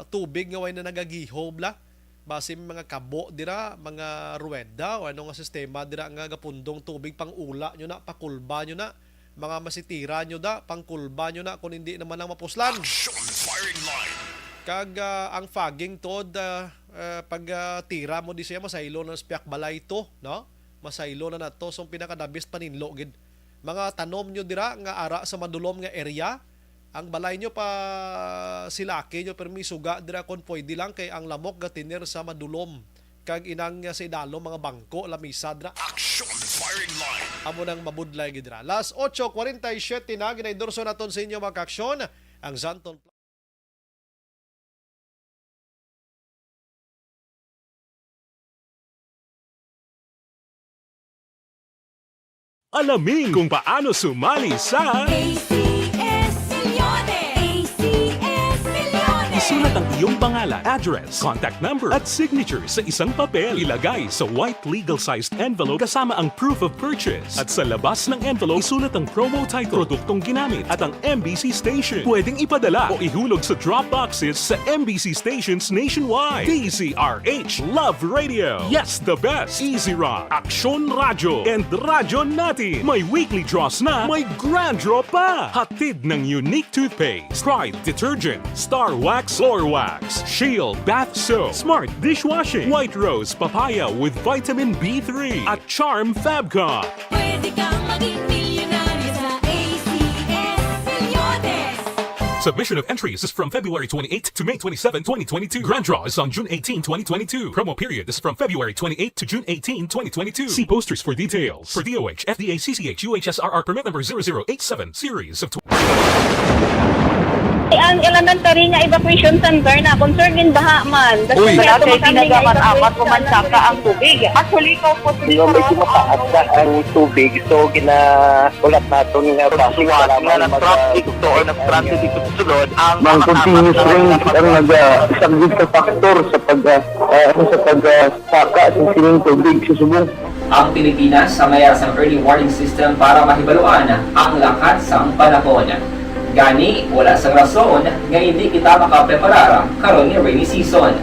tubig nga way na nagagihob la. Base may mga kabo dira, mga ruweda o ano nga sistema dira nga gapundong tubig pang ula nyo na, pakulba nyo na. Mga masitira nyo da, pangkulba nyo na kung hindi naman lang mapuslan. Action firing line. Kag ang fogging tod pag tira mo di siya masaylo na spiak balay to, no? Masaylo na nato so pinakadabis paninlo gid. Mga tanom nyo dira nga ara sa madulom nga area, ang balay nyo pa silaki nyo permisuga dira kon pwede lang kay ang lamok gatiner sa madulom. Kag inang sa idalo mga bangko lamisa dira. Action firing line. Amo nang mabudlay gid dira. Last 8:47 na ginaendorso naton sa inyo mga kaaksyon ang Zanton. Alamin kung paano sumali sa ACS Milyones! ACS Milyones! Isulat ang iyong pangalan, address, contact number at signature sa isang papel. Ilagay sa white legal-sized envelope kasama ang proof of purchase. At sa labas ng envelope, isulat ang promo title, produktong ginamit at ang MBC station. Pwedeng ipadala o ihulog sa drop boxes sa MBC stations nationwide. DZRH Love Radio. Yes, the best. Easy Rock, Aksyon Radio, and Radyo Natin. May weekly draws na, may grand draw pa. Hatid ng unique toothpaste, Pride Detergent, Star Wax Floor Wax, Shield Bath Soap, Smart Dishwashing, White Rose Papaya with Vitamin B3, at Charm Fabcon. Pwede kang maging milyonaryo sa ACS Milyones! Submission of entries is from February 28 to May 27, 2022. Grand draw is on June 18, 2022. Promo period is from February 28 to June 18, 2022. See posters for details. For DOH, FDA, CCH, UHSRR permit number 0087, series of Ang elementary nga evacuation center na concern in baha man. Uy, kay ginagamat-amat kumansaka ang tubig. Actually, ikaw po Hindi mo medyo mataas na ang tubig. So, ulat natin nga Siwala nga ng traffic to or ng-traffic dito sulod ang Mang continuous rain ang nag-subject sa factor sa pagsaka sa sining tubig sa subong. Ang Pilipinas sa mayroon ng early warning system para mahibaluan ang lakas ng panahon. Gani, wala sa rason nga hindi kita makapreparara karon ni rainy season.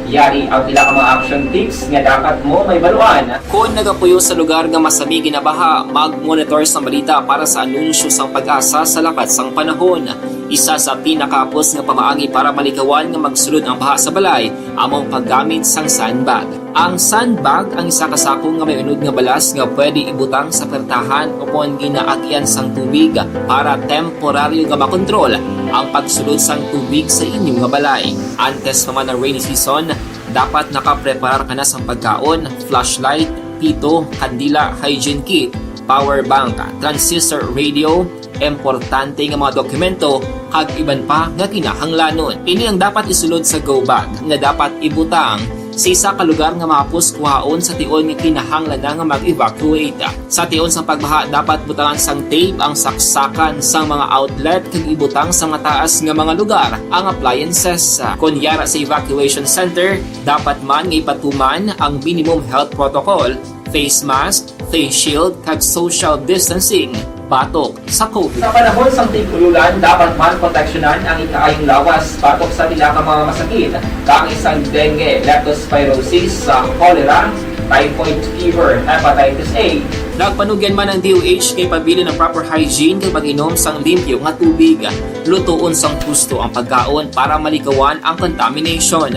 Yari ang pila ka mga action tips nga dapat mo may baluan. Kung nagapuyo sa lugar nga masami ginabaha, mag-monitor sa balita para sa anunsyo sang pag-asa sa lakat sang panahon. Isa sa pinakapos nga pamaagi para malikawan nga magsulod ang baha sa balay, among paggamit sang sandbag. Ang sandbag ang isa kasako nga may unod nga balas nga pwede ibutang sa pertahan o kung ginaagyan sang tubig para temporaryo nga makontrol ang pagsulod sang tubig sa inyong nga balay. Antes naman ng rainy season, dapat nakapreparar ka na sang pagkaon, flashlight, pito, kandila, hygiene kit, power bank, transistor radio, importante nga mga dokumento kag iban pa nga kinahanglanon. Ini ang dapat isulod sa go bag nga dapat ibutang sa isa ka lugar nga mapus kuhaon sa tion nga kinahanglan nga mag-evacuate. Sa tion sa pagbaha dapat butangan sang tape ang saksakan sang mga outlet kag ibutang sa mataas nga mga lugar ang appliances. Kunyara sa evacuation center, dapat man nga ipatuman ang minimum health protocol, face mask, face shield kag social distancing batok sa COVID. Sa panahon sa tig-ululan, dapat man proteksyonan ang ikaayong lawas batok sa tila ka mga masakit, kang isang dengue, leptospirosis, cholera, typhoid fever, hepatitis A. Nagpanugyan man ang DOH kay pabili ng proper hygiene kay pag-inom sang limpyo nga tubig. Lutuon sang gusto ang pagkaon para malikawan ang contamination.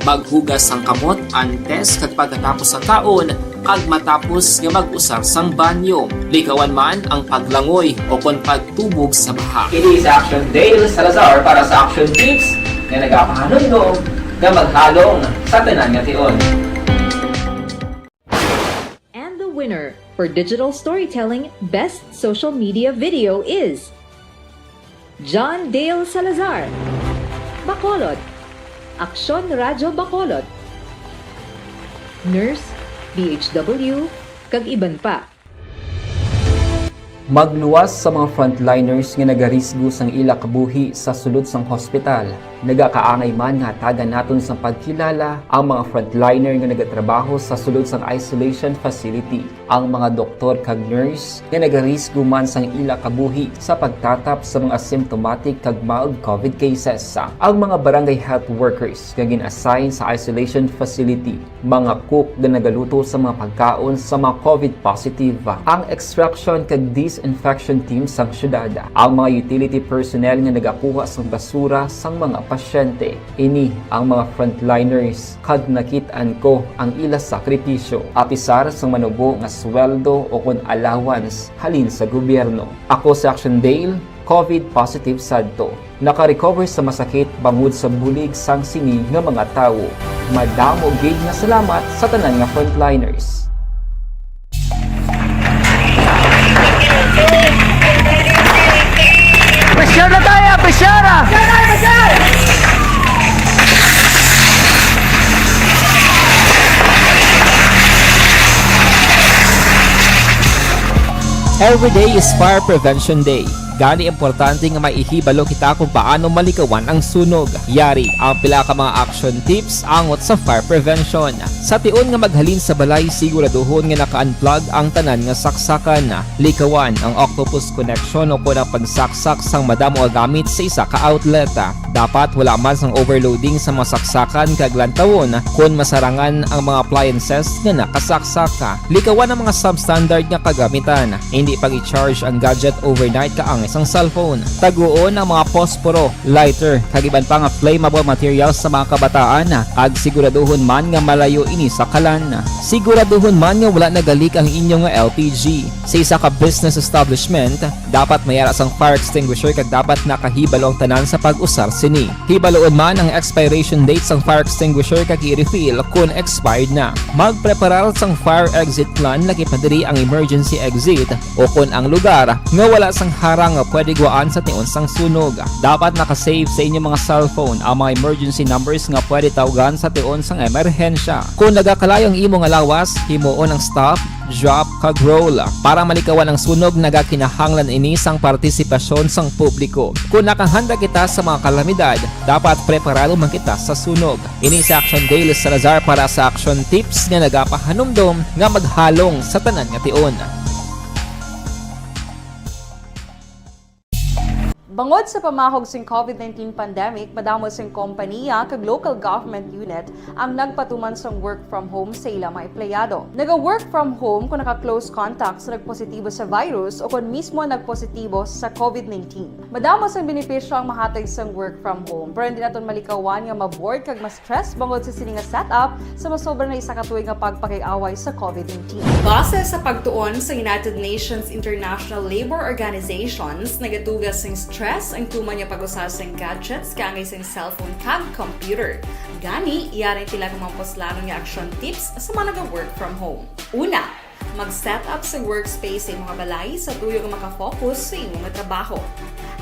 Maghugas sang kamot antes kag pagkatapos ang kaon kag matapos nga mag-usar sang banyo. Likawan man ang paglangoy o kon pagtubog sa baha. Kini sa Action Dale Salazar para sa Action Tips nga nagapahanundong nga maghalong sa tanan nga tion. And the winner for Digital Storytelling Best Social Media Video is John Dale Salazar, Bacolod, Aksyon Radyo Bacolod, Nurse, BHW, kag iban pa. Magluwas sa mga frontliners nga nagarisgo sang ila kabuhi sa sulod sang hospital. Nagakaangay man nga tagan naton sang pagkilala ang mga frontliner nga nagatrabaho sa sulod sang isolation facility. Ang mga doktor kag nurse nga nagarisgo man sang ila kabuhi sa pagtatap sa mga asymptomatic kag mild COVID cases. Ang mga barangay health workers nga gin-assign sa isolation facility, mga cook nga nagaluto sa mga pagkaon sa mga COVID positive. Ang extraction kag disinfection team sang syudad, ang mga utility personnel nga nagakuha sang basura sang mga pasyente. Ini ang mga frontliners kag nakit-an ko ang ila sakripisyo apisar sang manubo nga sweldo o kun allowance halin sa gobyerno. Ako sa Action Dale, COVID positive sadto. Naka-recover sa masakit bangod sa bulig sang sini nga mga tawo. Madamo gid nga salamat sa tanan nga frontliners. Pressure na tayo! Pressure! Every day is Fire Prevention Day. Gani importante nga maihibalo kita kung paano malikawan ang sunog. Yari ang pila ka mga action tips angot sa fire prevention. Sa tion nga maghalin sa balay, siguraduhon nga naka-unplug ang tanan nga saksakan. Likawan ang octopus connection o ang pagsaksak sang madamo nga gamit sa isa ka outlet. Dapat wala man sang overloading sa mga saksakan kag lantawon kung masarangan ang mga appliances nga nakasaksaka. Likawan ang mga substandard nga kagamitan. Hindi pag i-charge ang gadget overnight kaang isang cellphone. Taguon ang mga posporo, lighter, kag iban pa nga flammable materials sa mga kabataan. Ag siguraduhon man nga malayo ini sa kalan. Siguraduhon man nga wala nagalik ang inyong LPG. Sa isa ka business establishment, dapat mayara sang fire extinguisher kag dapat nakahibalo ang tanan sa pag-usar sini. Hibaloon man ang expiration date sang fire extinguisher kag i-refill kung expired na. Magpreparar sang fire exit plan laki pa diri ang emergency exit o kung ang lugar nga wala sang harang nga pwede guaan sa tion sang sunog. Dapat nakasave sa inyong mga cellphone ang mga emergency numbers nga pwede tawagan sa tion sang emerhensya. Kung nagakalayo ang imong alawas, himuon ang stop, drop, kag roll. Para malikawan ang sunog, nagakinahanglan ini sang partisipasyon sang publiko. Kung nakahanda kita sa mga kalamidad, dapat preparado man kita sa sunog. Ini sa Action Dale Salazar para sa Action Tips nga nagapahanumdom nga maghalong sa tanan nga tion. Bangod sa pamahog sing COVID-19 pandemic, madamo sing kompanya kag local government unit ang nagpatuman sang work from home sa ilang mga empleyado. Naga-work from home kung naka-close contact sa nagpositibo sa virus o kung mismo nagpositibo sa COVID-19. Madamo sang benepisyo ang mahatag sang work from home, pero hindi naton malikawan nga ma-bored kag ma-stress bangod sa sini nga setup sa masobra na isa ka tuig nga pagpakiaway sa COVID-19. Base sa pagtuon sa United Nations International Labour Organizations, nagatugas sing stress ang tuman niya pag-usas ng gadgets kangay sa cellphone kag computer. Gani, iyaring tila kumampos lalo nga action tips sa mga nag-work from home. Una, mag-set up sa workspace sa mga balay sa tuyo nga makafocus sa imong trabaho.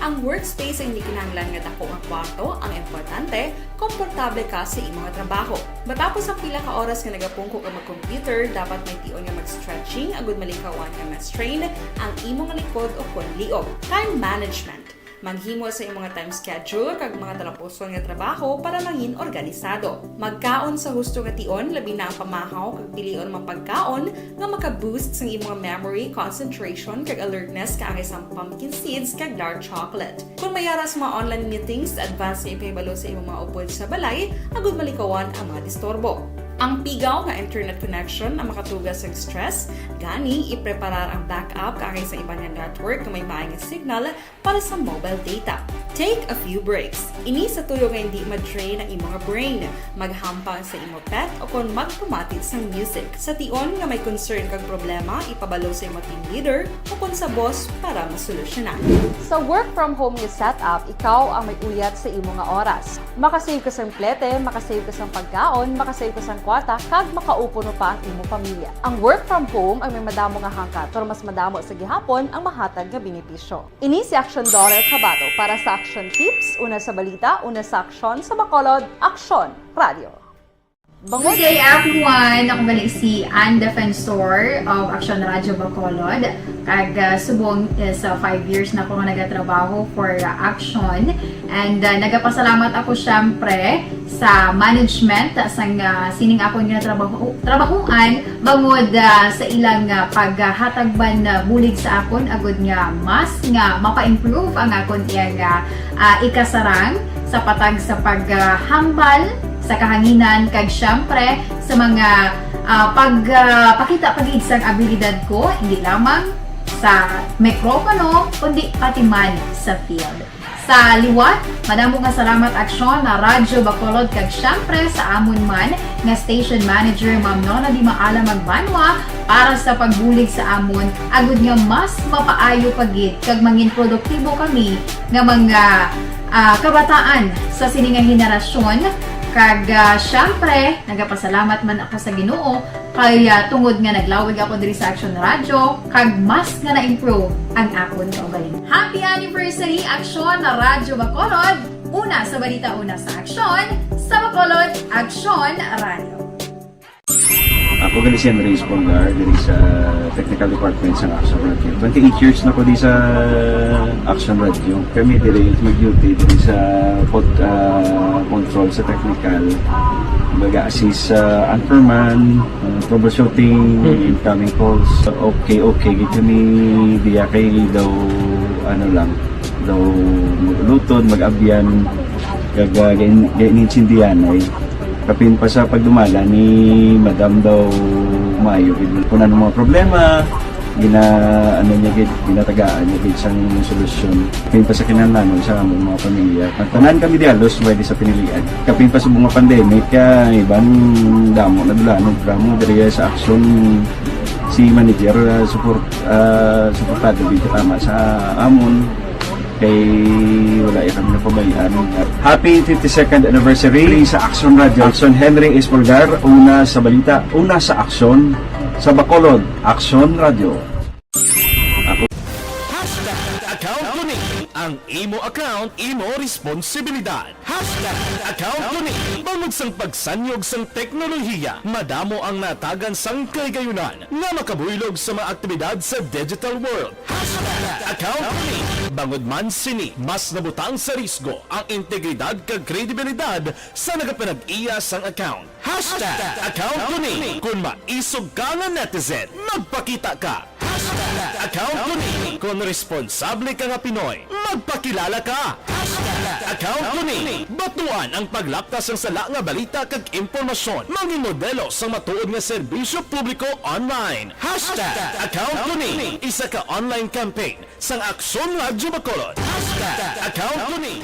Ang workspace ay hindi kinahanglan nga dako ang kwarto, ang importante, komportable ka sa imong trabaho. Matapos ang pila ka oras nga nagapungko ka mag-computer, dapat may tion nga mag-stretching, agud malikawan nga ma-strain ang imong likod o konliog. Time management. Maghimo sa imong time schedule kag mga talapuson nga trabaho para maging organisado. Magkaon sa husto nga tion, labi na ang pamahaw kag pilion mga pagkaon nga maka-boost sa imong memory, concentration kag alertness kaangay sa pumpkin seeds kag dark chocolate. Kung mayaras mga online meetings, advance nga ipahibalo sa imong mga upod sa balay, agud malikawan ang mga disturbo. Ang pigaw nga internet connection ang makatugas sa stress, gani ipreparar ang backup kaangay sa ibang network na may maayong signal para sa mobile data. Take a few breaks. Ini sa tuyo nga hindi ma-drain ang imong brain, maghampang sa imong pet o kung magpumatit sa music. Sa tion nga may concern kag problema, ipabalo sa imong team leader o kung sa boss para masolusyonan. Sa work from home nga setup, ikaw ang may uyat sa imong nga oras. Makasave ka sa plete, makasave ka sa pagkaon, makasave ka sa kwarta, kag makaupo no pa ang imong pamilya. Ang work from home ay may madamo nga hangkat, pero mas madamo sa gihapon ang mahatag nga benepisyo. Ini si Action Dollar Kabato para sa Action Tips, una sa balita, una sa aksyon sa Bacolod, Aksyon Radio. Good day everyone! Ako gali si Ann Defensor of Action Radio Bacolod. Kag subong is 5 years na ako nga nagatrabaho for Action. And nagapasalamat ako syempre sa management sang sining ako nga trabahuan bangod sa ilang paghatagban bulig sa akon agud nga mas nga mapa-improve ang akon iyang ikasarang sa patag sa paghambal sa kahanginan kag syempre sa mga pakita pagid sang abilidad ko hindi lamang sa mikropono kundi pati man sa field. Sa liwat, madamo nga salamat Aksyon na Radyo Bacolod kag syempre sa amon man nga station manager Ma'am Nona Di Maala Magbanwa para sa pagbulig sa amon agud nga mas mapaayo pagid kag mangin produktibo kami nga mga kabataan sa siningang henerasyon. Kag syempre, nagapasalamat man ako sa Ginoo kay tungod nga naglawig ako diri sa Action Radio kag mas nga na-improve ang akon kaugalingon. Happy anniversary Action na Radyo Bacolod! Una sa balita, una sa aksyon sa Bacolod, Action Radio. Ako gali si Andres Polgar diri sa Technical Department sa Action Radio. 28 years na ko di sa Action Radio. Kami diri mag-duty diri sa control sa technical. Mag-assist sa anchorman, troubleshooting, incoming calls. Okay, gito ni diya kay daw daw maglutod, mag-abyan, ganinsindihan ay kapin pa sa pagdumala ni Madam daw Mayo kung ano mga problema ginatagaan niya sang solusyon kapin pa sa kinahanglan sa among mga pamilya tanan kami dialos pwede sa pinilian kapin pa sa mga pandemic ibang damo na dulanog dramo diri sa aksyon si manager suportado dito tama sa amon kay wala kami napabayaan. Happy 52nd anniversary sa Action Radio. Action Henry Espolgar, una sa balita, una sa aksyon sa Bacolod, Action Radio. Account ko ni ang imo account, imo responsibilidad. Account ko ni bangod sang pagsanyog sang teknolohiya, madamo ang natagan sang kaygayunan nga makabuylog sa mga aktibidad sa digital world. Account ko ni bangod man sini mas nabutang sa risgo ang integridad kag kredibilidad sa nagapinag-iya sang account. Account ko ni kung maisog ka nga netizen, magpakita ka. Account ko ni. Kung responsable ka nga Pinoy, magpakilala ka. Account ko ni. Batuan ang paglaptas ng sala nga balita kag impormasyon. Mga modelo sa matuod nga serbisyo publiko online. Account ko ni. Isa ka online campaign sang Aksyon Radyo Bacolod. Account ko ni.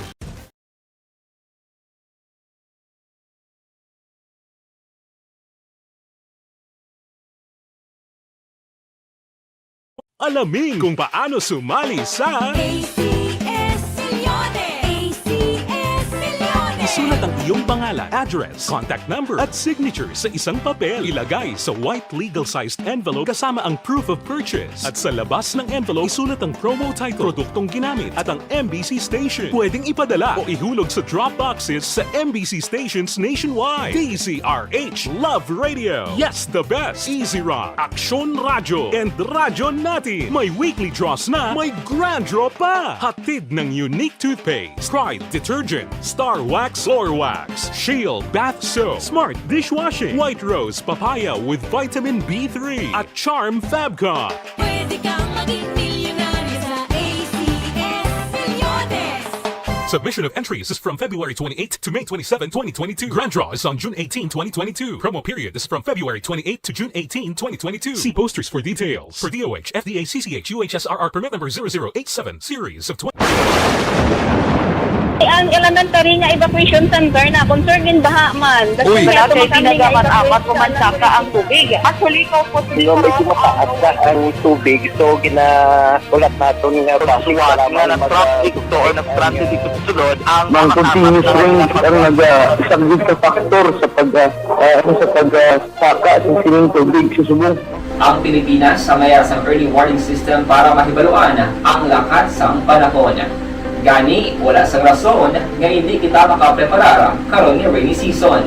Alamin kung paano sumali sa ACS Milyones! ACS Milyones! Isulat ang iyong pangalan, address, contact number at signature sa isang papel. Ilagay sa white legal-sized envelope kasama ang proof of purchase. At sa labas ng envelope, isulat ang promo title, produktong ginamit at ang MBC station. Pwedeng ipadala o ihulog sa drop boxes sa MBC stations nationwide. DZRH Love Radio. Yes, the best. Easy Rock, Aksyon Radyo, and Radyo Natin. May weekly draws na, may grand draw pa. Hatid ng unique toothpaste, Pride Detergent, Star Wax Floor Wax, Shield Bath Soap, Smart Dishwashing, White Rose Papaya with Vitamin B3, at Charm Fabcon. Pwede kang maging milyonaryo sa ACS Milyones! Submission of entries is from February 28 to May 27, 2022. Grand draw is on June 18, 2022. Promo period is from February 28 to June 18, 2022. See posters for details. For DOH, FDA, CCH, UHSRR permit number 0087, series of 20. Ang elementary nga evacuation center na concern din baha man. Uy, kaya pinagamat-amat kumansaka ang tubig. Actually, ikaw po So, medyo mataas na ang tubig. So, ulat natin nga Siwat nga nag-traffic to or nag-traffic dito sa sulod ang Mang continuous range ang nag-subject sa factor sa pagsaka sa sining tubig sa subong. Ang Pilipinas sa mayas ang early warning system para mahibaluan ang lakat sang panahon. Gani, wala sang rason nga hindi kita makapreparar karon ni rainy season.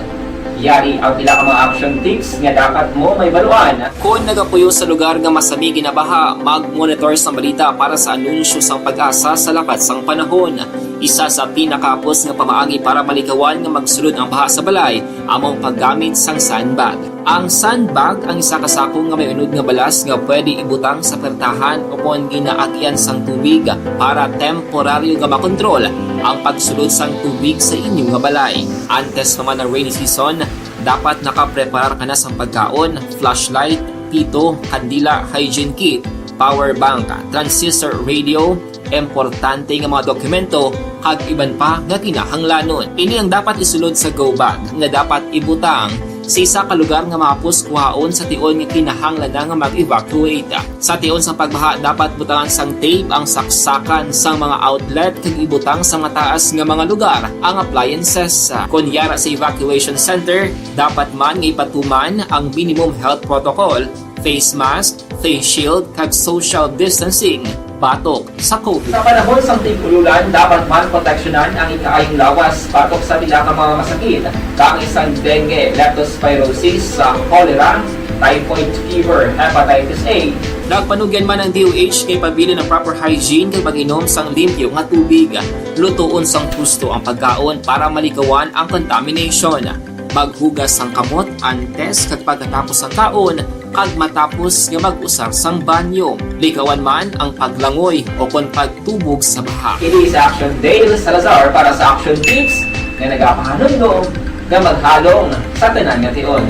Yari ang pila ka mga action tips nga dapat mo may baluan. Kung nagapuyo sa lugar nga masami ginabaha, mag-monitor sa balita para sa anunsyo sang pag-asa sa lakat sang panahon. Isa sa pinakapos nga pamaagi para malikawan nga magsulod ang baha sa balay, among paggamit sang sandbag. Ang sandbag ang isa kasakong nga may unod nga balas nga pwede ibutang sa pertahan upon ginaagyan sang tubig para temporaryo nga makontrol ang pagsulod sang tubig sa inyong nga balay. Antes naman ng rainy season, dapat nakapreparar ka na sang pagkaon, flashlight, pito, kandila, hygiene kit, power bank, transistor radio, importante nga mga dokumento kag iban pa nga kinahanglanon. Ini ang dapat isulod sa go bag nga dapat ibutang sa isa ka lugar nga mapus kuhaon sa tion nga kinahanglan nga mag-evacuate. Sa tion sa pagbaha dapat butangan sang tape ang saksakan sang mga outlet kag ibutang sa mataas nga mga lugar ang appliances. Kunyara sa evacuation center, dapat man nga ipatuman ang minimum health protocol, face mask, face shield kag social distancing batok sa COVID. Sa panahon sa tigululan, dapat man proteksyonan ang ikaayong lawas batok sa pila ka mga masakit. Kang isang dengue, leptospirosis, cholera, typhoid fever, hepatitis A. Nagpanugyan man ang DOH kay pabili ng proper hygiene kay pag-inom sang limpyo nga tubig. Lutuon sang gusto ang pagkaon para malikawan ang contamination. Maghugas sang kamot antes kag pagkatapos ang kaon kag matapos nga mag-usar sang banyo. Likawan man ang paglangoy o kon pagtubog sa baha. It is Action Dale Salazar para sa Action Tips nga nagapahanundong nga maghalong sa tanan nga tion.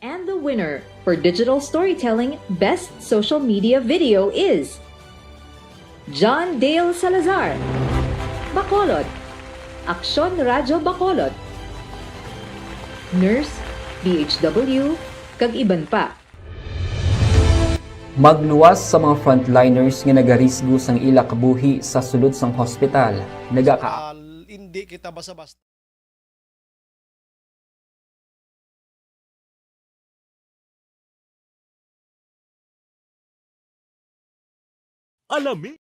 And the winner for Digital Storytelling Best Social Media Video is John Dale Salazar, Bacolod, Aksyon Radyo Bacolod, Nurse, BHW, kag iban pa. Magluwas sa mga frontliners nga nagarisgo sang ila kabuhi sa sulod sang hospital. Hindi kita basta-basta. Alamin.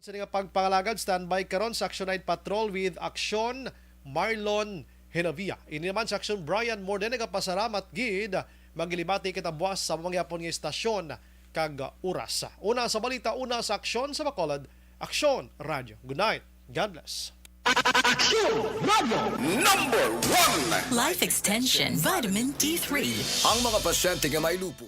Sa nga pagpangalagad, standby karon sa Action Night Patrol with Action Marlon Henavia. Ini naman sa Action Brian Morden nagapasalamat gid magilibati kita buwas sa mga yapon nga istasyon kag oras. Una sa balita, una sa Aksyon sa Bacolod, Aksyon Radio. Good night. God bless. Action Radio #1 Life Extension Vitamin D3. Ang mga pasyente nga may lupo